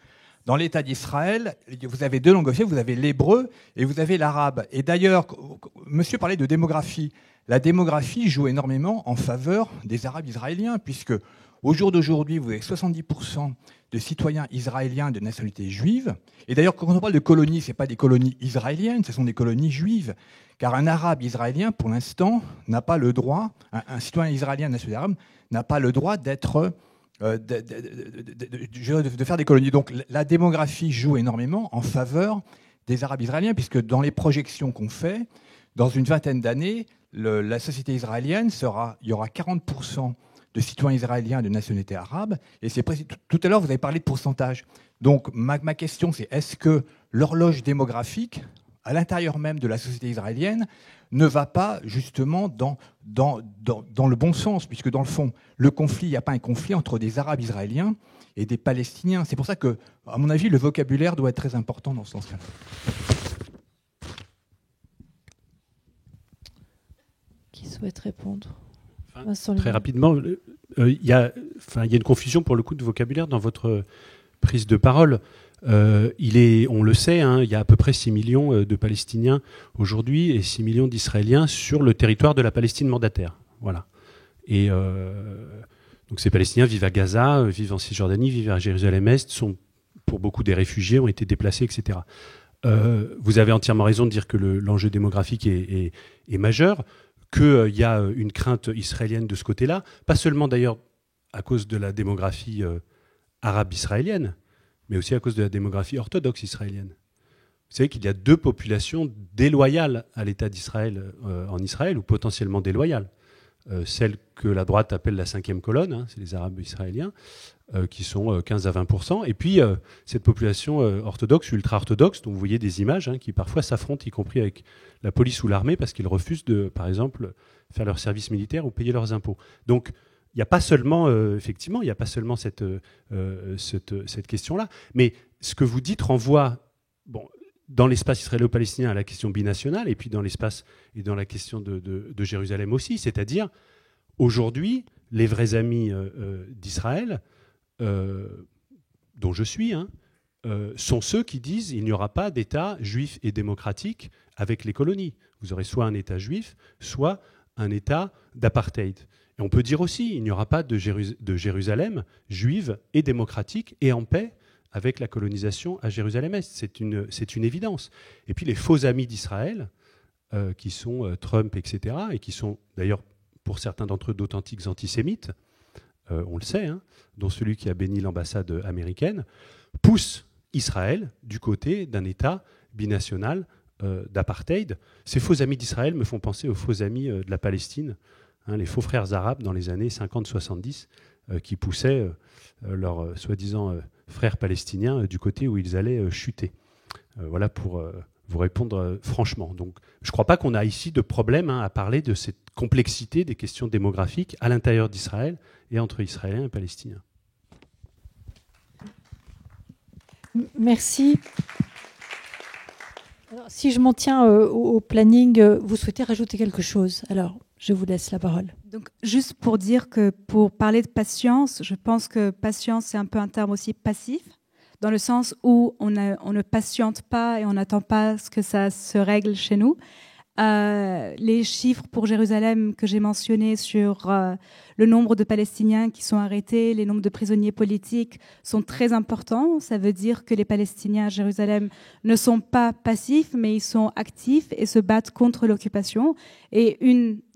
Dans l'État d'Israël, vous avez 2 langues officielles. Vous avez l'hébreu et vous avez l'arabe. Et d'ailleurs, monsieur parlait de démographie. La démographie joue énormément en faveur des Arabes israéliens, puisque au jour d'aujourd'hui, vous avez 70% de citoyens israéliens de nationalité juive. Et d'ailleurs, quand on parle de colonies, ce n'est pas des colonies israéliennes, ce sont des colonies juives. Car un arabe israélien, pour l'instant, n'a pas le droit, un citoyen israélien de nationalité arabe, n'a pas le droit d'être, de faire des colonies. Donc la démographie joue énormément en faveur des Arabes israéliens, puisque dans les projections qu'on fait, dans une vingtaine d'années, la société israélienne il y aura 40% de citoyens israéliens de nationalité arabe. Et c'est tout à l'heure, vous avez parlé de pourcentage. Donc ma question, c'est est-ce que l'horloge démographique, à l'intérieur même de la société israélienne, ne va pas justement dans le bon sens, puisque dans le fond, le conflit, il n'y a pas un conflit entre des Arabes israéliens et des Palestiniens. C'est pour ça que, à mon avis, le vocabulaire doit être très important dans ce sens-là. Qui souhaite répondre ? Très rapidement, il y a une confusion pour le coup de vocabulaire dans votre prise de parole. On le sait, il y a à peu près 6 millions de Palestiniens aujourd'hui et 6 millions d'Israéliens sur le territoire de la Palestine mandataire. Voilà. Et donc ces Palestiniens vivent à Gaza, vivent en Cisjordanie, vivent à Jérusalem-Est, sont pour beaucoup des réfugiés, ont été déplacés, etc. Vous avez entièrement raison de dire que l'enjeu démographique est majeur, qu'il y a une crainte israélienne de ce côté-là, pas seulement d'ailleurs à cause de la démographie arabe israélienne, mais aussi à cause de la démographie orthodoxe israélienne. Vous savez qu'il y a 2 populations déloyales à l'État d'Israël en Israël, ou potentiellement déloyales. Celle que la droite appelle la 5e colonne, c'est les Arabes israéliens, qui sont 15 à 20%. Et puis cette population orthodoxe, ultra-orthodoxe, dont vous voyez des images, qui parfois s'affrontent, y compris avec la police ou l'armée, parce qu'ils refusent de, par exemple, faire leur service militaire ou payer leurs impôts. Donc, il n'y a pas seulement, effectivement, il n'y a pas seulement cette question-là. Mais ce que vous dites renvoie, dans l'espace israélo-palestinien à la question binationale, et puis dans l'espace et dans la question de Jérusalem aussi. C'est-à-dire, aujourd'hui, les vrais amis d'Israël, dont je suis, sont ceux qui disent qu'il n'y aura pas d'État juif et démocratique avec les colonies. Vous aurez soit un État juif, soit un État d'apartheid. Et on peut dire aussi qu'il n'y aura pas de Jérusalem juive et démocratique et en paix avec la colonisation à Jérusalem-Est. C'est une évidence. Et puis les faux amis d'Israël, qui sont Trump, etc., et qui sont d'ailleurs, pour certains d'entre eux, d'authentiques antisémites, on le sait, hein, dont celui qui a béni l'ambassade américaine, poussent Israël du côté d'un État binational d'apartheid. Ces faux amis d'Israël me font penser aux faux amis de la Palestine, hein, les faux frères arabes dans les années 50-70, qui poussaient leurs soi-disant frères palestiniens du côté où ils allaient chuter. Voilà pour vous répondre franchement. Donc, je ne crois pas qu'on a ici de problème à parler de cette complexité des questions démographiques à l'intérieur d'Israël et entre Israéliens et Palestiniens. Merci. Alors, si je m'en tiens au planning, vous souhaitez rajouter quelque chose? Alors, je vous laisse la parole. Donc, juste pour dire que pour parler de patience, je pense que patience, c'est un peu un terme aussi passif, dans le sens où on ne patiente pas et on n'attend pas ce que ça se règle chez nous. Les chiffres pour Jérusalem que j'ai mentionnés sur le nombre de Palestiniens qui sont arrêtés, les nombres de prisonniers politiques sont très importants. Ça veut dire que les Palestiniens à Jérusalem ne sont pas passifs, mais ils sont actifs et se battent contre l'occupation. Et un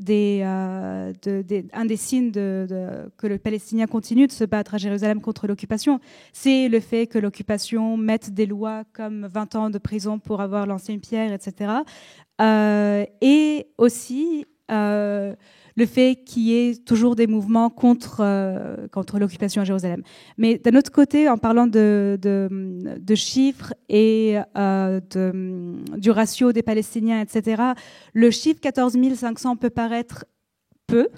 des signes que le Palestinien continue de se battre à Jérusalem contre l'occupation, c'est le fait que l'occupation mette des lois comme 20 ans de prison pour avoir lancé une pierre, etc. Et aussi le fait qu'il y ait toujours des mouvements contre l'occupation à Jérusalem. Mais d'un autre côté, en parlant de chiffres et du ratio des Palestiniens, etc., le chiffre 14 500 peut paraître peu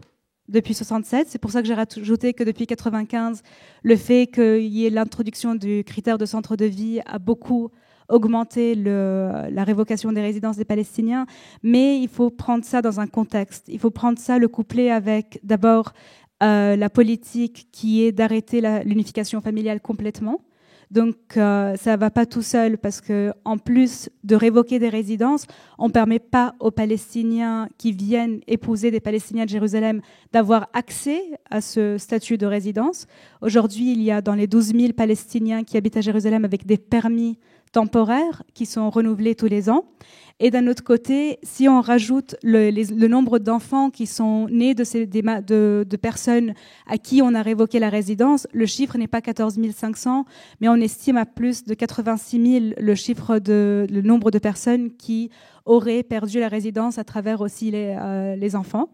depuis 67. C'est pour ça que j'ai rajouté que depuis 95, le fait qu'il y ait l'introduction du critère de centre de vie a beaucoup augmenter la révocation des résidences des Palestiniens, mais il faut prendre ça dans un contexte. Il faut prendre ça, le coupler avec d'abord la politique qui est d'arrêter l'unification familiale complètement. Donc ça ne va pas tout seul parce qu'en plus de révoquer des résidences, on ne permet pas aux Palestiniens qui viennent épouser des Palestiniens de Jérusalem d'avoir accès à ce statut de résidence. Aujourd'hui, il y a dans les 12 000 Palestiniens qui habitent à Jérusalem avec des permis temporaires qui sont renouvelés tous les ans. Et d'un autre côté, si on rajoute le nombre d'enfants qui sont nés de personnes à qui on a révoqué la résidence, le chiffre n'est pas 14 500, mais on estime à plus de 86 000 le nombre de personnes qui auraient perdu la résidence à travers aussi les enfants.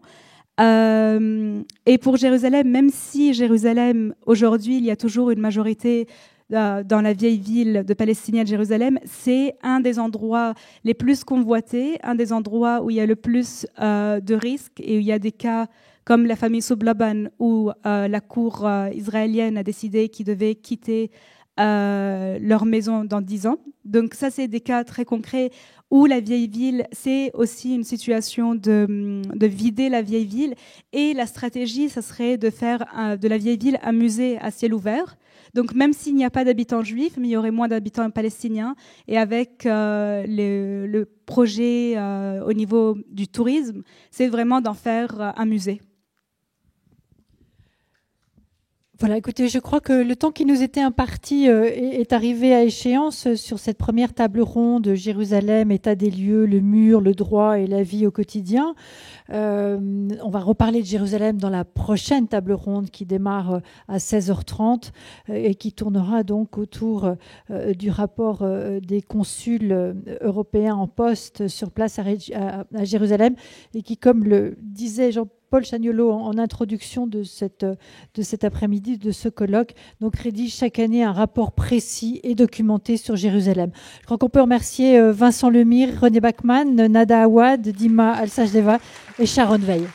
Et pour Jérusalem, même si Jérusalem, aujourd'hui, il y a toujours une majorité dans la vieille ville de Palestiniens de Jérusalem, c'est un des endroits les plus convoités, un des endroits où il y a le plus de risques et où il y a des cas comme la famille Soblaban où la cour israélienne a décidé qu'ils devaient quitter leur maison dans 10 ans. Donc ça, c'est des cas très concrets où la vieille ville, c'est aussi une situation de vider la vieille ville. Et la stratégie, ça serait de faire de la vieille ville un musée à ciel ouvert. Donc même s'il n'y a pas d'habitants juifs, mais il y aurait moins d'habitants palestiniens. Et avec le projet au niveau du tourisme, c'est vraiment d'en faire un musée. Voilà, écoutez, je crois que le temps qui nous était imparti est arrivé à échéance sur cette première table ronde Jérusalem, état des lieux, le mur, le droit et la vie au quotidien. On va reparler de Jérusalem dans la prochaine table ronde qui démarre à 16h30 et qui tournera donc autour du rapport des consuls européens en poste sur place à Jérusalem et qui, comme le disait Jean-Paul Chagnolot en introduction de cet après-midi, de ce colloque, donc rédige chaque année un rapport précis et documenté sur Jérusalem. Je crois qu'on peut remercier Vincent Lemire, René Bachmann, Nada Awad, Dima Al-Sajdeva et Sharon Veil.